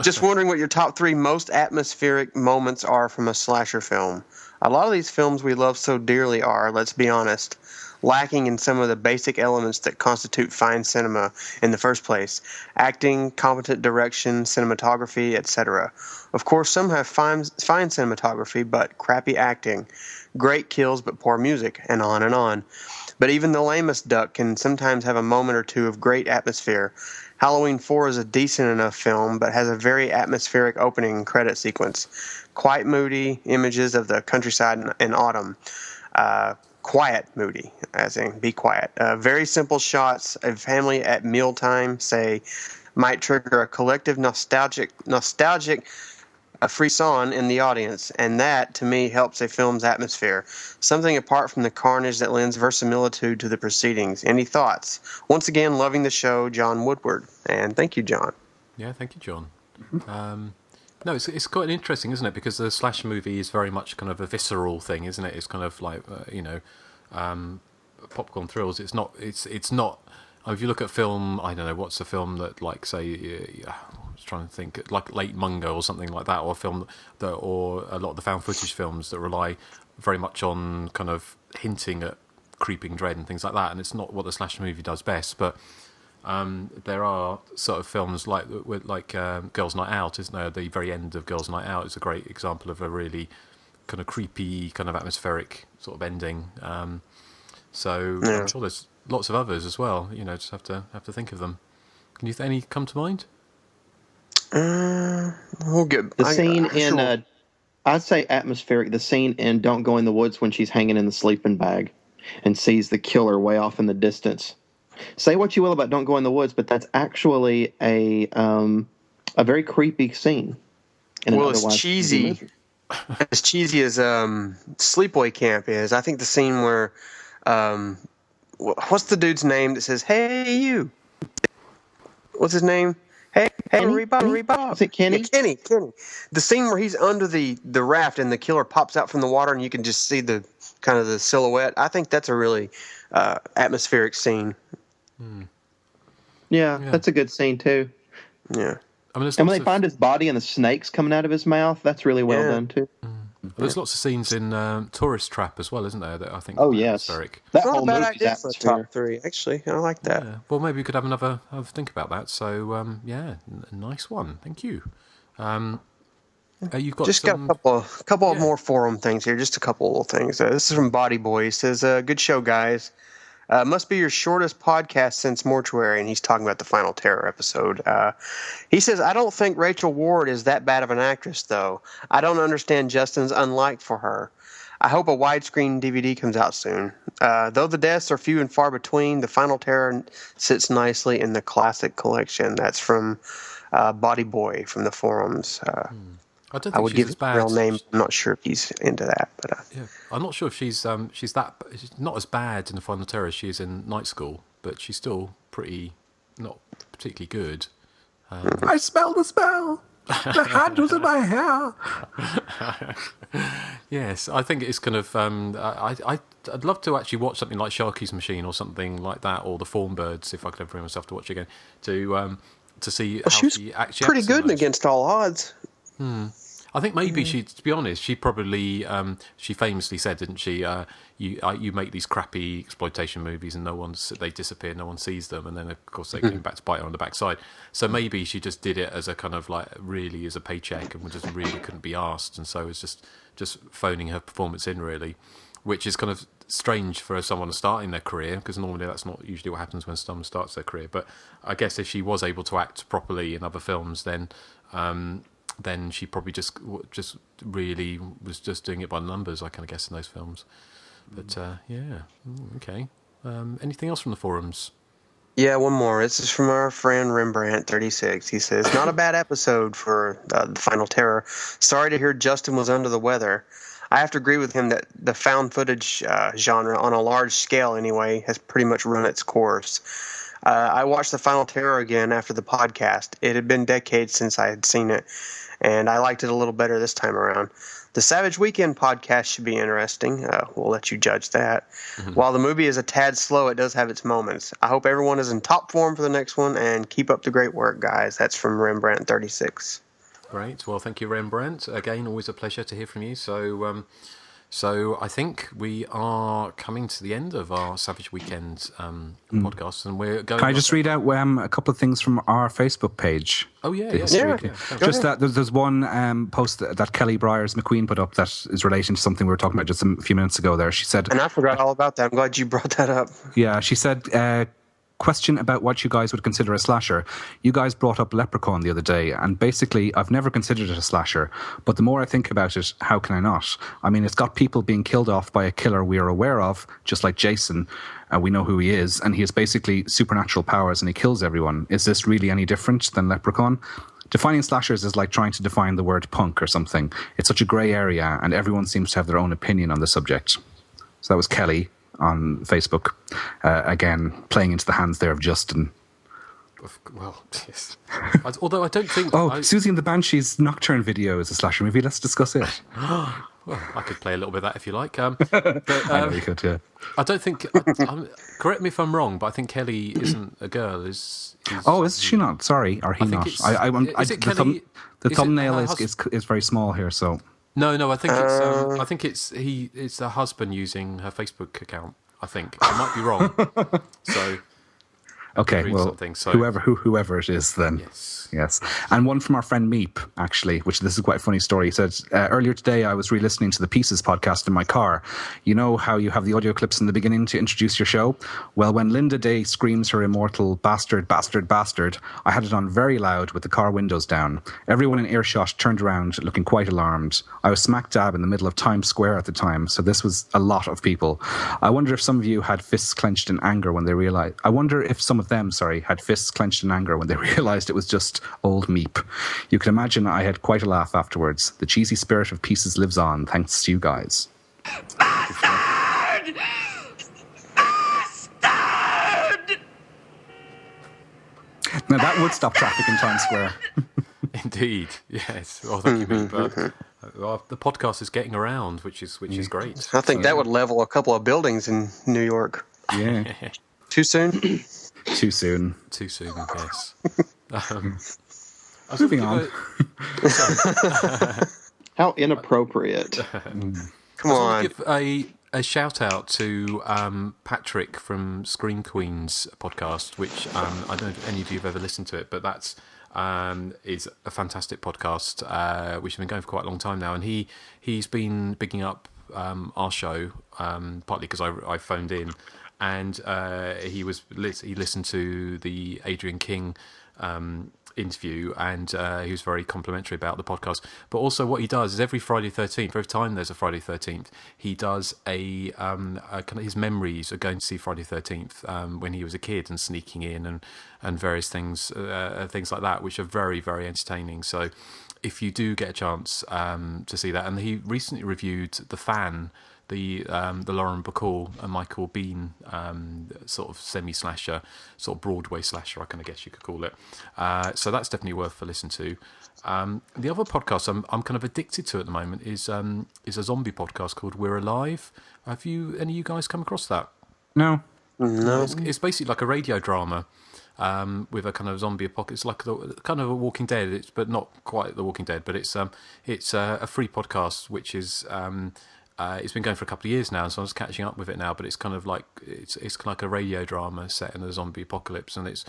just wondering what your top 3 most atmospheric moments are from a slasher film. A lot of these films we love so dearly are, let's be honest, lacking in some of the basic elements that constitute fine cinema in the first place: acting, competent direction, cinematography, etc. Of course, some have fine cinematography, but crappy acting, great kills but poor music, and on and on. But even the lamest duck can sometimes have a moment or two of great atmosphere. Halloween 4 is a decent enough film, but has a very atmospheric opening credit sequence. Quite moody images of the countryside in autumn. Quiet moody, as in be quiet. Very simple shots of family at mealtime, say, might trigger a collective nostalgic frisson in the audience, and that, to me, helps a film's atmosphere. Something apart from the carnage that lends verisimilitude to the proceedings. Any thoughts? Once again, loving the show, John Woodward. And thank you, John. Yeah, thank you, John. No, it's quite interesting, isn't it? Because the slasher movie is very much kind of a visceral thing, isn't it? It's kind of like popcorn thrills. It's not. If you look at film, I don't know what's a film that, like, say, I was trying to think, like Late Mungo or something like that, or a film that, or a lot of the found footage films that rely very much on kind of hinting at creeping dread and things like that. And it's not what the slasher movie does best, but. There are sort of films like Girls' Night Out, isn't there? The very end of Girls' Night Out is a great example of a really kind of creepy, kind of atmospheric sort of ending. So yeah. I'm sure there's lots of others as well. Just have to think of them. Can you any come to mind? We'll get the scene in. I'd say atmospheric. The scene in Don't Go in the Woods when she's hanging in the sleeping bag and sees the killer way off in the distance. Say what you will about Don't Go in the Woods, but that's actually a very creepy scene. Well, it's cheesy. As cheesy as Sleepaway Camp is. I think the scene where what's the dude's name that says, "Hey you"? What's his name? Hey, Reba. Is it Kenny? Yeah, Kenny. The scene where he's under the raft and the killer pops out from the water and you can just see the kind of the silhouette. I think that's a really atmospheric scene. Yeah, that's a good scene too. Yeah, and when they find his body and the snakes coming out of his mouth, that's really well done too. There's lots of scenes in Tourist Trap as well, isn't there? That I think. Oh yes, Eric. That's not a bad idea for a top 3. Actually, I like that. Yeah. Well, maybe we could have another think about that. So nice one. Thank you. You've got got a couple of more forum things here. Just a couple little things. This is from Body Boy. He says, "Good show, guys. Must be your shortest podcast since Mortuary," and he's talking about the Final Terror episode. He says, "I don't think Rachel Ward is that bad of an actress, though. I don't understand Justin's unlike for her. I hope a widescreen DVD comes out soon. Though the deaths are few and far between, the Final Terror sits nicely in the classic collection." That's from Body Boy from the forums. I don't think I would she's give as his bad. real name. I'm not sure if he's into that, but yeah, I'm not sure if she's not as bad in the Final Terror as she is in Night School, but she's still not particularly good. I smell the smell. The hand was in my hair. Yes, I think it's kind of. I'd love to actually watch something like Sharky's Machine or something like that, or The Fawn Birds, if I could ever bring myself to watch it again, to see how she actually. Pretty good against all odds. I think maybe to be honest, she probably, she famously said, didn't she, you make these crappy exploitation movies and they disappear, no one sees them, and then of course they came back to bite her on the backside. So maybe she just did it as a kind of like really as a paycheck and just really couldn't be asked, and so it's just phoning her performance in really, which is kind of strange for someone starting their career, because normally that's not usually what happens when someone starts their career. But I guess if she was able to act properly in other films, then she probably just really was just doing it by numbers, I kind of guess, in those films. But okay. Anything else from the forums? Yeah, one more. This is from our friend Rembrandt36. He says, "Not a bad episode for the Final Terror. Sorry to hear Justin was under the weather. I have to agree with him that the found footage genre, on a large scale anyway, has pretty much run its course. I watched The Final Terror again after the podcast. It had been decades since I had seen it, and I liked it a little better this time around. The Savage Weekend podcast should be interesting. We'll let you judge that. While the movie is a tad slow, it does have its moments. I hope everyone is in top form for the next one, and keep up the great work, guys. That's from Rembrandt36. Great. Well, thank you, Rembrandt. Again, always a pleasure to hear from you. So I think we are coming to the end of our Savage Weekend podcast, and we're going. Can I just read out a couple of things from our Facebook page? Oh yeah. Just that there's one post that Kelly Briers McQueen put up that is relating to something we were talking about just a few minutes ago. There, she said, and I forgot all about that. I'm glad you brought that up. Yeah, she said. Question about what you guys would consider a slasher. You guys brought up Leprechaun the other day, and basically I've never considered it a slasher, but the more I think about it, how can I not? I mean, it's got people being killed off by a killer we are aware of, just like Jason, and we know who he is, and he has basically supernatural powers and he kills everyone. Is this really any different than Leprechaun? Defining slashers is like trying to define the word punk or something. It's such a grey area, and everyone seems to have their own opinion on the subject. So that was Kelly on Facebook, again playing into the hands there of Justin. Well, yes. Although I don't think. Susie and the Banshees Nocturne video is a slasher movie. Let's discuss it. Well, I could play a little bit of that if you like. I know you could, yeah. I don't think. Correct me if I'm wrong, but I think Kelly isn't a girl. Is she not? Sorry, or he not? The thumbnail is very small here, so. No. I think it's her husband using her Facebook account. I think I might be wrong. So okay, well, whoever it is, then yes. And one from our friend Meep, actually, which this is quite a funny story. He said, earlier today I was re-listening to the Pieces podcast in my car. You know how you have the audio clips in the beginning to introduce your show? Well, when Linda Day screams her immortal bastard, bastard, bastard, I had it on very loud with the car windows down. Everyone in earshot turned around looking quite alarmed. I was smack dab in the middle of Times Square at the time, so this was a lot of people. I wonder if some of you had fists clenched in anger when they realized... had fists clenched in anger when they realized it was just old Meep. You can imagine I had quite a laugh afterwards. The cheesy spirit of Pieces lives on, thanks to you guys. Bastard! Bastard! Now that would stop traffic in Times Square. Indeed, yes. Well, thank you, Meep. The podcast is getting around, which is great. I think that would level a couple of buildings in New York. Yeah. Too soon? Too soon, yes. Moving on. How inappropriate. Come on. Give a shout out to Patrick from Scream Queens podcast, which I don't know if any of you have ever listened to it, but that's is a fantastic podcast, which has been going for quite a long time now, and he's been bigging up our show, partly because I phoned in. And he listened to the Adrian King interview, and he was very complimentary about the podcast. But also, what he does is every Friday 13th, every time there's a Friday 13th, he does a kind of his memories of going to see Friday 13th when he was a kid and sneaking in and various things like that, which are very, very entertaining. So if you do get a chance to see that, and he recently reviewed The Fan. The Lauren Bacall and Michael Bean sort of semi-slasher, sort of Broadway slasher, I guess you could call it. So that's definitely worth a listen to. The other podcast I'm kind of addicted to at the moment is a zombie podcast called We're Alive. Have any of you guys come across that? No. It's basically like a radio drama. With a kind of zombie apocalypse, it's like kind of a Walking Dead, but not quite the Walking Dead. But it's a free podcast which is. It's been going for a couple of years now, so I was catching up with it now. But it's kind of like it's kind of like a radio drama set in a zombie apocalypse, and it's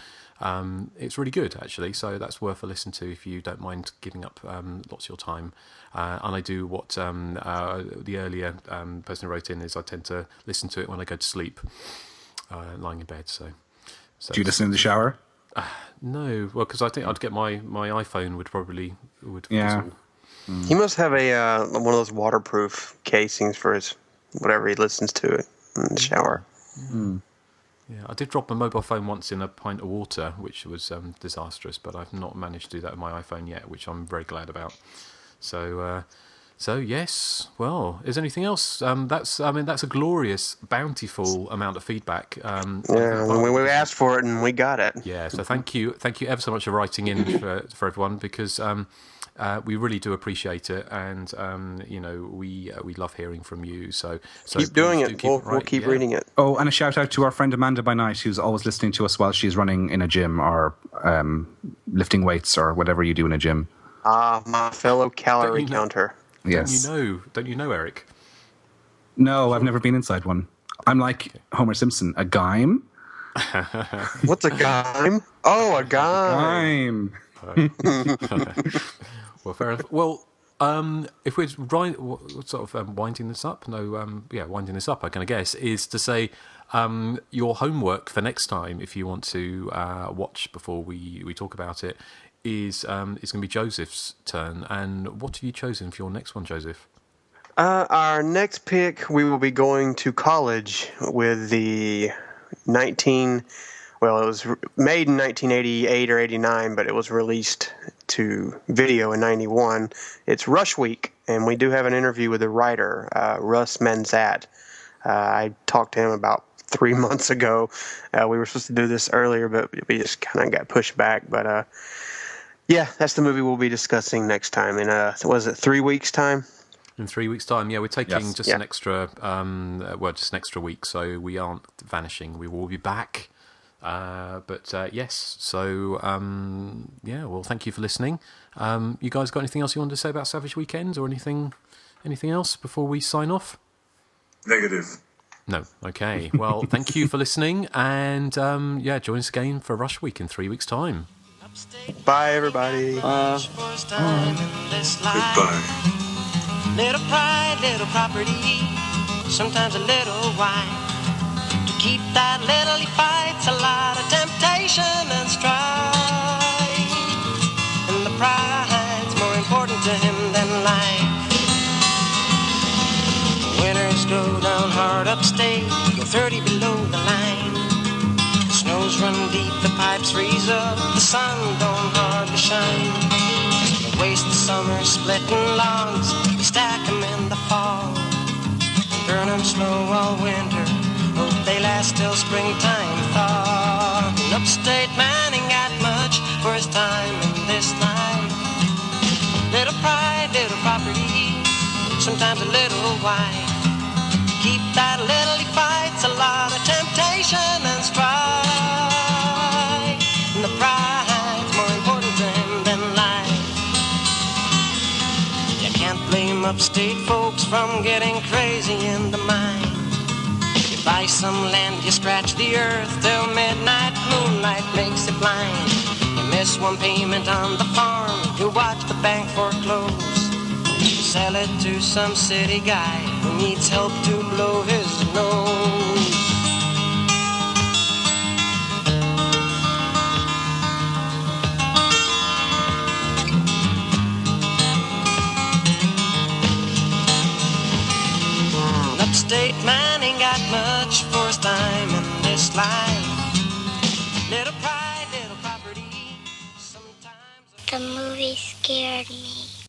really good actually. So that's worth a listen to if you don't mind giving up lots of your time. And I do what the earlier person who wrote in is I tend to listen to it when I go to sleep, lying in bed. So do you listen in the shower? No, well, because I think I'd get my iPhone would yeah. He must have a one of those waterproof casings for his whatever he listens to it in the shower. Yeah, I did drop my mobile phone once in a pint of water, which was disastrous, but I've not managed to do that with my iPhone yet, which I'm very glad about. So So yes, well, is there anything else? That's a glorious, bountiful amount of feedback. We asked for it and we got it. Yeah, so thank you ever so much for writing in for everyone, because we really do appreciate it, and we love hearing from you. So keep doing it. We'll keep reading it. Oh, and a shout out to our friend Amanda by night, who's always listening to us while she's running in a gym or lifting weights or whatever you do in a gym. My fellow calorie counter. Yes. Don't you know, Erik? No, I've never been inside one. I'm like Homer Simpson, a gime. What's a gime? Oh, a gime. Well, fair enough. Well, if we're sort of winding this up, winding this up, I can guess, is to say your homework for next time, if you want to watch before we talk about it, is going to be Joseph's turn. And what have you chosen for your next one, Joseph? Our next pick, we will be going to college with the it was made in 1988 or 89, but it was released to video in 91. It's Rush Week, and we do have an interview with the writer, Russ Manzat. I talked to him about 3 months ago. We were supposed to do this earlier, but we just kind of got pushed back. But yeah, that's the movie we'll be discussing next time. In was it 3 weeks' time? In 3 weeks' time, yeah, we're taking an extra, just an extra week, so we aren't vanishing. We will be back. Yes, so well, thank you for listening. You guys got anything else you want to say about Savage Weekends, or anything else before we sign off? Negative. No. Okay. Well, thank you for listening, and join us again for Rush Week in 3 weeks' time. Bye, everybody. Goodbye. Little pride, little property, sometimes a little wine. To keep that little he fights a lot of temptation and strife. And the pride's more important to him than life. Winters go down hard upstate, go 30 below the line. Snows run deep, the pipes freeze up, the sun don't hardly shine. They waste the summer splitting logs, we stack them in the fall. Burn them slow all winter, hope they last till springtime thaw. An upstate man ain't got much for his time in this life. Little pride, little property, sometimes a little wife. Keep that little he fights a lot of temptation and strife. And the pride's more important to him than life. You can't blame upstate folks from getting crazy in the mind. You buy some land, you scratch the earth till midnight, moonlight makes it blind. You miss one payment on the farm, you watch the bank foreclose. Sell it to some city guy who needs help to blow his nose. An upstate man ain't got much for his time in this life. Little pride, little property, sometimes... The movie scared me.